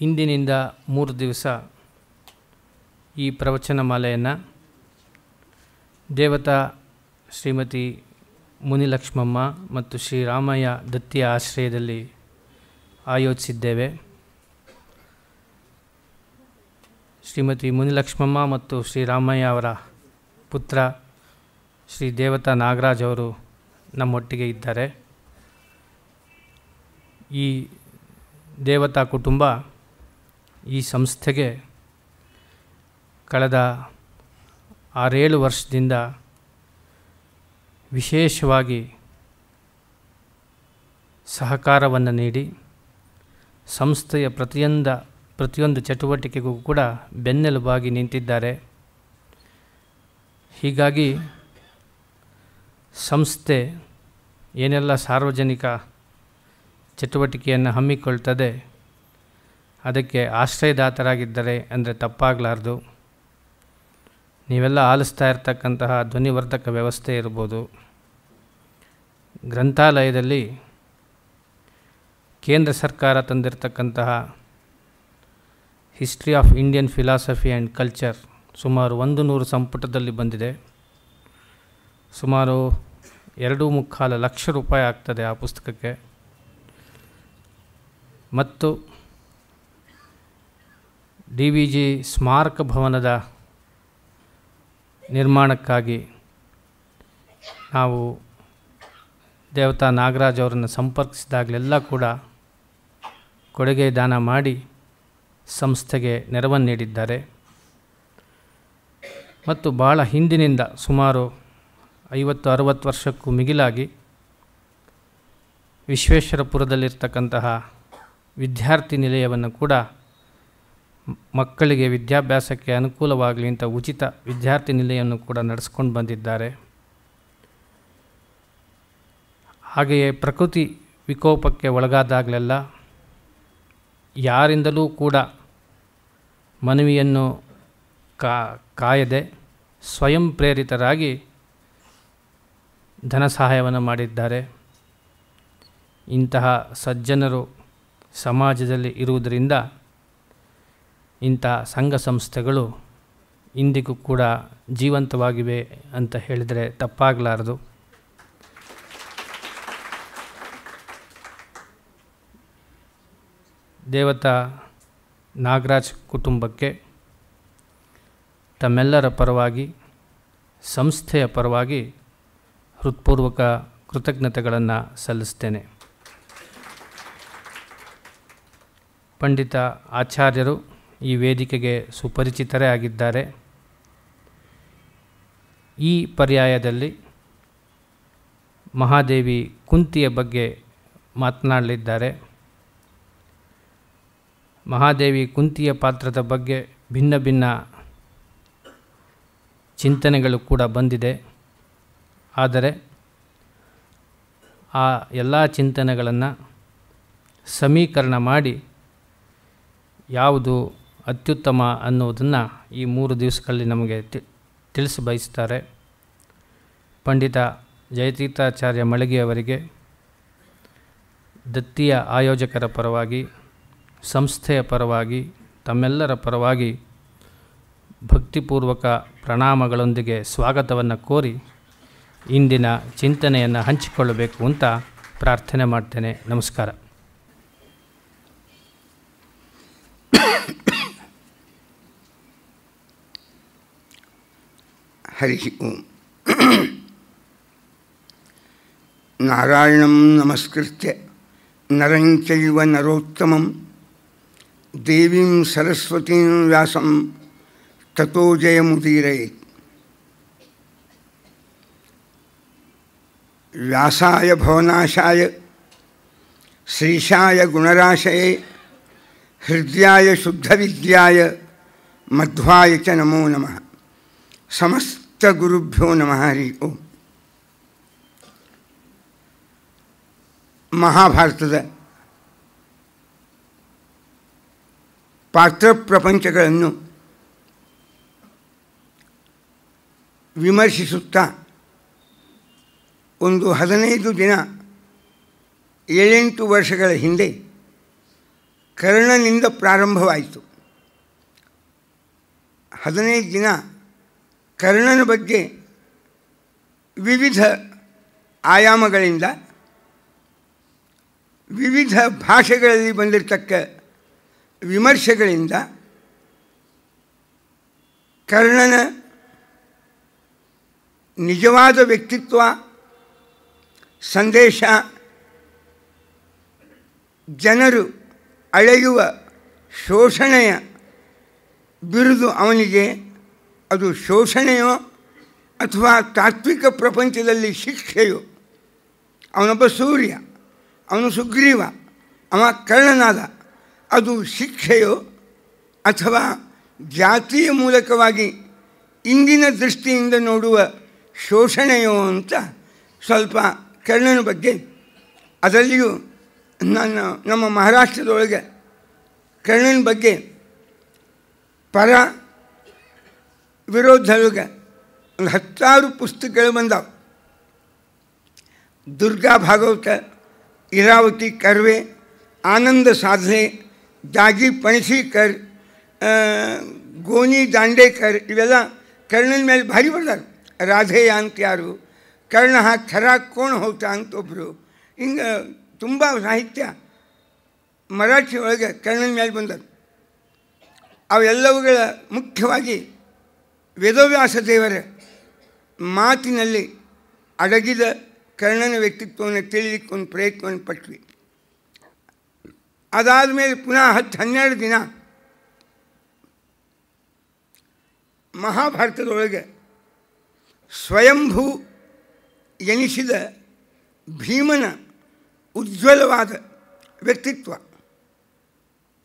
ಇಂದಿನಿಂದ 3 ದಿವಸ ಈ ಪ್ರವಚನ ಮಾಲೆಯನ್ನು ದೇವತಾ ಶ್ರೀಮತಿ ಮುನಿಲಕ್ಷ್ಮಮ್ಮ ಮತ್ತು ಶ್ರೀರಾಮಯ್ಯ ದತ್ತಿಯ ಆಶ್ರಯದಲ್ಲಿ ಆಯೋಜಿಸಿದ್ದೇವೆ. ಶ್ರೀಮತಿ ಮುನಿಲಕ್ಷ್ಮಮ್ಮ ಮತ್ತು ಶ್ರೀರಾಮಯ್ಯ ಅವರ ಪುತ್ರ ಶ್ರೀ ದೇವತಾ ನಾಗರಾಜ್ ಅವರು ನಮ್ಮೊಟ್ಟಿಗೆ ಇದ್ದಾರೆ. ಈ ದೇವತಾ ಕುಟುಂಬ ಈ ಸಂಸ್ಥೆಗೆ ಕಳೆದ 6-7 ವರ್ಷದಿಂದ ವಿಶೇಷವಾಗಿ ಸಹಕಾರವನ್ನು ನೀಡಿ ಸಂಸ್ಥೆಯ ಪ್ರತಿಯೊಂದು ಚಟುವಟಿಕೆಗೂ ಕೂಡ ಬೆನ್ನೆಲುಬಾಗಿ ನಿಂತಿದ್ದಾರೆ. ಹೀಗಾಗಿ ಸಂಸ್ಥೆ ಏನೆಲ್ಲ ಸಾರ್ವಜನಿಕ ಚಟುವಟಿಕೆಯನ್ನು ಹಮ್ಮಿಕೊಳ್ತದೆ ಅದಕ್ಕೆ ಆಶ್ರಯದಾತರಾಗಿದ್ದಾರೆ ಅಂದರೆ ತಪ್ಪಾಗಲಾರ್ದು. ನೀವೆಲ್ಲ ಆಲಿಸ್ತಾ ಇರತಕ್ಕಂತಹ ಧ್ವನಿವರ್ಧಕ ವ್ಯವಸ್ಥೆ ಇರ್ಬೋದು, ಗ್ರಂಥಾಲಯದಲ್ಲಿ ಕೇಂದ್ರ ಸರ್ಕಾರ ತಂದಿರತಕ್ಕಂತಹ history of Indian philosophy and culture ಸುಮಾರು 100 ಸಂಪುಟದಲ್ಲಿ ಬಂದಿದೆ. ಸುಮಾರು 2.25 ಲಕ್ಷ ರೂಪಾಯಿ ಆಗ್ತದೆ ಆ ಪುಸ್ತಕಕ್ಕೆ. ಮತ್ತು DVG ಸ್ಮಾರಕ ಭವನದ ನಿರ್ಮಾಣಕ್ಕಾಗಿ ನಾವು ದೇವತಾ ನಾಗರಾಜ್ ಅವರನ್ನು ಸಂಪರ್ಕಿಸಿದಾಗಲೆಲ್ಲ ಕೂಡ ಕೊಡುಗೆ ದಾನ ಮಾಡಿ ಸಂಸ್ಥೆಗೆ ನೆರವನ್ನು ನೀಡಿದ್ದಾರೆ. ಮತ್ತು ಭಾಳ ಹಿಂದಿನಿಂದ ಸುಮಾರು 50-60 ವರ್ಷಕ್ಕೂ ಮಿಗಿಲಾಗಿ ವಿಶ್ವೇಶ್ವರಪುರದಲ್ಲಿರ್ತಕ್ಕಂತಹ ವಿದ್ಯಾರ್ಥಿ ನಿಲಯವನ್ನು ಕೂಡ ಮಕ್ಕಳಿಗೆ ವಿದ್ಯಾಭ್ಯಾಸಕ್ಕೆ ಅನುಕೂಲವಾಗಲಿ ಅಂತ ಉಚಿತ ವಿದ್ಯಾರ್ಥಿ ನಿಲಯವನ್ನು ಕೂಡ ನಡೆಸ್ಕೊಂಡು ಬಂದಿದ್ದಾರೆ. ಹಾಗೆಯೇ ಪ್ರಕೃತಿ ವಿಕೋಪಕ್ಕೆ ಒಳಗಾದಾಗಲೆಲ್ಲ ಯಾರಿಂದಲೂ ಕೂಡ ಮನವಿಯನ್ನು ಕಾಯದೆ ಸ್ವಯಂ ಪ್ರೇರಿತರಾಗಿ ಧನ ಸಹಾಯವನ್ನು ಮಾಡಿದ್ದಾರೆ. ಇಂತಹ ಸಜ್ಜನರು ಸಮಾಜದಲ್ಲಿ ಇರುವುದರಿಂದ ಇಂಥ ಸಂಘ ಸಂಸ್ಥೆಗಳು ಇಂದಿಗೂ ಕೂಡ ಜೀವಂತವಾಗಿವೆ ಅಂತ ಹೇಳಿದರೆ ತಪ್ಪಾಗಲಾರದು. ದೇವತಾ ನಾಗರಾಜ್ ಕುಟುಂಬಕ್ಕೆ ತಮ್ಮೆಲ್ಲರ ಪರವಾಗಿ ಸಂಸ್ಥೆಯ ಪರವಾಗಿ ಹೃತ್ಪೂರ್ವಕ ಕೃತಜ್ಞತೆಗಳನ್ನು ಸಲ್ಲಿಸ್ತೇನೆ. ಪಂಡಿತ ಆಚಾರ್ಯರು ಈ ವೇದಿಕೆಗೆ ಸುಪರಿಚಿತರೇ ಆಗಿದ್ದಾರೆ. ಈ ಪರ್ಯಾಯದಲ್ಲಿ ಮಹಾದೇವಿ ಕುಂತಿಯ ಬಗ್ಗೆ ಮಾತನಾಡಲಿದ್ದಾರೆ. ಮಹಾದೇವಿ ಕುಂತಿಯ ಪಾತ್ರದ ಬಗ್ಗೆ ಭಿನ್ನ ಭಿನ್ನ ಚಿಂತನೆಗಳು ಕೂಡ ಬಂದಿದೆ. ಆದರೆ ಆ ಎಲ್ಲ ಚಿಂತನೆಗಳನ್ನು ಸಮೀಕರಣ ಮಾಡಿ ಯಾವುದು ಅತ್ಯುತ್ತಮ ಅನ್ನೋದನ್ನು ಈ 3 ದಿವಸಗಳಲ್ಲಿ ನಮಗೆ ತಿಳಿಸಿ ಬಯಸ್ತಾರೆ. ಪಂಡಿತ ಜಯತೀರ್ಥಾಚಾರ್ಯ ಮಳಗಿಯವರಿಗೆ ದತ್ತಿಯ ಆಯೋಜಕರ ಪರವಾಗಿ ಸಂಸ್ಥೆಯ ಪರವಾಗಿ ತಮ್ಮೆಲ್ಲರ ಪರವಾಗಿ ಭಕ್ತಿಪೂರ್ವಕ ಪ್ರಣಾಮಗಳೊಂದಿಗೆ ಸ್ವಾಗತವನ್ನು ಕೋರಿ ಇಂದಿನ ಚಿಂತನೆಯನ್ನು ಹಂಚಿಕೊಳ್ಳಬೇಕು ಅಂತ ಪ್ರಾರ್ಥನೆ ಮಾಡ್ತೇನೆ. ನಮಸ್ಕಾರ. ಹರಿ ಓಂ. ನಾರಾಯಣಂ ನಮಸ್ಕೃತ್ಯ ನರಂ ಚೈವ ನರೋತ್ತಮಂ ದೇವೀಂ ಸರಸ್ವತೀಂ ವ್ಯಾಸಂ ತತೋ ಜಯಮುದೀರಯೇತ್. ವ್ಯಾಸಾಯ ಭವನಾಶಾಯ ಶ್ರೀಶಾಯ ಗುಣರಾಶಯೇ ಹೃದಯಾಯ ಶುದ್ಧವಿದ್ಯಾಯ ಮಧ್ವಾಯ ಚ ನಮೋ ನಮಃ. ಸಮಸ್ತ ಗುರುಭ್ಯೋ ನಮಃ. ಹರಿ ಓಂ. ಮಹಾಭಾರತದ ಪಾತ್ರ ಪ್ರಪಂಚಗಳನ್ನು ವಿಮರ್ಶಿಸುತ್ತಾ ಒಂದು 15 ದಿನ 7-8 ವರ್ಷಗಳ ಹಿಂದೆ ಕರ್ಣನಿಂದ ಪ್ರಾರಂಭವಾಯಿತು. 15 ದಿನ ಕರ್ಣನ ಬಗ್ಗೆ ವಿವಿಧ ಆಯಾಮಗಳಿಂದ ವಿವಿಧ ಭಾಷೆಗಳಲ್ಲಿ ಬಂದಿರತಕ್ಕ ವಿಮರ್ಶೆಗಳಿಂದ ಕರ್ಣನ ನಿಜವಾದ ವ್ಯಕ್ತಿತ್ವ, ಸಂದೇಶ, ಜನರು ಅಳೆಯುವ ಶೋಷಣೆಯ ಬಿರುದು ಅವನಿಗೆ ಅದು ಶೋಷಣೆಯೋ ಅಥವಾ ತಾತ್ವಿಕ ಪ್ರಪಂಚದಲ್ಲಿ ಶಿಕ್ಷೆಯೋ. ಅವನೊಬ್ಬ ಸೂರ್ಯ, ಅವನು ಸುಗ್ರೀವ, ಅವ ಕರ್ಣನಾದ. ಅದು ಶಿಕ್ಷೆಯೋ ಅಥವಾ ಜಾತಿಯ ಮೂಲಕವಾಗಿ ಇಂದಿನ ದೃಷ್ಟಿಯಿಂದ ನೋಡುವ ಶೋಷಣೆಯೋ ಅಂತ ಸ್ವಲ್ಪ ಕರ್ಣನ ಬಗ್ಗೆ, ಅದರಲ್ಲಿಯೂ ನಮ್ಮ ಮಹಾರಾಷ್ಟ್ರದೊಳಗೆ ಕರ್ಣನ ಬಗ್ಗೆ ಪರ ವಿರೋಧದೊಳಗೆ ಒಂದು 10 ಪುಸ್ತಕಗಳು ಬಂದಾವೆ. ದುರ್ಗಾ ಭಾಗವತ, ಇರಾವತಿ ಕರ್ವೆ, ಆನಂದ ಸಾಧನೆ, ಜಾಗಿ ಪಣಸೀಕರ್, ಗೋನಿ ದಾಂಡೇಕರ್, ಇವೆಲ್ಲ ಕರ್ಣನ ಮೇಲೆ ಭಾರಿ ಬರ್ತಾರೆ. ರಾಧೇಯ ಅಂತ ಯಾರು, ಕರ್ಣ ಖರಾ ಕೋಣ ಹೋಗ್ತಾ ಅಂತ ಒಬ್ಬರು. ಹಿಂಗೆ ತುಂಬ ಸಾಹಿತ್ಯ ಮರಾಠಿ ಒಳಗೆ ಕರ್ಣನ ಮೇಲೆ ಬಂದರು. ಅವೆಲ್ಲವುಗಳ ಮುಖ್ಯವಾಗಿ ವೇದವ್ಯಾಸ ದೇವರ ಮಾತಿನಲ್ಲಿ ಅಡಗಿದ ಕರ್ಣನ ವ್ಯಕ್ತಿತ್ವವನ್ನು ತಿಳಿಲಿಕ್ಕೆ ಒಂದು ಪ್ರಯತ್ನವನ್ನು ಪಟ್ವಿ. ಅದಾದ ಮೇಲೆ ಪುನಃ 10-12 ದಿನ ಮಹಾಭಾರತದೊಳಗೆ ಸ್ವಯಂಭೂ ಎನಿಸಿದ ಭೀಮನ ಉಜ್ವಲವಾದ ವ್ಯಕ್ತಿತ್ವ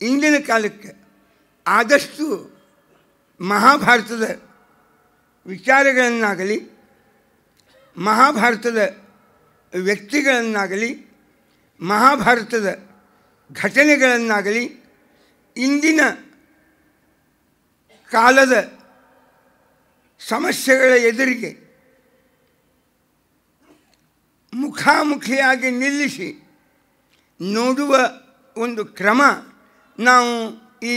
ಇಂದಿನ ಕಾಲಕ್ಕೆ ಆದಷ್ಟು ಮಹಾಭಾರತದ ವಿಚಾರಗಳನ್ನಾಗಲಿ, ಮಹಾಭಾರತದ ವ್ಯಕ್ತಿಗಳನ್ನಾಗಲಿ, ಮಹಾಭಾರತದ ಘಟನೆಗಳನ್ನಾಗಲಿ, ಇಂದಿನ ಕಾಲದ ಸಮಸ್ಯೆಗಳ ಎದುರಿಗೆ ಮುಖಾಮುಖಿಯಾಗಿ ನಿಲ್ಲಿಸಿ ನೋಡುವ ಒಂದು ಕ್ರಮ ನಾವು ಈ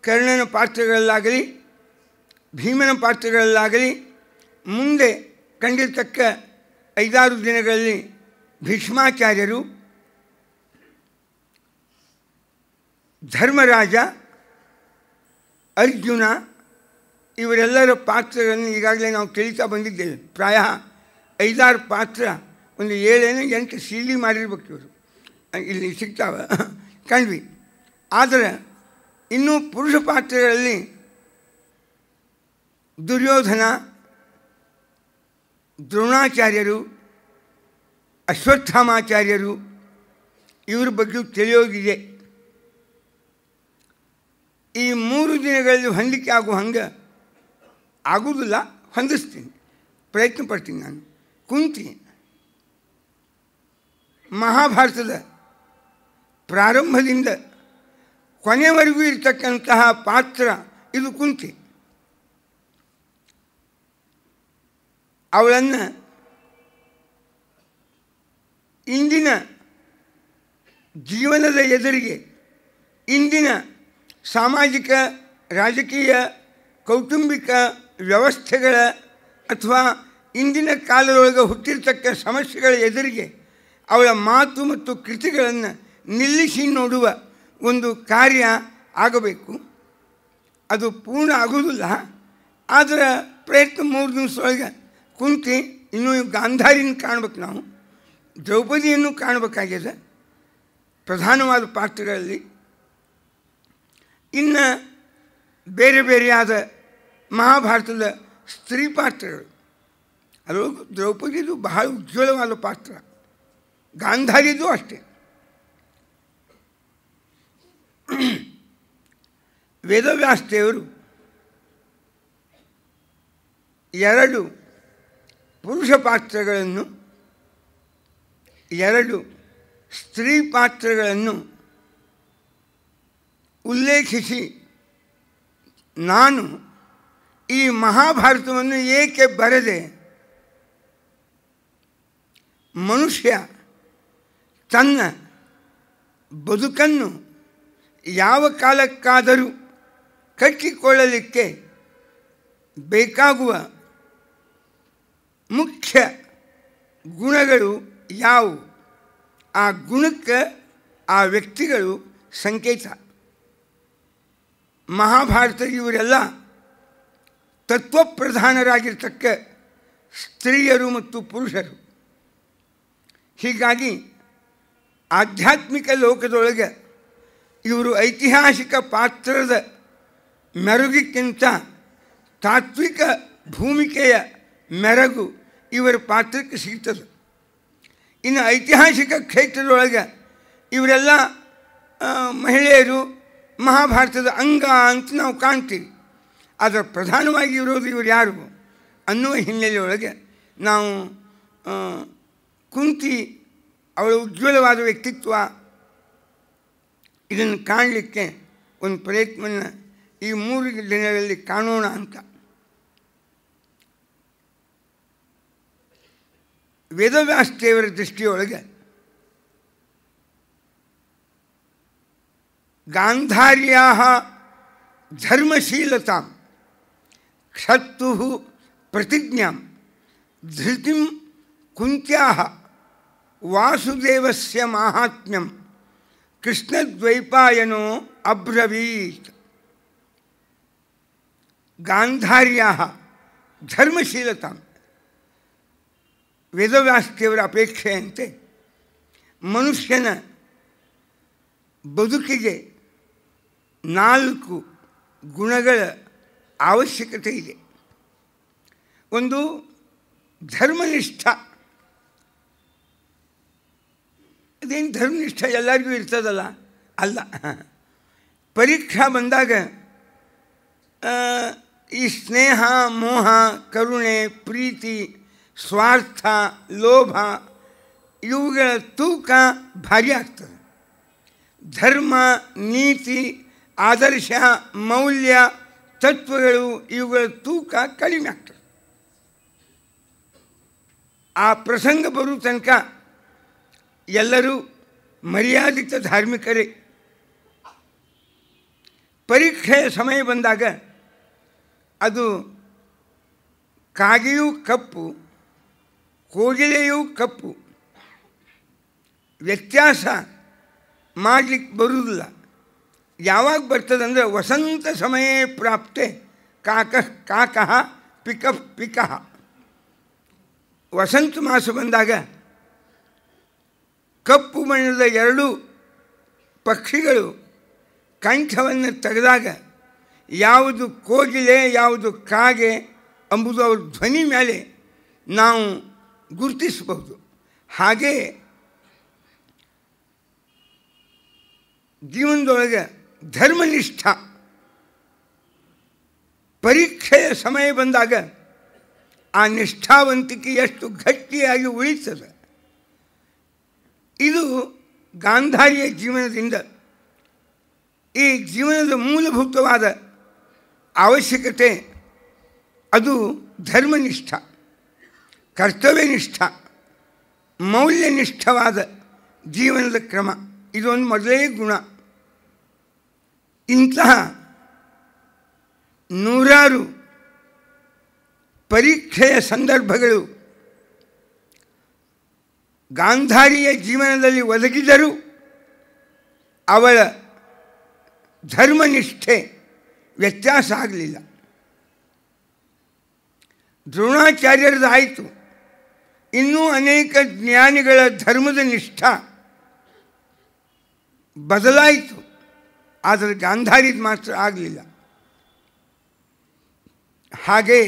ಕರ್ಣನ ಪಾತ್ರಗಳಲ್ಲಾಗಲಿ, ಭೀಮನ ಪಾತ್ರಗಳಲ್ಲಾಗಲಿ ಮುಂದೆ ಕಂಡಿರ್ತಕ್ಕ 5-6 ದಿನಗಳಲ್ಲಿ ಭೀಷ್ಮಾಚಾರ್ಯರು, ಧರ್ಮರಾಜ, ಅರ್ಜುನ ಇವರೆಲ್ಲರ ಪಾತ್ರಗಳನ್ನು ಈಗಾಗಲೇ ನಾವು ತಿಳಿತಾ ಬಂದಿದ್ದೇವೆ. ಪ್ರಾಯ 5-6 ಪಾತ್ರ, ಒಂದು 7-8 CD ಮಾಡಿರ್ಬೇಕು ಇವರು, ಇಲ್ಲಿ ಸಿಗ್ತಾವೆ, ಕಂಡ್ವಿ. ಆದರೆ ಇನ್ನೂ ಪುರುಷ ಪಾತ್ರಗಳಲ್ಲಿ ದುರ್ಯೋಧನ, ದ್ರೋಣಾಚಾರ್ಯರು, ಅಶ್ವತ್ಥಾಮಾಚಾರ್ಯರು ಇವ್ರ ಬಗ್ಗೆ ತಿಳಿಯೋಗಿದೆ. ಈ 3 ದಿನಗಳಲ್ಲಿ ಹೊಂದಿಕೆ ಆಗುವ ಹಂಗೆ ಆಗೋದಿಲ್ಲ, ಹೊಂದಿಸ್ತೀನಿ, ಪ್ರಯತ್ನ ಪಡ್ತೀನಿ. ನಾನು ಕುಂತಿ ಮಹಾಭಾರತದ ಪ್ರಾರಂಭದಿಂದ ಕೊನೆವರೆಗೂ ಇರ್ತಕ್ಕಂತಹ ಪಾತ್ರ ಇದು ಕುಂತಿ. ಅವಳನ್ನು ಇಂದಿನ ಜೀವನದ ಎದುರಿಗೆ, ಇಂದಿನ ಸಾಮಾಜಿಕ, ರಾಜಕೀಯ, ಕೌಟುಂಬಿಕ ವ್ಯವಸ್ಥೆಗಳ ಅಥವಾ ಇಂದಿನ ಕಾಲದೊಳಗೆ ಹುಟ್ಟಿರ್ತಕ್ಕ ಸಮಸ್ಯೆಗಳ ಎದುರಿಗೆ ಅವಳ ಮಾತು ಮತ್ತು ಕೃತಿಗಳನ್ನು ನಿಲ್ಲಿಸಿ ನೋಡುವ ಒಂದು ಕಾರ್ಯ ಆಗಬೇಕು. ಅದು ಪೂರ್ಣ ಆಗೋದಿಲ್ಲ, ಆದರೆ ಪ್ರಯತ್ನ 3 ದಿವಸದೊಳಗೆ ಕುಂತಿ ಇನ್ನೂ ಗಾಂಧಾರಿನ ಕಾಣ್ಬೇಕು, ನಾವು ದ್ರೌಪದಿಯನ್ನು ಕಾಣಬೇಕಾಗಿದೆ ಪ್ರಧಾನವಾದ ಪಾತ್ರಗಳಲ್ಲಿ. ಇನ್ನು ಬೇರೆ ಬೇರೆಯಾದ ಮಹಾಭಾರತದ ಸ್ತ್ರೀ ಪಾತ್ರಗಳು, ಅದರೊಳಗೂ ದ್ರೌಪದಿದು ಬಹಳ ಉಜ್ವಲವಾದ ಪಾತ್ರ, ಗಾಂಧಾರಿದು ಅಷ್ಟೇ. ವೇದವ್ಯಾಸದೇವರು 2 ಪುರುಷ ಪಾತ್ರಗಳನ್ನು, 2 ಸ್ತ್ರೀ ಪಾತ್ರಗಳನ್ನು ಉಲ್ಲೇಖಿಸಿ ನಾನು ಈ ಮಹಾಭಾರತವನ್ನು ಏಕೆ ಬರೆದೆ, ಮನುಷ್ಯ ತನ್ನ ಬದುಕನ್ನು ಯಾವ ಕಾಲಕ್ಕಾದರೂ ಕಟ್ಟಿಕೊಳ್ಳಲಿಕ್ಕೆ ಬೇಕಾಗುವ ಮುಖ್ಯ ಗುಣಗಳು ಯಾವುವು, ಆ ಗುಣಕ್ಕೆ ಆ ವ್ಯಕ್ತಿಗಳು ಸಂಕೇತ. ಮಹಾಭಾರತ ಇವರೆಲ್ಲ ತತ್ವಪ್ರಧಾನರಾಗಿರ್ತಕ್ಕ ಸ್ತ್ರೀಯರು ಮತ್ತು ಪುರುಷರು. ಹೀಗಾಗಿ ಆಧ್ಯಾತ್ಮಿಕ ಲೋಕದೊಳಗೆ ಇವರು ಐತಿಹಾಸಿಕ ಪಾತ್ರದ ಮೆರುಗಿಕ್ಕಿಂತ ತಾತ್ವಿಕ ಭೂಮಿಕೆಯ ಮೆರಗು ಇವರ ಪಾತ್ರಕ್ಕೆ ಸಿಗ್ತದೆ. ಇನ್ನು ಐತಿಹಾಸಿಕ ಕ್ಷೇತ್ರದೊಳಗೆ ಇವರೆಲ್ಲ ಮಹಿಳೆಯರು ಮಹಾಭಾರತದ ಅಂಗ ಅಂತ ನಾವು ಕಾಣ್ತೀವಿ. ಆದರೆ ಪ್ರಧಾನವಾಗಿ ಇರೋದು ಇವರು ಯಾರು ಅನ್ನುವ ಹಿನ್ನೆಲೆಯೊಳಗೆ ನಾವು ಕುಂತಿ ಅವಳ ಉಜ್ವಲವಾದ ವ್ಯಕ್ತಿತ್ವ ಇದನ್ನು ಕಾಣಲಿಕ್ಕೆ ಒಂದು ಪ್ರಯತ್ನವನ್ನು ಈ 3 ದಿನಗಳಲ್ಲಿ ಕಾಣೋಣ ಅಂತ. ವೇದವ್ಯಾಸದೇವರ ದೃಷ್ಟಿಯೊಳಗೆ ಗಾಂಧಾರ್ಯಾ ಧರ್ಮಶೀಲತಾ ಕ್ಷತ್ತು ಪ್ರತಿಜ್ಞಾ ಧೃತಿಂ ಕುಂತ್ಯಾ ವಾಸುದೇವಸ್ಯ ಮಾಹಾತ್ಮ್ಯಂ ಕೃಷ್ಣದ್ವೈಪಾಯನೋ ಅಬ್ರವೀತ್. ಗಾಂಧಾರ್ಯಾ ಧರ್ಮಶೀಲತಾ, ವೇದವ್ಯಾಸದೇವರ ಅಪೇಕ್ಷೆಯಂತೆ ಮನುಷ್ಯನ ಬದುಕಿಗೆ 4 ಗುಣಗಳ ಅವಶ್ಯಕತೆ ಇದೆ. ಒಂದು ಧರ್ಮನಿಷ್ಠ. ಅದೇನು ಧರ್ಮನಿಷ್ಠ ಎಲ್ಲರಿಗೂ ಇರ್ತದಲ್ಲ, ಅಲ್ಲ. ಪರೀಕ್ಷಾ ಬಂದಾಗ ಈ ಸ್ನೇಹ, ಮೋಹ, ಕರುಣೆ, ಪ್ರೀತಿ, ಸ್ವಾರ್ಥ, ಲೋಭ ಇವುಗಳ ತೂಕ ಭಾರಿ ಆಗ್ತದೆ. ಧರ್ಮ, ನೀತಿ, ಆದರ್ಶ, ಮೌಲ್ಯ, ತತ್ವಗಳು ಇವುಗಳ ತೂಕ ಕಡಿಮೆ ಆಗ್ತದೆ. ಆ ಪ್ರಸಂಗ ಬರೋ ತನಕ ಎಲ್ಲರೂ ಮರ್ಯಾದಿತ ಧಾರ್ಮಿಕರೇ. ಪರೀಕ್ಷೆಯ ಸಮಯ ಬಂದಾಗ ಅದು ಕಾಗೆಯೂ ಕಪ್ಪು, ಕೋಗಿಲೆಯೂ ಕಪ್ಪು, ವ್ಯತ್ಯಾಸ ಮಾಡಲಿಕ್ಕೆ ಬರುವುದಿಲ್ಲ. ಯಾವಾಗ ಬರ್ತದಂದರೆ ವಸಂತ ಸಮಯ ಪ್ರಾಪ್ತೆ ಕಾಕಃ ಪಿಕಃ. ವಸಂತ ಮಾಸ ಬಂದಾಗ ಕಪ್ಪು ಬಣ್ಣದ 2 ಪಕ್ಷಿಗಳು ಕಂಠವನ್ನು ತೆಗೆದಾಗ ಯಾವುದು ಕೋಗಿಲೆ ಯಾವುದು ಕಾಗೆ ಎಂಬುದು ಅವ್ರ ಧ್ವನಿ ಮೇಲೆ ನಾವು ಗುರುತಿಸಬಹುದು. ಹಾಗೆ ಜೀವನದೊಳಗೆ ಧರ್ಮನಿಷ್ಠ ಪರೀಕ್ಷೆಯ ಸಮಯ ಬಂದಾಗ ಆ ನಿಷ್ಠಾವಂತಿಕೆ ಎಷ್ಟು ಗಟ್ಟಿಯಾಗಿ ಉಳಿತದೆ. ಇದು ಗಾಂಧಾರ್ಯ ಜೀವನದಿಂದ ಈ ಜೀವನದ ಮೂಲಭೂತವಾದ ಅವಶ್ಯಕತೆ. ಅದು ಧರ್ಮನಿಷ್ಠ, ಕರ್ತವ್ಯನಿಷ್ಠ, ಮೌಲ್ಯನಿಷ್ಠವಾದ ಜೀವನದ ಕ್ರಮ. ಇದೊಂದು ಮೊದಲೇ ಗುಣ. ಇಂತಹ 100 ಪರೀಕ್ಷೆಯ ಸಂದರ್ಭಗಳು ಗಾಂಧಾರಿಯ ಜೀವನದಲ್ಲಿ ಒದಗಿದರೂ ಅವಳ ಧರ್ಮನಿಷ್ಠೆ ವ್ಯತ್ಯಾಸ ಆಗಲಿಲ್ಲ. ದ್ರೋಣಾಚಾರ್ಯರದಾಯಿತು, ಇನ್ನೂ ಅನೇಕ ಜ್ಞಾನಿಗಳ ಧರ್ಮದ ನಿಷ್ಠ ಬದಲಾಯಿತು, ಆದರೆ ಗಾಂಧಾರಿದು ಮಾತ್ರ ಆಗಲಿಲ್ಲ. ಹಾಗೆ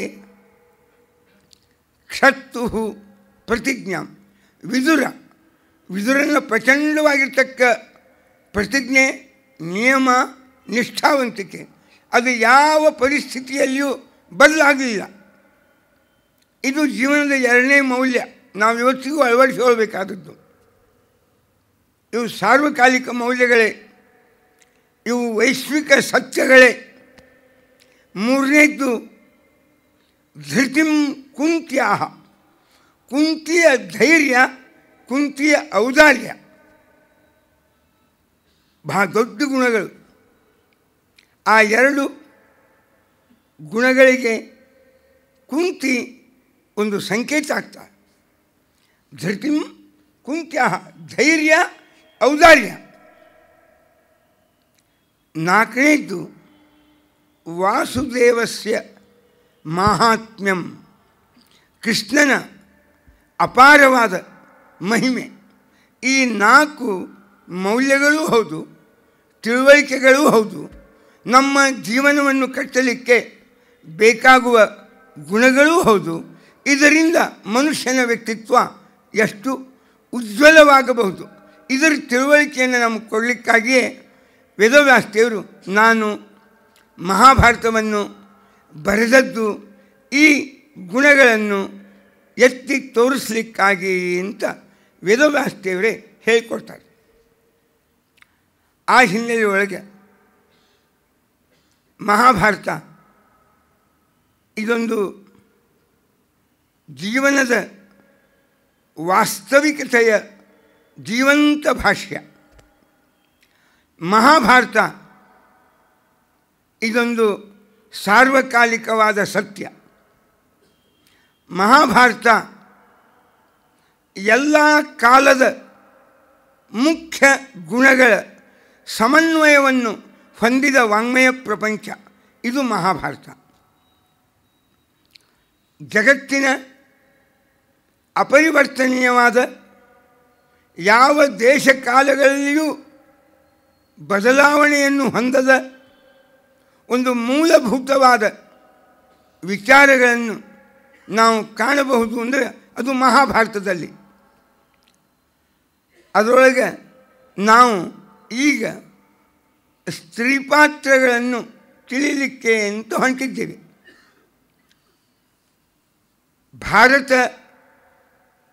ಕ್ಷತ್ತು ಪ್ರತಿಜ್ಞಾ, ವಿದುರನ ಪ್ರಚಂಡವಾಗಿರ್ತಕ್ಕ ಪ್ರತಿಜ್ಞೆ, ನಿಯಮ, ನಿಷ್ಠಾವಂತಿಕೆ ಅದು ಯಾವ ಪರಿಸ್ಥಿತಿಯಲ್ಲಿಯೂ ಬದಲಾಗಲಿಲ್ಲ. ಇದು ಜೀವನದ 2ನೇ ಮೌಲ್ಯ, ನಾವು ಇವತ್ತಿಗೂ ಅಳವಡಿಸಿಕೊಳ್ಬೇಕಾದದ್ದು. ಇವು ಸಾರ್ವಕಾಲಿಕ ಮೌಲ್ಯಗಳೇ, ಇವು ವೈಶ್ವಿಕ ಸತ್ಯಗಳೇ. 3ನೇದ್ದು ಧೃತಿಂ ಕುಂತ್ಯಾ, ಕುಂತಿಯ ಧೈರ್ಯ, ಕುಂತಿಯ ಔದಾರ್ಯ ಬಹಳ ದೊಡ್ಡ ಗುಣಗಳು. ಆ ಎರಡು ಗುಣಗಳಿಗೆ ಕುಂತಿ ಒಂದು ಸಂಕೇತ ಆಗ್ತಾರೆ. ಧೃತಿಂ ಕುಂತ್ಯ ಧೈರ್ಯ ಔದಾರ್ಯ. ನಾಲ್ಕನೇದ್ದು ವಾಸುದೇವಸ್ಯ ಮಾಹಾತ್ಮ್ಯಂ, ಕೃಷ್ಣನ ಅಪಾರವಾದ ಮಹಿಮೆ. ಈ ನಾಲ್ಕು ಮೌಲ್ಯಗಳೂ ಹೌದು, ತಿಳುವಳಿಕೆಗಳೂ ಹೌದು, ನಮ್ಮ ಜೀವನವನ್ನು ಕಟ್ಟಲಿಕ್ಕೆ ಬೇಕಾಗುವ ಗುಣಗಳೂ ಹೌದು. ಇದರಿಂದ ಮನುಷ್ಯನ ವ್ಯಕ್ತಿತ್ವ ಎಷ್ಟು ಉಜ್ವಲವಾಗಬಹುದು, ಇದರ ತಿಳುವಳಿಕೆಯನ್ನು ನಮಗೆ ಕೊಡಲಿಕ್ಕಾಗಿಯೇ ವೇದವ್ಯಾಸದೇವರು ನಾನು ಮಹಾಭಾರತವನ್ನು ಬರೆದದ್ದು ಈ ಗುಣಗಳನ್ನು ಎತ್ತಿ ತೋರಿಸಲಿಕ್ಕಾಗಿ ಅಂತ ವೇದವ್ಯಾಸದೇವರೇ ಹೇಳಿಕೊಡ್ತಾರೆ. ಆ ಹಿನ್ನೆಲೆಯೊಳಗೆ ಮಹಾಭಾರತ ಇದೊಂದು ಜೀವನದ ವಾಸ್ತವಿಕತೆಯ ಜೀವಂತ ಭಾಷ್ಯ. ಮಹಾಭಾರತ ಇದೊಂದು ಸಾರ್ವಕಾಲಿಕವಾದ ಸತ್ಯ. ಮಹಾಭಾರತ ಎಲ್ಲ ಕಾಲದ ಮುಖ್ಯ ಗುಣಗಳ ಸಮನ್ವಯವನ್ನು ಹೊಂದಿದ ವಾಂಗ್ಮಯ ಪ್ರಪಂಚ ಇದು ಮಹಾಭಾರತ. ಜಗತ್ತಿನ ಅಪರಿವರ್ತನೀಯವಾದ ಯಾವ ದೇಶ ಕಾಲಗಳಲ್ಲಿಯೂ ಬದಲಾವಣೆಯನ್ನು ಹೊಂದದ ಒಂದು ಮೂಲಭೂತವಾದ ವಿಚಾರಗಳನ್ನು ನಾವು ಕಾಣಬಹುದು ಅಂದರೆ ಅದು ಮಹಾಭಾರತದಲ್ಲಿ. ಅದರೊಳಗೆ ನಾವು ಈಗ ಸ್ತ್ರೀ ಪಾತ್ರಗಳನ್ನು ತಿಳಿಲಿಕ್ಕೆ ಅಂತ ಹೊಂಟಿದ್ದೇವೆ. ಭಾರತ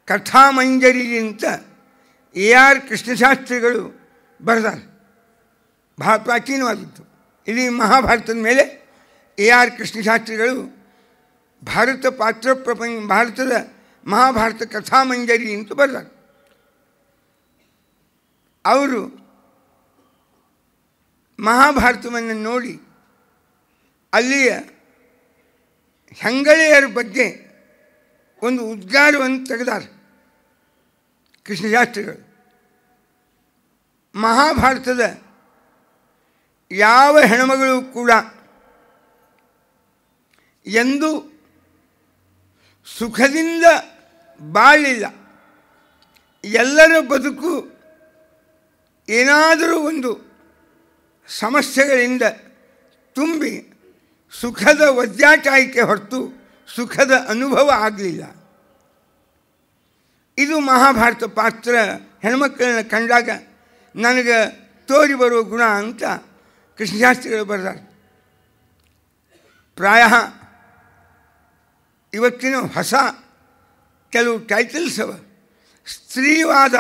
ಕಥಾಮಂಜರಿ ಅಂತ AR ಕೃಷ್ಣಶಾಸ್ತ್ರಿಗಳು ಬರೆದಾರೆ. ಬಹಳ ಪ್ರಾಚೀನವಾದದ್ದು. ಇಡೀ ಮಹಾಭಾರತದ ಮೇಲೆ AR ಕೃಷ್ಣಶಾಸ್ತ್ರಿಗಳು ಭಾರತದ ಮಹಾಭಾರತ ಕಥಾಮಂಜರಿ ಅಂತ ಬರೆದಾರೆ. ಅವರು ಮಹಾಭಾರತವನ್ನು ನೋಡಿ ಅಲ್ಲಿಯ ಹೆಂಗಳೆಯರ ಬಗ್ಗೆ ಒಂದು ಉದ್ಗಾರವನ್ನು ತೆಗೆದಾರೆ ಕೃಷ್ಣಶಾಸ್ತ್ರಿಗಳು. ಮಹಾಭಾರತದ ಯಾವ ಹೆಣ್ಮಗಳು ಕೂಡ ಎಂದೂ ಸುಖದಿಂದ ಬಾಳಿಲ್ಲ. ಎಲ್ಲರ ಬದುಕು ಏನಾದರೂ ಒಂದು ಸಮಸ್ಯೆಗಳಿಂದ ತುಂಬಿ ಸುಖದ ಒದ್ದಾಟಾಯಿಕೆ ಹೊರತು ಸುಖದ ಅನುಭವ ಆಗಲಿಲ್ಲ. ಇದು ಮಹಾಭಾರತ ಪಾತ್ರ ಹೆಣ್ಮಕ್ಕಳನ್ನು ಕಂಡಾಗ ನನಗೆ ತೋರಿ ಬರುವ ಗುಣ ಅಂತ ಕೃಷ್ಣಶಾಸ್ತ್ರಿಗಳು ಬರೆದಾರೆ. ಪ್ರಾಯ ಇವತ್ತಿನ ಹೊಸ ಕೆಲವು ಟೈಟಲ್ಸ್ ಅವ, ಸ್ತ್ರೀವಾದ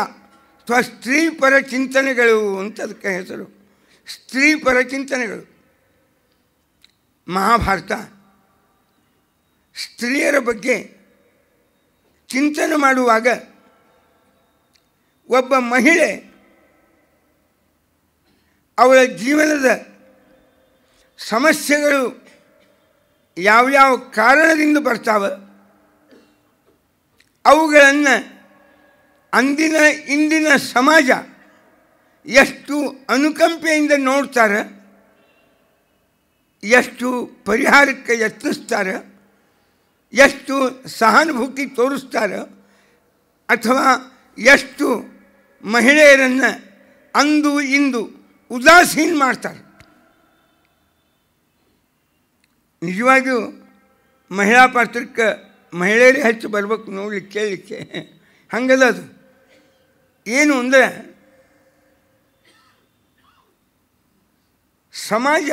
ಅಥವಾ ಸ್ತ್ರೀಪರ ಚಿಂತನೆಗಳು ಅಂತ ಅದಕ್ಕೆ ಹೆಸರು. ಸ್ತ್ರೀಪರ ಚಿಂತನೆಗಳು. ಮಹಾಭಾರತ ಸ್ತ್ರೀಯರ ಬಗ್ಗೆ ಚಿಂತನೆ ಮಾಡುವಾಗ ಒಬ್ಬ ಮಹಿಳೆ ಅವಳ ಜೀವನದ ಸಮಸ್ಯೆಗಳು ಯಾವ್ಯಾವ ಕಾರಣದಿಂದ ಬರ್ತಾವೆ ಅವುಗಳನ್ನು ಅಂದಿನ ಇಂದಿನ ಸಮಾಜ ಎಷ್ಟು ಅನುಕಂಪೆಯಿಂದ ನೋಡ್ತಾರೆ, ಎಷ್ಟು ಪರಿಹಾರಕ್ಕೆ ಯತ್ನಿಸ್ತಾರೆ, ಎಷ್ಟು ಸಹಾನುಭೂತಿ ತೋರಿಸ್ತಾರೆ, ಅಥವಾ ಎಷ್ಟು ಮಹಿಳೆಯರನ್ನು ಅಂದು ಇಂದು ಉದಾಸೀನ ಮಾಡ್ತಾರೆ. ನಿಜವಾಗಿಯೂ ಮಹಿಳಾ ಪಾತ್ರಕ್ಕೆ ಮಹಿಳೆಯರೇ ಹೆಚ್ಚು ಬರ್ಬೇಕು ನೋಡ್ಲಿಕ್ಕೆ ಕೇಳಲಿಕ್ಕೆ. ಹಂಗದ ಅದು. ಏನು ಅಂದರೆ ಸಮಾಜ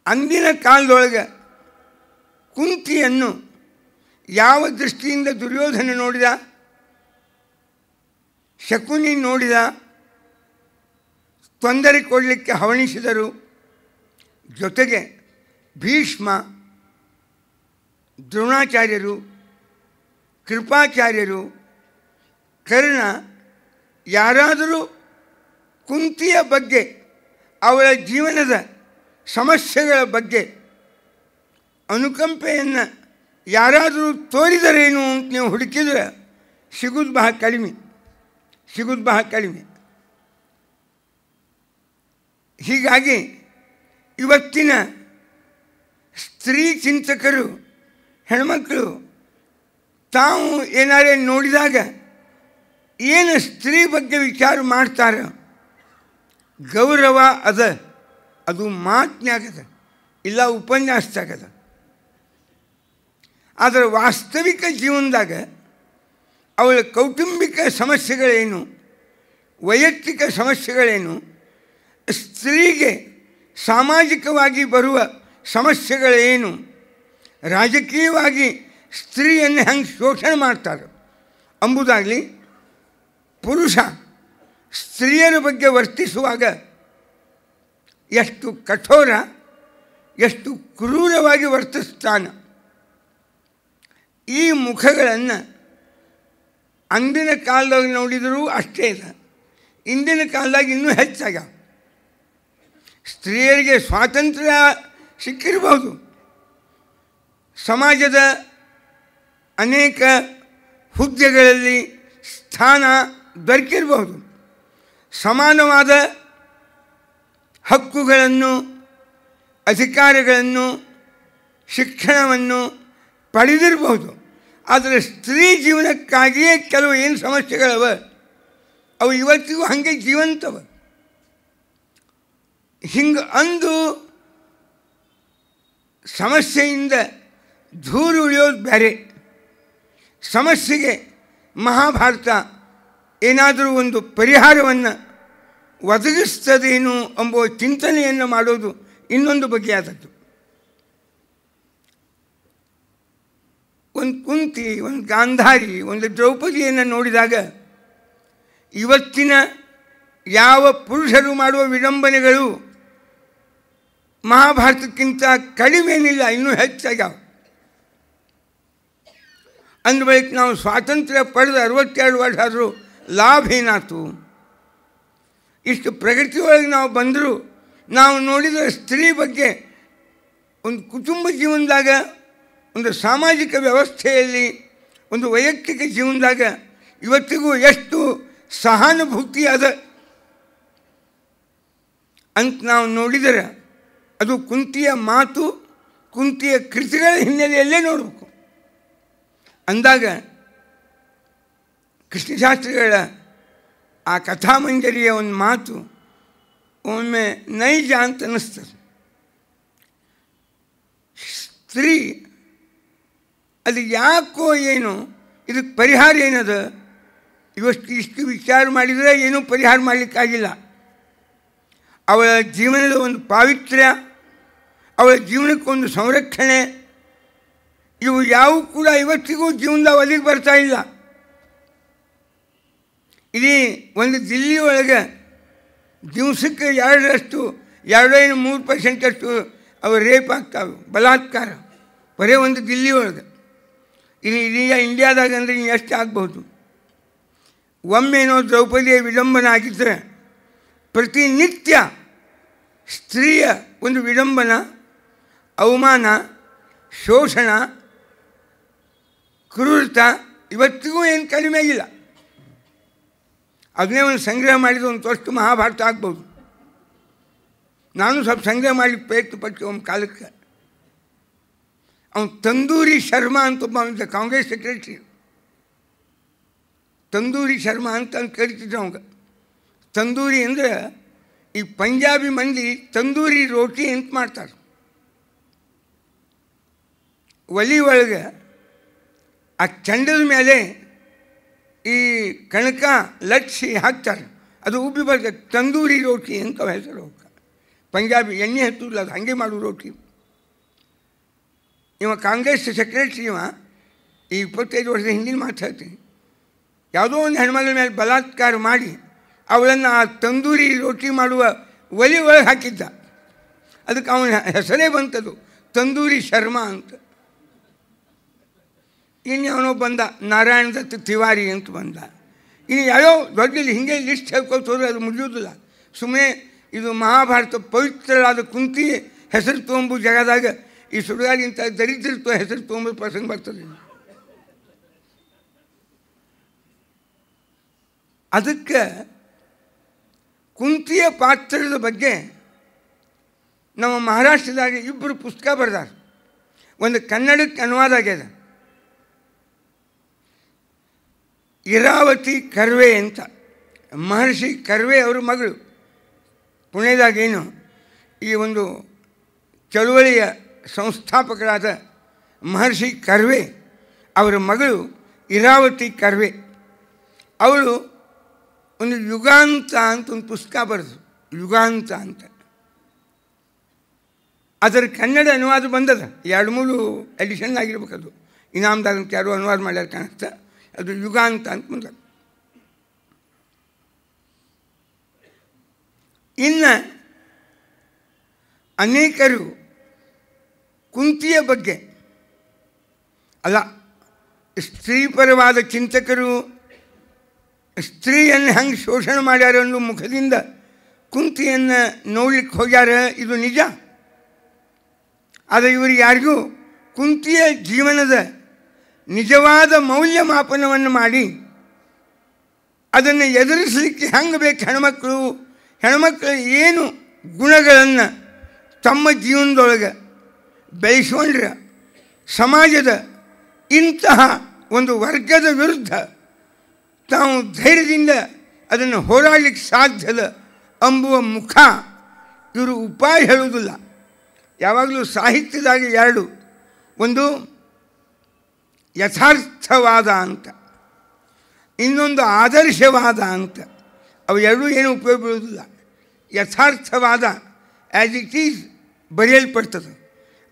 ಅಂದಿನ ಕಾಲದೊಳಗೆ ಕುಂತಿಯನ್ನು ಯಾವ ದೃಷ್ಟಿಯಿಂದ ದುರ್ಯೋಧನ ನೋಡಿದ, ಶಕುನಿ ನೋಡಿದ, ತೊಂದರೆ ಕೊಡಲಿಕ್ಕೆ ಹವಣಿಸಿದರು. ಜೊತೆಗೆ ಭೀಷ್ಮ, ದ್ರೋಣಾಚಾರ್ಯರು, ಕೃಪಾಚಾರ್ಯರು, ಕರ್ಣ ಯಾರಾದರೂ ಕುಂತಿಯ ಬಗ್ಗೆ ಅವಳ ಜೀವನದ ಸಮಸ್ಯೆಗಳ ಬಗ್ಗೆ ಅನುಕಂಪೆಯನ್ನು ಯಾರಾದರೂ ತೋರಿದರೇನು ಅಂತ ನೀವು ಹುಡುಕಿದ್ರೆ ಸಿಗೋದು ಬಹಳ ಕಡಿಮೆ. ಹೀಗಾಗಿ ಇವತ್ತಿನ ಸ್ತ್ರೀ ಚಿಂತಕರು ಹೆಣ್ಮಕ್ಕಳು ತಾವು ಏನಾರೇ ನೋಡಿದಾಗ ಏನು ಸ್ತ್ರೀ ಬಗ್ಗೆ ವಿಚಾರ ಮಾಡ್ತಾರೆ, ಗೌರವ ಅದು ಮಾತನಾಗದ, ಇಲ್ಲ ಉಪನ್ಯಾಸದಾಗದ. ಆದರೆ ವಾಸ್ತವಿಕ ಜೀವನದಾಗ ಅವಳ ಕೌಟುಂಬಿಕ ಸಮಸ್ಯೆಗಳೇನು, ವೈಯಕ್ತಿಕ ಸಮಸ್ಯೆಗಳೇನು, ಸ್ತ್ರೀಗೆ ಸಾಮಾಜಿಕವಾಗಿ ಬರುವ ಸಮಸ್ಯೆಗಳೇನು, ರಾಜಕೀಯವಾಗಿ ಸ್ತ್ರೀಯನ್ನು ಹೆಂಗೆ ಶೋಷಣೆ ಮಾಡ್ತಾರೆ ಎಂಬುದಾಗಲಿ, ಪುರುಷ ಸ್ತ್ರೀಯರ ಬಗ್ಗೆ ವರ್ತಿಸುವಾಗ ಎಷ್ಟು ಕಠೋರ, ಎಷ್ಟು ಕ್ರೂರವಾಗಿ ವರ್ತಿಸ್ತಾನೆ, ಈ ಮುಖಗಳನ್ನು ಅಂದಿನ ಕಾಲದಾಗ ನೋಡಿದರೂ ಅಷ್ಟೇ ಇದೆ. ಇಂದಿನ ಕಾಲದಾಗ ಇನ್ನೂ ಹೆಚ್ಚಾಗ್ಯಾವ. ಸ್ತ್ರೀಯರಿಗೆ ಸ್ವಾತಂತ್ರ್ಯ ಸಿಕ್ಕಿರಬಹುದು, ಸಮಾಜದ ಅನೇಕ ಹುದ್ದೆಗಳಲ್ಲಿ ಸ್ಥಾನ ದೊರಕಿರಬಹುದು, ಸಮಾನವಾದ ಹಕ್ಕುಗಳನ್ನು, ಅಧಿಕಾರಗಳನ್ನು, ಶಿಕ್ಷಣವನ್ನು ಪಡೆದಿರಬಹುದು. ಆದರೆ ಸ್ತ್ರೀ ಜೀವನಕ್ಕಾಗಿಯೇ ಕೆಲವು ಏನು ಸಮಸ್ಯೆಗಳವ ಅವು ಇವತ್ತಿಗೂ ಹಾಗೆ ಜೀವಂತವ. ಹಿಂಗೆ ಅಂದು ಸಮಸ್ಯೆಯಿಂದ ದೂರ ಉಳಿಯೋದು ಬೇರೆ. ಸಮಸ್ಯೆಗೆ ಮಹಾಭಾರತ ಏನಾದರೂ ಒಂದು ಪರಿಹಾರವನ್ನು ಒದಗಿಸ್ತದೇನು ಎಂಬ ಚಿಂತನೆಯನ್ನು ಮಾಡೋದು ಇನ್ನೊಂದು ಬಗೆಯಾದದ್ದು. ಒಂದು ಕುಂತಿ, ಒಂದು ಗಾಂಧಾರಿ, ಒಂದು ದ್ರೌಪದಿಯನ್ನು ನೋಡಿದಾಗ ಇವತ್ತಿನ ಯಾವ ಪುರುಷರು ಮಾಡುವ ವಿಡಂಬನೆಗಳು ಮಹಾಭಾರತಕ್ಕಿಂತ ಕಡಿಮೆನಿಲ್ಲ, ಇನ್ನೂ ಹೆಚ್ಚಾಗ್ಯಾವ. ಅಂದ ಬಳಿಕ ನಾವು ಸ್ವಾತಂತ್ರ್ಯ ಪಡೆದು 62 ವರ್ಷ ಆದರೂ ಲಾಭ ಏನಾಯ್ತು? ಇಷ್ಟು ಪ್ರಗತಿ ಒಳಗೆ ನಾವು ಬಂದರೂ ನಾವು ನೋಡಿದ ಸ್ತ್ರೀ ಬಗ್ಗೆ ಒಂದು ಕುಟುಂಬ ಜೀವನದಾಗ, ಒಂದು ಸಾಮಾಜಿಕ ವ್ಯವಸ್ಥೆಯಲ್ಲಿ, ಒಂದು ವೈಯಕ್ತಿಕ ಜೀವನದಾಗ ಇವತ್ತಿಗೂ ಎಷ್ಟು ಸಹಾನುಭೂತಿ ಅದ ಅಂತ ನಾವು ನೋಡಿದರೆ ಅದು ಕುಂತಿಯ ಮಾತು, ಕುಂತಿಯ ಕೃತಿಗಳ ಹಿನ್ನೆಲೆಯಲ್ಲೇ ನೋಡಬೇಕು. ಅಂದಾಗ ಕೃಷ್ಣಶಾಸ್ತ್ರಿಗಳ ಆ ಕಥಾಮಂಜರಿಯ ಒಂದು ಮಾತು ಒಮ್ಮೆ ನೈಜ ಅಂತ ಅನ್ನಿಸ್ತದೆ. ಸ್ತ್ರೀ ಅದು ಯಾಕೋ ಏನು, ಇದಕ್ಕೆ ಪರಿಹಾರ ಏನದ? ಇಷ್ಟು ವಿಚಾರ ಮಾಡಿದರೆ ಏನೂ ಪರಿಹಾರ ಮಾಡಲಿಕ್ಕಾಗಿಲ್ಲ. ಅವಳ ಜೀವನದ ಒಂದು ಪಾವಿತ್ರ್ಯ, ಅವಳ ಜೀವನಕ್ಕೊಂದು ಸಂರಕ್ಷಣೆ, ಇವು ಯಾವ ಕೂಡ ಇವತ್ತಿಗೂ ಜೀವನದ ಒಲಿಗೆ ಬರ್ತಾ ಇಲ್ಲ. ಇಲ್ಲಿ ಒಂದು ದಿಲ್ಲಿ ಒಳಗೆ ದಿವಸಕ್ಕೆ 2-3% ಅವು ರೇಪ್ ಆಗ್ತಾವೆ, ಬಲಾತ್ಕಾರ, ಬರೀ ಒಂದು ದಿಲ್ಲಿ ಒಳಗೆ. ಇನ್ನು ಇಡೀ ಇಂಡಿಯಾದಾಗ ಅಂದರೆ ಇನ್ನು ಎಷ್ಟು ಆಗ್ಬೋದು? ಒಮ್ಮೆನೋ ದ್ರೌಪದಿಯ ವಿಡಂಬನ ಆಗಿದ್ದರೆ ಪ್ರತಿನಿತ್ಯ ಸ್ತ್ರೀಯ ಒಂದು ವಿಡಂಬನ, ಅವಮಾನ, ಶೋಷಣ, ಕ್ರೂರತ ಇವತ್ತಿಗೂ ಏನು ಕಡಿಮೆ ಆಗಿಲ್ಲ. ಅದನ್ನೇ ಒಂದು ಸಂಗ್ರಹ ಮಾಡಿದ ಒಂದು ಅಷ್ಟು ಮಹಾಭಾರತ ಆಗ್ಬೋದು. ನಾನು ಸ್ವಲ್ಪ ಸಂಗ್ರಹ ಮಾಡಲಿಕ್ಕೆ ಪ್ರಯತ್ನ ಪಟ್ಟು ಒಂದು ಕಾಲಕ್ಕೆ. ಅವನು ತಂದೂರಿ ಶರ್ಮಾ ಅಂತ ಒಬ್ಬ ಕಾಂಗ್ರೆಸ್ ಸೆಕ್ರೆಟ್ರಿ, ತಂದೂರಿ ಶರ್ಮಾ ಅಂತ ಕರಿತಿದ್ರು ಅವಂಗೆ. ತಂದೂರಿ ಅಂದರೆ ಈ ಪಂಜಾಬಿ ಮಂದಿ ತಂದೂರಿ ರೋಟಿ ಅಂತ ಮಾಡ್ತಾರೆ. ಒಲಿ ಒಳಗೆ ಆ ಚಂಡದ ಮೇಲೆ ಈ ಕಣಕ ಲಟ್ಸಿ ಹಾಕ್ತಾರೆ, ಅದು ಉಬ್ಬಿ ಬರ್ತದೆ. ತಂದೂರಿ ರೋಟಿ ಅಂತ ಹೆಸರು. ಪಂಜಾಬಿ ಎಣ್ಣೆ ಹತ್ತಲ್ಲ, ಅದು ಹಾಗೆ ಮಾಡೋ ರೋಟಿ. ಇವ ಕಾಂಗ್ರೆಸ್ ಸೆಕ್ರೆಟ್ರಿ, ಈ 25 ವರ್ಷದ ಹಿಂದಿನ ಮಾತಾಡ್ತೀನಿ. ಯಾವುದೋ ಒಂದು ಹೆಣ್ಮಗಳ ಮೇಲೆ ಬಲಾತ್ಕಾರ ಮಾಡಿ ಅವಳನ್ನು ಆ ತಂದೂರಿ ರೋಟಿ ಮಾಡುವ ಒಲಿ ಒಳಗೆ ಹಾಕಿದ್ದ. ಅದಕ್ಕೆ ಅವನ ಹೆಸರೇ ಬಂತದು, ತಂದೂರಿ ಶರ್ಮಾ ಅಂತ. ಇನ್ನು ಅವನೋ ಬಂದ, ನಾರಾಯಣ ದತ್ತ ತಿವಾರಿ ಅಂತ ಬಂದ. ಇನ್ನು ಯಾರೋ ದೊಡ್ಡ ಹಿಂಗೆ ಲಿಸ್ಟ್ ಹೇಳ್ಕೊಳ್ತೋದ್ರೆ ಅದು ಮುಗಿಯೋದಿಲ್ಲ. ಸುಮ್ಮನೆ ಇದು ಮಹಾಭಾರತ ಪವಿತ್ರವಾದ ಕುಂತಿ ಹೆಸರು ತೊಗೊಂಬು ಜಗದಾಗ ಈ ಸುಡುಗಾಡಿಂಥ ದರಿದ್ರತ್ವ ಹೆಸರು ತೊಗೊಂಬುದು ಪ್ರಸಂಗ ಬರ್ತದೆ. ಅದಕ್ಕೆ ಕುಂತಿಯ ಪಾತ್ರದ ಬಗ್ಗೆ ನಮ್ಮ ಮಹಾರಾಷ್ಟ್ರದಾಗ ಇಬ್ಬರು ಪುಸ್ತಕ ಬರೆದಾರ. ಒಂದು ಕನ್ನಡಕ್ಕೆ ಅನುವಾದ ಆಗ್ಯದ, ಇರಾವತಿ ಕರ್ವೆ ಅಂತ. ಮಹರ್ಷಿ ಕರ್ವೆ ಅವರ ಮಗಳು, ಪುಣೆದಾಗೇನು ಈ ಒಂದು ಚಳುವಳಿಯ ಸಂಸ್ಥಾಪಕರಾದ ಮಹರ್ಷಿ ಕರ್ವೆ ಅವರ ಮಗಳು ಇರಾವತಿ ಕರ್ವೆ. ಅವಳು ಒಂದು ಯುಗಾಂತ ಅಂತ ಒಂದು ಪುಸ್ತಕ ಬರೆದು, ಯುಗಾಂತ ಅಂತ. ಅದರ ಕನ್ನಡ ಅನುವಾದ ಬಂದದ, 2-3 ಎಡಿಷನ್ ಆಗಿರ್ಬೇಕದು. ಇನಾಮ್ದಾಗ ಅಂತ ಯಾರು ಅನುವಾದ ಮಾಡ್ಯಾರ ಕಾಣಿಸ್ತಾ, ಅದು ಯುಗಾಂತ ಅಂತ ಬಂದ. ಇನ್ನು ಅನೇಕರು ಕುಂತಿಯ ಬಗ್ಗೆ ಅಲ್ಲ, ಸ್ತ್ರೀಪರವಾದ ಚಿಂತಕರು ಸ್ತ್ರೀಯನ್ನು ಹೆಂಗೆ ಶೋಷಣೆ ಮಾಡ್ಯಾರ ಅನ್ನೋ ಮುಖದಿಂದ ಕುಂತಿಯನ್ನು ನೋಡ್ಲಿಕ್ಕೆ ಹೋಗ್ಯಾರ, ಇದು ನಿಜ. ಆದರೆ ಇವರಿಗೆ ಯಾರಿಗೂ ಕುಂತಿಯ ಜೀವನದ ನಿಜವಾದ ಮೌಲ್ಯಮಾಪನವನ್ನು ಮಾಡಿ ಅದನ್ನು ಎದುರಿಸಲಿಕ್ಕೆ ಹೆಂಗೆ ಬೇಕು ಹೆಣ್ಮಕ್ಳು ಏನು ಗುಣಗಳನ್ನು ತಮ್ಮ ಜೀವನದೊಳಗೆ ಬೆಳೆಸ್ಕೊಂಡ್ರೆ ಸಮಾಜದ ಇಂತಹ ಒಂದು ವರ್ಗದ ವಿರುದ್ಧ ತಾವು ಧೈರ್ಯದಿಂದ ಅದನ್ನು ಹೋರಾಡಲಿಕ್ಕೆ ಸಾಧ್ಯದ ಎಂಬುವ ಮುಖ ಇವರು ಉಪಾಯ ಹೇಳುವುದಿಲ್ಲ. ಯಾವಾಗಲೂ ಸಾಹಿತ್ಯದಾಗ 2, ಒಂದು ಯಥಾರ್ಥವಾದ ಅಂತ, ಇನ್ನೊಂದು ಆದರ್ಶವಾದ ಅಂತ. ಅವು ಎರಡೂ ಏನು ಉಪಯೋಗ ಬೀಳುವುದಿಲ್ಲ. ಯಥಾರ್ಥವಾದ ಆ್ಯಸ್ ಇಟ್ ಈಸ್ ಬರೆಯಲ್ಪಡ್ತದೆ,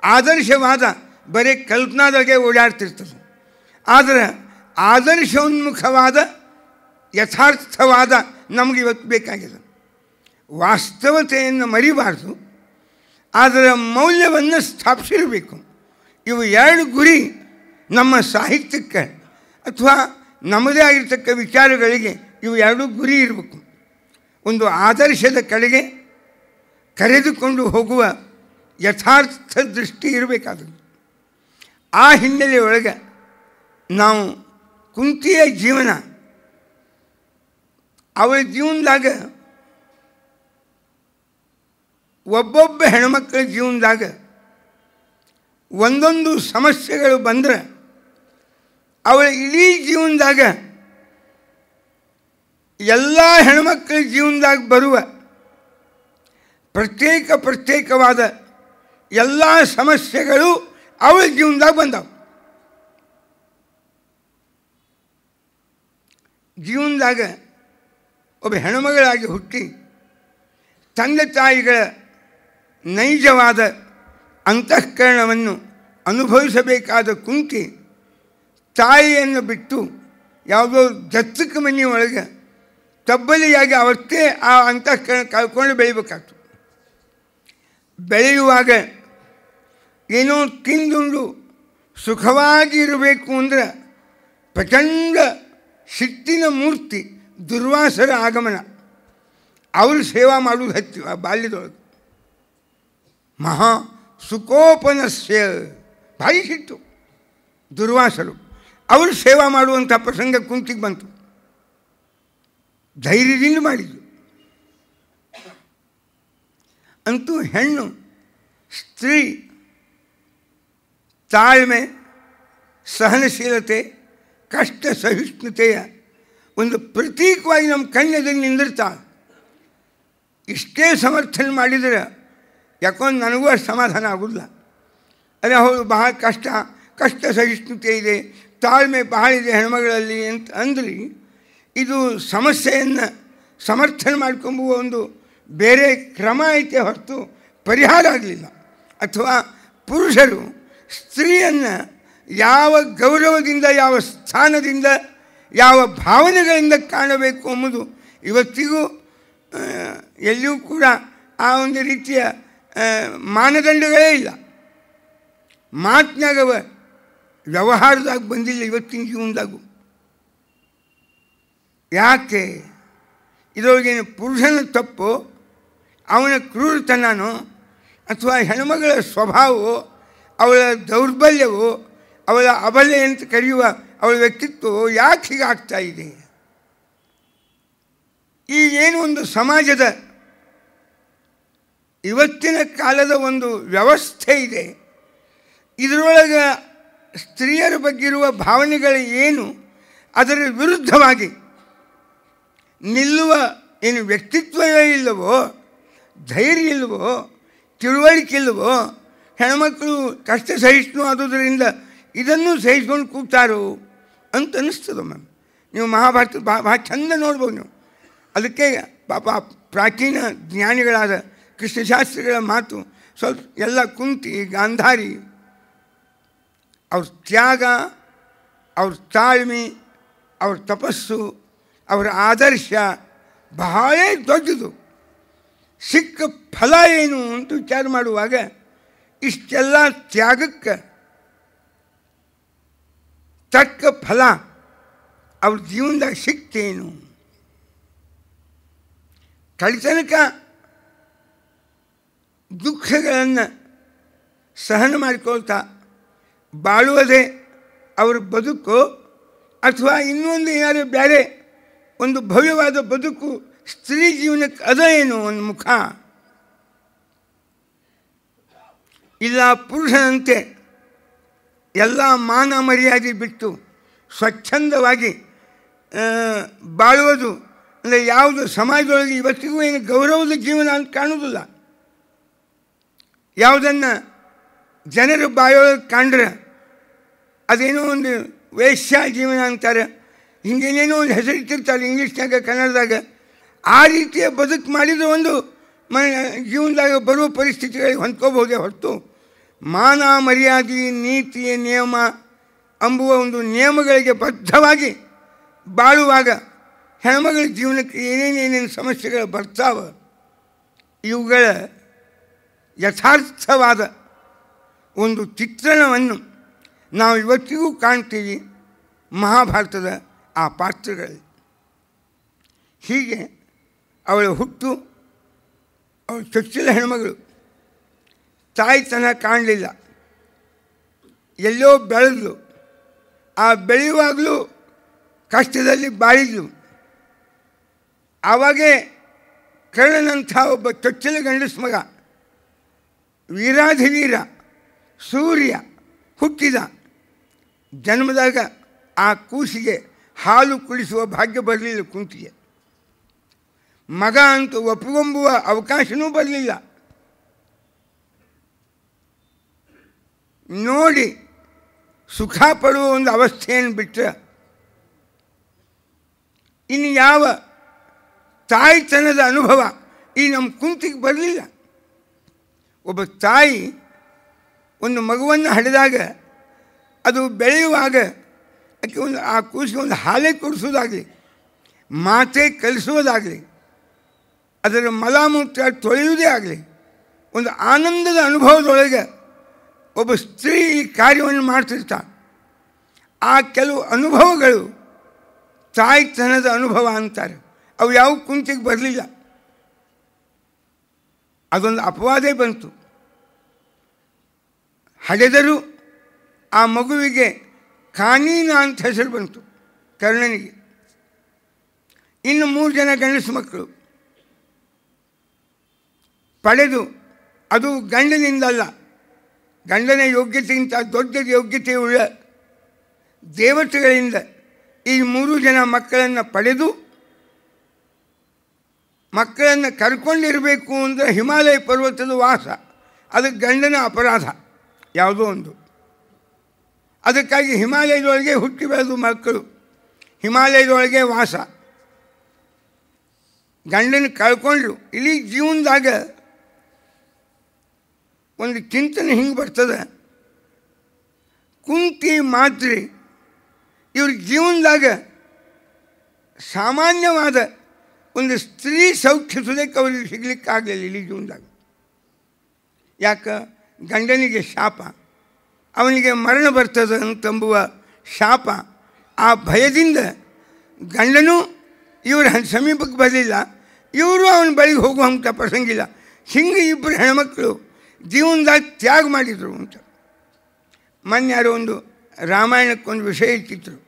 ಆದರ್ಶವಾದ ಬರೀ ಕಲ್ಪನಾದಾಗೆ ಓಡಾಡ್ತಿರ್ತದೆ. ಆದರೆ ಆದರ್ಶೋನ್ಮುಖವಾದ ಯಥಾರ್ಥವಾದ ನಮಗೆ ಇವತ್ತು ಬೇಕಾಗಿದೆ. ವಾಸ್ತವತೆಯನ್ನು ಮರಿಬಾರ್ದು, ಅದರ ಮೌಲ್ಯವನ್ನು ಸ್ಥಾಪಿಸಿರಬೇಕು. ಇವು 2 ಗುರಿ ನಮ್ಮ ಸಾಹಿತ್ಯಕ್ಕೆ ಅಥವಾ ನಮ್ಮದೇ ಆಗಿರ್ತಕ್ಕ ವಿಚಾರಗಳಿಗೆ ಇವು 2 ಗುರಿ ಇರಬೇಕು. ಒಂದು ಆದರ್ಶದ ಕಡೆಗೆ ಕರೆದುಕೊಂಡು ಹೋಗುವ ಯಥಾರ್ಥ ದೃಷ್ಟಿ ಇರಬೇಕಾದದ್ದು. ಆ ಹಿನ್ನೆಲೆಯೊಳಗೆ ನಾವು ಕುಂತಿಯ ಜೀವನ, ಅವಳ ಜೀವನದಾಗ ಒಬ್ಬೊಬ್ಬ ಹೆಣ್ಮಕ್ಳ ಜೀವನದಾಗ ಒಂದೊಂದು ಸಮಸ್ಯೆಗಳು ಬಂದರೆ ಅವಳ ಇಡೀ ಜೀವನದಾಗ ಎಲ್ಲ ಹೆಣ್ಮಕ್ಳ ಜೀವನದಾಗ ಬರುವ ಪ್ರತ್ಯೇಕವಾದ ಎಲ್ಲ ಸಮಸ್ಯೆಗಳು ಅವಳ ಜೀವನದಾಗ ಬಂದವು. ಜೀವನದಾಗ ಒಬ್ಬ ಹೆಣ್ಮಗಳಾಗಿ ಹುಟ್ಟಿ ತಂದೆ ತಾಯಿಗಳ ನೈಜವಾದ ಅಂತಃಕರಣವನ್ನು ಅನುಭವಿಸಬೇಕಾದ ಕುಂತಿ ತಾಯಿಯನ್ನು ಬಿಟ್ಟು ಯಾವುದೋ ದತ್ತಕ ಮನೆಯೊಳಗೆ ತಬ್ಬಲಿಯಾಗಿ ಅವತ್ತೇ ಆ ಅಂತಃಕರಣ ಕಳ್ಕೊಂಡು ಬೆಳಿಬೇಕಾಗ್ತು. ಬೆಳೆಯುವಾಗ ಏನೋ ತಿಂದುಂಡು ಸುಖವಾಗಿ ಇರಬೇಕು ಅಂದರೆ ಪ್ರಚಂಡ ಸಿಟ್ಟಿನ ಮೂರ್ತಿ ದುರ್ವಾಸರ ಆಗಮನ, ಅವರು ಸೇವಾ ಮಾಡುವುದು ಹತ್ತಿ ಆ ಬಾಲ್ಯದೊಳಗೆ. ಮಹಾ ಸುಕೋಪನಸ್ಯ, ಭಾರಿ ಸಿಟ್ಟು ದುರ್ವಾಸರು, ಅವರು ಸೇವಾ ಮಾಡುವಂಥ ಪ್ರಸಂಗ ಕುಂತಿಗೆ ಬಂತು. ಧೈರ್ಯದಿಂದ ಮಾಡಿದ್ರು. ಅಂತೂ ಹೆಣ್ಣು ಸ್ತ್ರೀ ತಾಳ್ಮೆ, ಸಹನಶೀಲತೆ, ಕಷ್ಟ ಸಹಿಷ್ಣುತೆಯ ಒಂದು ಪ್ರತೀಕವಾಗಿ ನಮ್ಮ ಕಣ್ಣೆದುರು ನಿಂದಿರ್ತಾಳೆ. ಇಷ್ಟೇ ಸಮರ್ಥನೆ ಮಾಡಿದರೆ ಯಾಕೊಂದು ನನಗೂ ಅಷ್ಟು ಸಮಾಧಾನ ಆಗೋದಿಲ್ಲ. ಅದೇ ಹೌದು, ಬಹಳ ಕಷ್ಟ ಸಹಿಷ್ಣುತೆ ಇದೆ, ತಾಳ್ಮೆ ಬಹಳ ಇದೆ ಹೆಣ್ಮಗಳಲ್ಲಿ ಅಂತ ಅಂದ್ರಿ, ಇದು ಸಮಸ್ಯೆಯನ್ನು ಸಮರ್ಥನೆ ಮಾಡ್ಕೊಂಬುವ ಒಂದು ಬೇರೆ ಕ್ರಮ ಐತೆ ಹೊರತು ಪರಿಹಾರ ಆಗಲಿಲ್ಲ. ಅಥವಾ ಪುರುಷರು ಸ್ತ್ರೀಯನ್ನು ಯಾವ ಗೌರವದಿಂದ, ಯಾವ ಸ್ಥಾನದಿಂದ, ಯಾವ ಭಾವನೆಗಳಿಂದ ಕಾಣಬೇಕು ಎಂಬುದು ಇವತ್ತಿಗೂ ಎಲ್ಲಿಯೂ ಕೂಡ ಆ ಒಂದು ರೀತಿಯ ಮಾನದಂಡಗಳೇ ಇಲ್ಲ. ಮಾತಿನಾಗವ ವ್ಯವಹಾರದಾಗ ಬಂದಿಲ್ಲ ಇವತ್ತಿನ ಜೀವನದಾಗೂ. ಯಾಕೆ? ಇದರೊಳಗೇನು ಪುರುಷನ ತಪ್ಪು ಅವನ ಕ್ರೂರತನನೋ ಅಥವಾ ಹೆಣ್ಮಗಳ ಸ್ವಭಾವವೋ ಅವಳ ದೌರ್ಬಲ್ಯವೋ ಅವಳ ಅಬಲೆ ಅಂತ ಕರೆಯುವ ಅವಳ ವ್ಯಕ್ತಿತ್ವವೋ ಯಾಕೆ ಹೀಗಾಗ್ತಾ ಇದೆ? ಈಗೇನು ಒಂದು ಸಮಾಜದ ಇವತ್ತಿನ ಕಾಲದ ಒಂದು ವ್ಯವಸ್ಥೆ ಇದೆ, ಇದರೊಳಗೆ ಸ್ತ್ರೀಯರ ಬಗ್ಗೆ ಇರುವ ಭಾವನೆಗಳು ಏನು, ಅದರ ವಿರುದ್ಧವಾಗಿ ನಿಲ್ಲುವ ಏನು ವ್ಯಕ್ತಿತ್ವವೇ ಇಲ್ಲವೋ, ಧೈರ್ಯ ಇಲ್ಲವೋ, ತಿಳುವಳಿಕೆ ಇಲ್ಲವೋ, ಹೆಣ್ಮಕ್ಕಳು ಕಷ್ಟ ಸಹಿಷ್ಣು ಆದುದರಿಂದ ಇದನ್ನು ಸಹಿಸ್ಕೊಂಡು ಕೂತಾರೋ ಅಂತ ಅನ್ನಿಸ್ತದೆ ಮ್ಯಾಮ್. ನೀವು ಮಹಾಭಾರತ ಭಾಳ ಚಂದ ನೋಡ್ಬೋದು ನೀವು. ಅದಕ್ಕೆ ಪಾಪ ಪ್ರಾಚೀನ ಜ್ಞಾನಿಗಳಾದ ಕೃಷ್ಣಶಾಸ್ತ್ರಿಗಳ ಮಾತು ಸ್ವಲ್ಪ ಎಲ್ಲ ಕುಂತಿ ಗಾಂಧಾರಿ ಅವ್ರ ತ್ಯಾಗ, ಅವ್ರ ತಾಳ್ಮೆ, ಅವ್ರ ತಪಸ್ಸು, ಅವರ ಆದರ್ಶ ಬಹಳ ದೊಡ್ಡದು. ಸಿಕ್ಕ ಫಲ ಏನು ಅಂತ ವಿಚಾರ ಮಾಡುವಾಗ ಇಷ್ಟೆಲ್ಲ ತ್ಯಾಗಕ್ಕೆ ತಕ್ಕ ಫಲ ಅವ್ರ ಜೀವನದಾಗ ಸಿಕ್ತೇನು? ಕಳ್ತನಕ ದುಃಖಗಳನ್ನು ಸಹನ ಮಾಡಿಕೊಳ್ತಾ ಬಾಳುವುದೇ ಅವ್ರ ಬದುಕು, ಅಥವಾ ಇನ್ನೊಂದು ಏನಾದರೂ ಬೇರೆ ಒಂದು ಭವ್ಯವಾದ ಬದುಕು ಸ್ತ್ರೀ ಜೀವನಕ್ಕೆ ಅದ ಏನು ಒಂದು ಮುಖ? ಇಲ್ಲ ಪುರುಷನಂತೆ ಎಲ್ಲ ಮಾನ ಮರ್ಯಾದೆ ಬಿಟ್ಟು ಸ್ವಚ್ಛಂದವಾಗಿ ಬಾಳುವುದು ಅಂದರೆ ಯಾವುದು ಸಮಾಜದೊಳಗೆ ಇವತ್ತಿಗೂ ಏನು ಗೌರವದ ಜೀವನ ಅಂತ ಕಾಣೋದಿಲ್ಲ. ಯಾವುದನ್ನು ಜನರು ಬಾಯೊಳಗೆ ಕಂಡ್ರೆ ಅದೇನೋ ಒಂದು ವೇಶ್ಯ ಜೀವನ ಅಂತಾರೆ, ಹಿಂಗೇನೇನೋ ಒಂದು ಹೆಸರಿಟ್ಟಿರ್ತಾರೆ ಇಂಗ್ಲೀಷ್ನಾಗ ಕನ್ನಡದಾಗ. ಆ ರೀತಿಯ ಬದುಕು ಮಾಡಿದರೆ ಒಂದು ಜೀವನದಾಗ ಬರುವ ಪರಿಸ್ಥಿತಿಗಳಿಗೆ ಹೊಂದ್ಕೋಬಹುದೇ ಹೊರತು ಮಾನ ಮರ್ಯಾದೆ ನೀತಿ ನಿಯಮ ಎಂಬುವ ಒಂದು ನಿಯಮಗಳಿಗೆ ಬದ್ಧವಾಗಿ ಬಾಳುವಾಗ ಹೆಣ್ಮಗಳ ಜೀವನಕ್ಕೆ ಏನೇನೇನೇನು ಸಮಸ್ಯೆಗಳು ಬರ್ತಾವೆ, ಇವುಗಳ ಯಥಾರ್ಥವಾದ ಒಂದು ಚಿತ್ರಣವನ್ನು ನಾವು ಇವತ್ತಿಗೂ ಕಾಣ್ತೀವಿ ಮಹಾಭಾರತದ ಆ ಪಾತ್ರಗಳಲ್ಲಿ. ಹೀಗೆ ಅವಳ ಹುಟ್ಟು, ಅವಳು ಚೊಚ್ಚಲ ಹೆಣ್ಮಗಳು, ತಾಯಿತನ ಕಾಣಲಿಲ್ಲ, ಎಲ್ಲೋ ಬೆಳೆದ್ಲು. ಆ ಬೆಳೆಯುವಾಗಲೂ ಕಷ್ಟದಲ್ಲಿ ಬಾಳಿದ್ಲು. ಆವಾಗೇ ಕರ್ಣನಂಥ ಒಬ್ಬ ಚೊಚ್ಚಲ ಗಂಡಸ ಮಗ, ವೀರಾಧಿವೀರ ಸೂರ್ಯ ಹುಟ್ಟಿದ. ಜನ್ಮದಾಗ ಆ ಕೂಸಿಗೆ ಹಾಲು ಕುಡಿಸುವ ಭಾಗ್ಯ ಬರಲಿಲ್ಲ ಕುಂತಿಗೆ. ಮಗ ಅಂತೂ ಒಪ್ಪಿಕೊಂಬುವ ಅವಕಾಶವೂ ಬರಲಿಲ್ಲ. ನೋಡಿ ಸುಖ ಪಡುವ ಒಂದು ಅವಸ್ಥೆಯನ್ನು ಬಿಟ್ಟರೆ ಇನ್ನು ಯಾವ ತಾಯಿತನದ ಅನುಭವ ಈ ನಮ್ಮ ಕುಂತಿಗೆ ಬರಲಿಲ್ಲ. ಒಬ್ಬ ತಾಯಿ ಒಂದು ಮಗುವನ್ನು ಹಡೆದಾಗ ಅದು ಬೆಳೆಯುವಾಗ ಅದಕ್ಕೆ ಒಂದು ಆ ಕೂಸಿಗೆ ಒಂದು ಹಾಲೇ ಕುಡಿಸೋದಾಗಲಿ, ಮಾತೆ ಕಲಿಸೋದಾಗಲಿ, ಅದರ ಮಲಮೂತ್ರ ತೊಳೆಯುವುದೇ ಆಗಲಿ, ಒಂದು ಆನಂದದ ಅನುಭವದೊಳಗೆ ಒಬ್ಬ ಸ್ತ್ರೀ ಈ ಕಾರ್ಯವನ್ನು ಮಾಡ್ತಿರ್ತಾಳೆ. ಆ ಕೆಲವು ಅನುಭವಗಳು ತಾಯಿತನದ ಅನುಭವ ಅಂತಾರೆ. ಅವು ಯಾವ ಕುಂತಿಗೆ ಬರಲಿಲ್ಲ. ಅದೊಂದು ಅಪವಾದೇ ಬಂತು. ಹಡೆದರೂ ಆ ಮಗುವಿಗೆ ಕಾನೀನ ಅಂತ ಹೆಸರು ಬಂತು ಕರ್ಣನಿಗೆ. ಇನ್ನು 3 ಜನ ಗಂಡಸು ಮಕ್ಕಳು ಪಡೆದು, ಅದು ಗಂಡನಿಂದಲ್ಲ, ಗಂಡನ ಯೋಗ್ಯತೆಗಿಂತ ದೊಡ್ಡ ಯೋಗ್ಯತೆಯುಳ್ಳ ದೇವತೆಗಳಿಂದ ಈ 3 ಜನ ಮಕ್ಕಳನ್ನು ಪಡೆದು ಮಕ್ಕಳನ್ನು ಕರ್ಕೊಂಡಿರಬೇಕು ಅಂದರೆ ಹಿಮಾಲಯ ಪರ್ವತದ ವಾಸ, ಅದು ಗಂಡನ ಅಪರಾಧ ಯಾವುದೋ ಒಂದು. ಅದಕ್ಕಾಗಿ ಹಿಮಾಲಯದೊಳಗೆ ಹುಟ್ಟಿ ಬೆಳೆದು ಮಕ್ಕಳು ಹಿಮಾಲಯದೊಳಗೆ ವಾಸ. ಗಂಡನ ಕಳ್ಕೊಂಡ್ರು. ಇಡೀ ಜೀವನದಾಗ ಒಂದು ಚಿಂತನೆ ಹಿಂಗೆ ಬರ್ತದೆ, ಕುಂತಿ ಮಾತ್ರಿ ಇವ್ರ ಜೀವನದಾಗ ಸಾಮಾನ್ಯವಾದ ಒಂದು ಸ್ತ್ರೀ ಸೌಖ್ಯಸೋದಕ್ಕೆ ಅವ್ರಿಗೆ ಸಿಗ್ಲಿಕ್ಕಾಗಲಿಲ್ಲ ಇಡೀ ಜೀವನದಾಗ. ಯಾಕೆ? ಗಂಡನಿಗೆ ಶಾಪ, ಅವನಿಗೆ ಮರಣ ಬರ್ತದೆ ಅಂತಂಬುವ ಶಾಪ. ಆ ಭಯದಿಂದ ಗಂಡನೂ ಇವರ ಸಮೀಪಕ್ಕೆ ಬರಲಿಲ್ಲ, ಇವರು ಅವನ ಬಳಿಗೆ ಹೋಗುವಂಥ ಪ್ರಸಂಗಿಲ್ಲ. ಹಿಂಗೆ ಇಬ್ಬರು ಹೆಣ್ಮಕ್ಳು ಜೀವನದಾಗ ತ್ಯಾಗ ಮಾಡಿದರು ಅಂತ. ಮೊನ್ನೆ ಯಾರೋ ಒಂದು ರಾಮಾಯಣಕ್ಕೊಂದು ವಿಷಯ ಇಟ್ಟಿದ್ರು.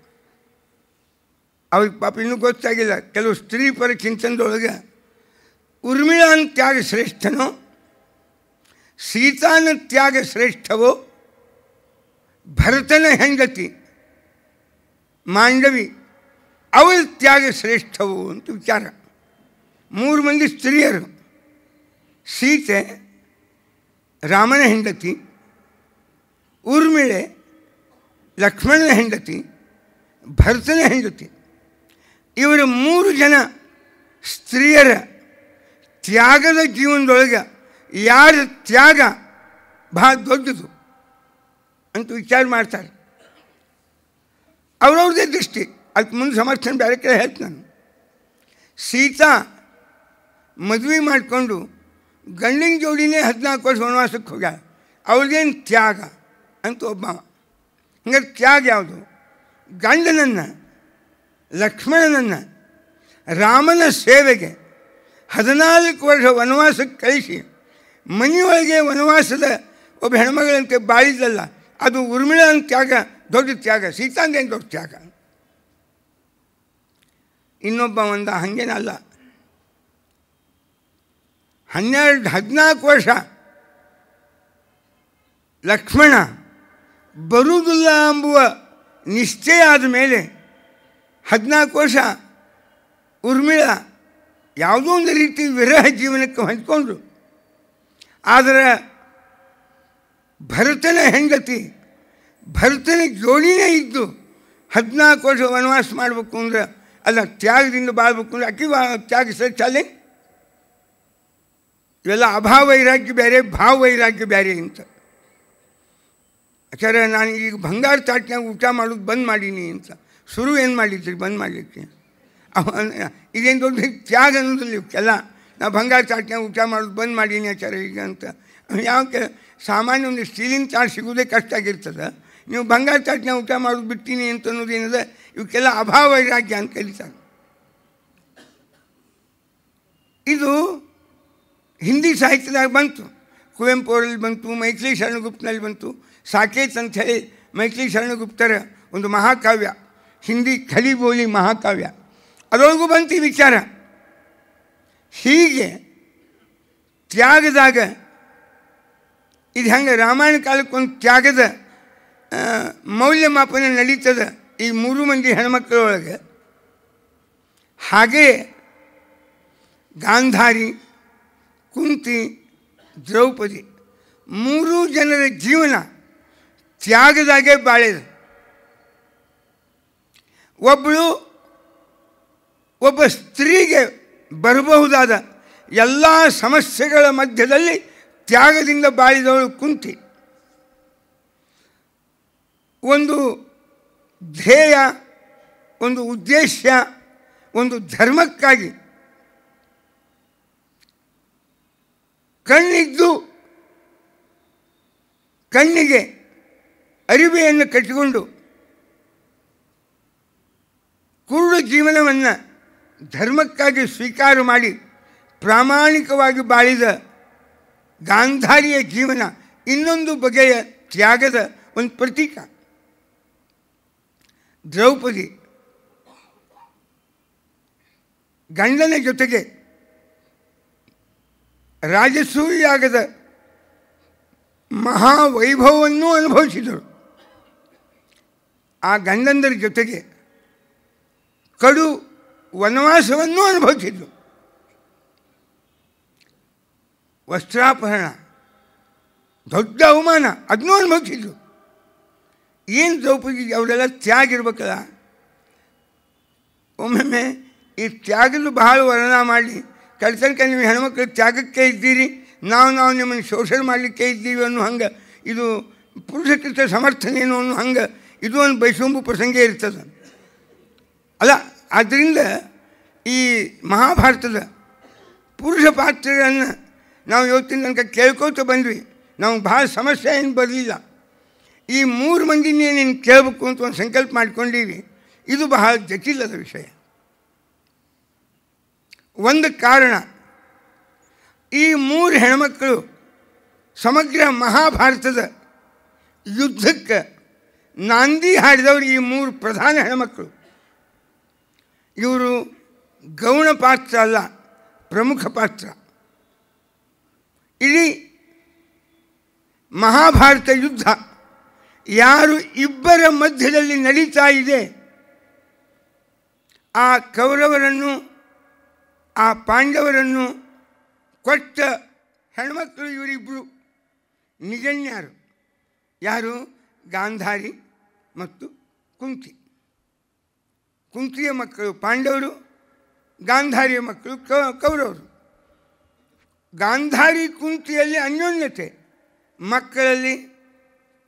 ಅವ್ರಿಗೆ ಪಾಪ ಇನ್ನೂ ಗೊತ್ತಾಗಿಲ್ಲ. ಕೆಲವು ಸ್ತ್ರೀ ಪರ ಚಿಂತನದೊಳಗೆ ಉರ್ಮಿಳಾನ ತ್ಯಾಗ ಶ್ರೇಷ್ಠನೋ, ಸೀತಾನ ತ್ಯಾಗ ಶ್ರೇಷ್ಠವೋ, ಭರತನ ಹೆಂಡತಿ ಮಾಂಡವಿ ಅವಳ ತ್ಯಾಗ ಶ್ರೇಷ್ಠವೋ ಅಂತ ವಿಚಾರ. 3 ಮಂದಿ ಸ್ತ್ರೀಯರು, ಸೀತೆ ರಾಮನ ಹೆಂಡತಿ, ಊರ್ಮಿಳೆ ಲಕ್ಷ್ಮಣನ ಹೆಂಡತಿ, ಭರತನ ಹೆಂಡತಿ. ಇವರ 3 ಜನ ಸ್ತ್ರೀಯರ ತ್ಯಾಗದ ಜೀವನದೊಳಗೆ ಯಾರ ತ್ಯಾಗ ಭಾಳ ದೊಡ್ಡದು ಅಂತ ವಿಚಾರ ಮಾಡ್ತಾರೆ. ಅವ್ರವ್ರದ್ದೇ ದೃಷ್ಟಿ. ಅದಕ್ಕೆ ಮುಂದೆ ಸಮರ್ಥನೆ ಬೇರೆ ಕಡೆ ಹೇಳ್ತೀನಿ ನಾನು. ಸೀತಾ ಮದುವೆ ಮಾಡಿಕೊಂಡು ಗಂಡಿನ ಜೋಡಿನೇ 14 ವರ್ಷ ವನವಾಸಕ್ಕೆ ಹೋಗ್ಯಾಳ. ಅವ್ರದ್ದೇನು ತ್ಯಾಗ ಅಂತ ಒಬ್ಬ. ಹಂಗಾರೆ ತ್ಯಾಗ ಯಾವುದು? ಗಂಡನನ್ನು, ಲಕ್ಷ್ಮಣನನ್ನು ರಾಮನ ಸೇವೆಗೆ 14 ವರ್ಷ ವನವಾಸಕ್ಕೆ ಕಳಿಸಿ ಮನೆಯೊಳಗೆ ವನವಾಸದ ಒಬ್ಬ ಹೆಣ್ಮಗಳಂತೆ ಬಾಳಿದಲ್ಲ, ಅದು ಉರ್ಮಿಳನ ತ್ಯಾಗ ದೊಡ್ಡ ತ್ಯಾಗ, ಸೀತಾಂದೇನು ದೊಡ್ಡ ತ್ಯಾಗ. ಇನ್ನೊಬ್ಬ ಹಾಗೇನಲ್ಲ, 14 ವರ್ಷ ಲಕ್ಷ್ಮಣ ಬರುವುದಿಲ್ಲ ಎಂಬುವ ನಿಶ್ಚಯ ಆದ ಮೇಲೆ 14 ವರ್ಷ ಉರ್ಮಿಳ ಯಾವುದೋ ಒಂದು ರೀತಿ ವಿರಹ ಜೀವನಕ್ಕೆ ಹೊಂದ್ಕೊಂಡ್ರು. ಆದರೆ ಭರತನ ಹೆಂಡತಿ ಭರತನ ಜೋಡಿನೇ ಇದ್ದು 14 ವರ್ಷ ವನವಾಸ ಮಾಡಬೇಕು ಅಂದ್ರೆ, ಅಲ್ಲ ತ್ಯಾಗದಿಂದ ಬಾಳ್ಬೇಕು ಅಂದ್ರೆ ಅಕ್ಕಿ ತ್ಯಾಗ ಶ್ರೇಷ್ಠ ಅಲ್ಲೇ. ಇವೆಲ್ಲ ಅಭಾವ ವೈರಾಗ್ಯ ಬೇರೆ, ಭಾವ ವೈರಾಗ್ಯ ಬೇರೆ ಅಂತ. ಆಚಾರ್ಯ ನಾನು ಈಗ ಬಂಗಾರ ತಾಟ್ನಾಗ ಊಟ ಮಾಡೋದು ಬಂದ್ ಮಾಡೀನಿ ಅಂತ. ಶುರು ಏನು ಮಾಡಿದ್ರಿ ಬಂದ್ ಮಾಡಲಿಕ್ಕೆ? ಇದೇನು ದೊಡ್ಡ ತ್ಯಾಗ ಅನ್ನೋದಿಲ್ಲ ಇವಕ್ಕೆಲ್ಲ. ನಾವು ಬಂಗಾರ ತಾಟ್ನಾಗ ಊಟ ಮಾಡೋದು ಬಂದ್ ಮಾಡೀನಿ ಆಚಾರ್ಯ ಈಗ ಅಂತ. ಯಾಕೆ ಸಾಮಾನ್ಯ ಒಂದು ಸ್ಟೀಲಿನ ತಾಟ್ ಸಿಗೋದೇ ಕಷ್ಟ ಆಗಿರ್ತದೆ. ನೀವು ಬಂಗಾರ ತಾಟ್ನಾಗ ಊಟ ಮಾಡೋದು ಬಿಡ್ತೀನಿ ಅಂತ ಅನ್ನೋದೇನಿದೆ, ಇವಕ್ಕೆಲ್ಲ ಅಭಾವ ವೈರಾಗ್ಯ ಅಂತ ಕರೀತಾರೆ. ಇದು ಹಿಂದಿ ಸಾಹಿತ್ಯದಾಗ ಬಂತು, ಕುವೆಂಪು ಅವರಲ್ಲಿ ಬಂತು, ಮೈಥಿಲಿ ಶರಣಗುಪ್ತನಲ್ಲಿ ಬಂತು. ಸಾಕೇತ್ ಅಂಥೇಳಿ ಮೈಥಿಲಿ ಶರಣಗುಪ್ತರ ಒಂದು ಮಹಾಕಾವ್ಯ, ಹಿಂದಿ ಖಲಿ ಬೋಲಿ ಮಹಾಕಾವ್ಯ, ಅದರೊಳಗೂ ಬಂತು ಈ ವಿಚಾರ. ಹೀಗೆ ತ್ಯಾಗದಾಗ ಇದು ಹೆಂಗೆ ರಾಮಾಯಣ ಕಾಲಕ್ಕೆ ಒಂದು ತ್ಯಾಗದ ಮೌಲ್ಯಮಾಪನ ನಡೀತದೆ ಈ 3 ಮಂದಿ ಹೆಣ್ಮಕ್ಳೊಳಗೆ. ಹಾಗೇ ಗಾಂಧಾರಿ, ಕುಂತಿ, ದ್ರೌಪದಿ 3 ಜನರ ಜೀವನ ತ್ಯಾಗದಾಗೆ ಬಾಳಿದೆ. ಒಬ್ಬ ಸ್ತ್ರೀಗೆ ಬರಬಹುದಾದ ಎಲ್ಲ ಸಮಸ್ಯೆಗಳ ಮಧ್ಯದಲ್ಲಿ ತ್ಯಾಗದಿಂದ ಬಾಳಿದವಳು ಕುಂತಿ. ಒಂದು ಧ್ಯೇಯ, ಒಂದು ಉದ್ದೇಶ, ಒಂದು ಧರ್ಮಕ್ಕಾಗಿ ಕಣ್ಣಿದ್ದು ಕಣ್ಣಿಗೆ ಅರಿವೆಯನ್ನು ಕಟ್ಟಿಕೊಂಡು ಕುರುಡು ಜೀವನವನ್ನು ಧರ್ಮಕ್ಕಾಗಿ ಸ್ವೀಕಾರ ಮಾಡಿ ಪ್ರಾಮಾಣಿಕವಾಗಿ ಬಾಳಿದ ಗಾಂಧಾರಿಯ ಜೀವನ ಇನ್ನೊಂದು ಬಗೆಯ ತ್ಯಾಗದ ಒಂದು ಪ್ರತೀಕ. ದ್ರೌಪದಿ ಗಂಡನ ಜೊತೆಗೆ ರಾಜಸೂಯಾಗದ ಮಹಾವೈಭವವನ್ನು ಅನುಭವಿಸಿದಳು. ಆ ಗಂಡಂದರ ಜೊತೆಗೆ ಕಡು ವನವಾಸವನ್ನು ಅನುಭವಿಸಿದ್ಳು. ವಸ್ತ್ರಾಪಹರಣ, ದೊಡ್ಡ ಅವಮಾನ, ಅದನ್ನೂ ಅನುಭವಿಸಿದ್ಳು. ಏನು ದ್ರೌಪದಿ ಅವರೆಲ್ಲ ತ್ಯಾಗ ಇರ್ಬೇಕಲ್ಲ. ಒಮ್ಮೊಮ್ಮೆ ಈ ತ್ಯಾಗಲು ಬಹಳ ವರ್ಣನ ಮಾಡಿ ಕಳ್ತನಕ ನೀವು ಹೆಣ್ಮಕ್ಳು ತ್ಯಾಗಕ್ಕೆ ಇದ್ದೀರಿ, ನಾವು ನಿಮ್ಮನ್ನು ಶೋಷಣೆ ಮಾಡಲಿಕ್ಕೆ ಇದ್ದೀವಿ ಅನ್ನೋ ಹಂಗೆ, ಇದು ಪುರುಷಕೃತ ಸಮರ್ಥನೇನು ಅನ್ನೋ ಹಂಗೆ ಇದು ಒಂದು ಬೈಸೊಂಬು ಪ್ರಸಂಗ ಇರ್ತದೆ ಅಲ್ಲ. ಆದ್ದರಿಂದ ಈ ಮಹಾಭಾರತದ ಪುರುಷ ಪಾತ್ರಗಳನ್ನು ನಾವು ಇವತ್ತಿನ ತನಕ ಕೇಳ್ಕೊತ ಬಂದ್ವಿ. ನಾವು ಭಾಳ ಸಮಸ್ಯೆ ಏನು ಬರಲಿಲ್ಲ. ಈ 3 ಮಂದಿನೇ ನೀನು ಕೇಳಬೇಕು ಅಂತ ಒಂದು ಸಂಕಲ್ಪ ಮಾಡ್ಕೊಂಡೀವಿ. ಇದು ಬಹಳ ಜಟಿಲದ ವಿಷಯ. ಒಂದು ಕಾರಣ, ಈ 3 ಹೆಣ್ಮಕ್ಕಳು ಸಮಗ್ರ ಮಹಾಭಾರತದ ಯುದ್ಧಕ್ಕೆ ನಾಂದಿ ಹಾಡಿದವರು ಈ 3 ಪ್ರಧಾನ ಹೆಣ್ಮಕ್ಕಳು. ಇವರು ಗೌಣ ಪಾತ್ರ ಅಲ್ಲ, ಪ್ರಮುಖ ಪಾತ್ರ. ಇಡೀ ಮಹಾಭಾರತ ಯುದ್ಧ ಯಾರು ಇಬ್ಬರ ಮಧ್ಯದಲ್ಲಿ ನಡೀತಾ ಇದೆ, ಆ ಕೌರವರನ್ನು ಆ ಪಾಂಡವರನ್ನು ಕೊಟ್ಟ ಹೆಣ್ಮಕ್ಕಳು ಇವರಿಬ್ಬರು. ನಿಜನ್ಯಾರು ಯಾರು? ಗಾಂಧಾರಿ ಮತ್ತು ಕುಂತಿ. ಕುಂತಿಯ ಮಕ್ಕಳು ಪಾಂಡವರು, ಗಾಂಧಾರಿಯ ಮಕ್ಕಳು ಕೌರವರು. ಗಾಂಧಾರಿ ಕುಂತಿಯಲ್ಲಿ ಅನ್ಯೋನ್ಯತೆ, ಮಕ್ಕಳಲ್ಲಿ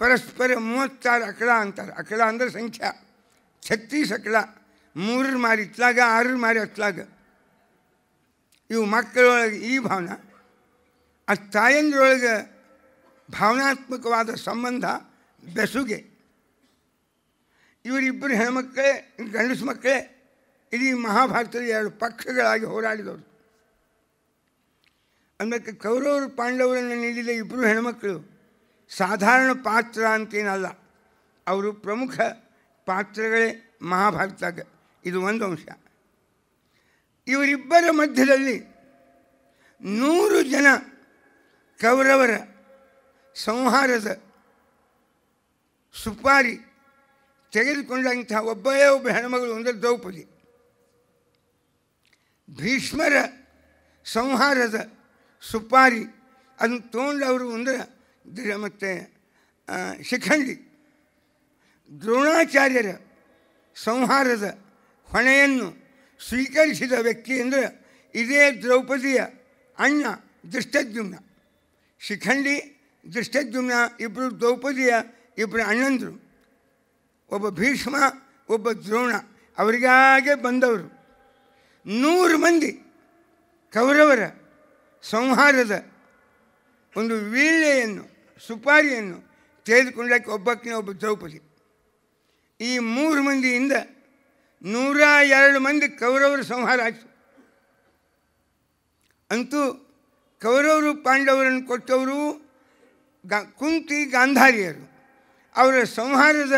ಪರಸ್ಪರ 36 ಅಕಳ ಅಂತಾರೆ. ಅಕಳ ಅಂದರೆ ಸಂಖ್ಯಾ, 36 ಅಕಳ, 3 ಮಾರಿ ಇತ್ಲಾಗ, 6 ಮಾರಿ ಹತ್ಲಾಗ. ಇವು ಮಕ್ಕಳೊಳಗೆ ಈ ಭಾವನೆ, ಆ ತಾಯಂದ್ರೊಳಗೆ ಭಾವನಾತ್ಮಕವಾದ ಸಂಬಂಧ ಬೆಸುಗೆ. ಇವರಿಬ್ಬರು ಹೆಣ್ಮಕ್ಕಳೇ, ಗಂಡಸು ಮಕ್ಕಳೇ ಇಡೀ ಮಹಾಭಾರತದ 2 ಪಕ್ಷಗಳಾಗಿ ಹೋರಾಡಿದವರು. ಅಂದಕ್ಕೆ ಕೌರವರು ಪಾಂಡವರನ್ನು ನೀಡಿದ ಇಬ್ಬರು ಹೆಣ್ಮಕ್ಕಳು ಸಾಧಾರಣ ಪಾತ್ರ ಅಂತೇನಲ್ಲ, ಅವರು ಪ್ರಮುಖ ಪಾತ್ರಗಳೇ ಮಹಾಭಾರತದಾಗ. ಇದು ಒಂದು ಅಂಶ. ಇವರಿಬ್ಬರ ಮಧ್ಯದಲ್ಲಿ 100 ಜನ ಕೌರವರ ಸಂಹಾರದ ಸುಪಾರಿ ತೆಗೆದುಕೊಂಡಂಥ ಒಬ್ಬ ಹೆಣ್ಮಗಳು ಅಂದರೆ ದ್ರೌಪದಿ. ಭೀಷ್ಮರ ಸಂಹಾರದ ಸುಪಾರಿ ಅದನ್ನು ತೊಗೊಂಡವರು ಅಂದರೆ ಮತ್ತು ಶಿಖಂಡಿ. ದ್ರೋಣಾಚಾರ್ಯರ ಸಂಹಾರದ ಹೊಣೆಯನ್ನು ಸ್ವೀಕರಿಸಿದ ವ್ಯಕ್ತಿ ಅಂದರೆ ಇದೇ ದ್ರೌಪದಿಯ ಅಣ್ಣ ಧೃಷ್ಟದ್ಯುಮ್ನ. ಶಿಖಂಡಿ, ಧೃಷ್ಟದ್ಯುಮ್ನ ಇಬ್ಬರು ದ್ರೌಪದಿಯ ಇಬ್ಬರು ಅಣ್ಣಂದರು. ಒಬ್ಬ ಭೀಷ್ಮ, ಒಬ್ಬ ದ್ರೋಣ, ಅವರಿಗಾಗೆ ಬಂದವರು. 100 ಮಂದಿ ಕೌರವರ ಸಂಹಾರದ ಒಂದು ವೀಳ್ಯೆಯನ್ನು, ಸುಪಾರಿಯನ್ನು ತೆಗೆದುಕೊಂಡಕ್ಕೆ ಒಬ್ಬಕ್ಕಿನ ಒಬ್ಬ ದ್ರೌಪದಿ. ಈ 3 ಮಂದಿಯಿಂದ 102 ಮಂದಿ ಕೌರವರ ಸಂಹಾರ ಆಯಿತು. ಅಂತೂ ಕೌರವರು ಪಾಂಡವರನ್ನು ಕೊಟ್ಟವರು ಕುಂತಿ ಗಾಂಧಾರಿಯರು. ಅವರ ಸಂಹಾರದ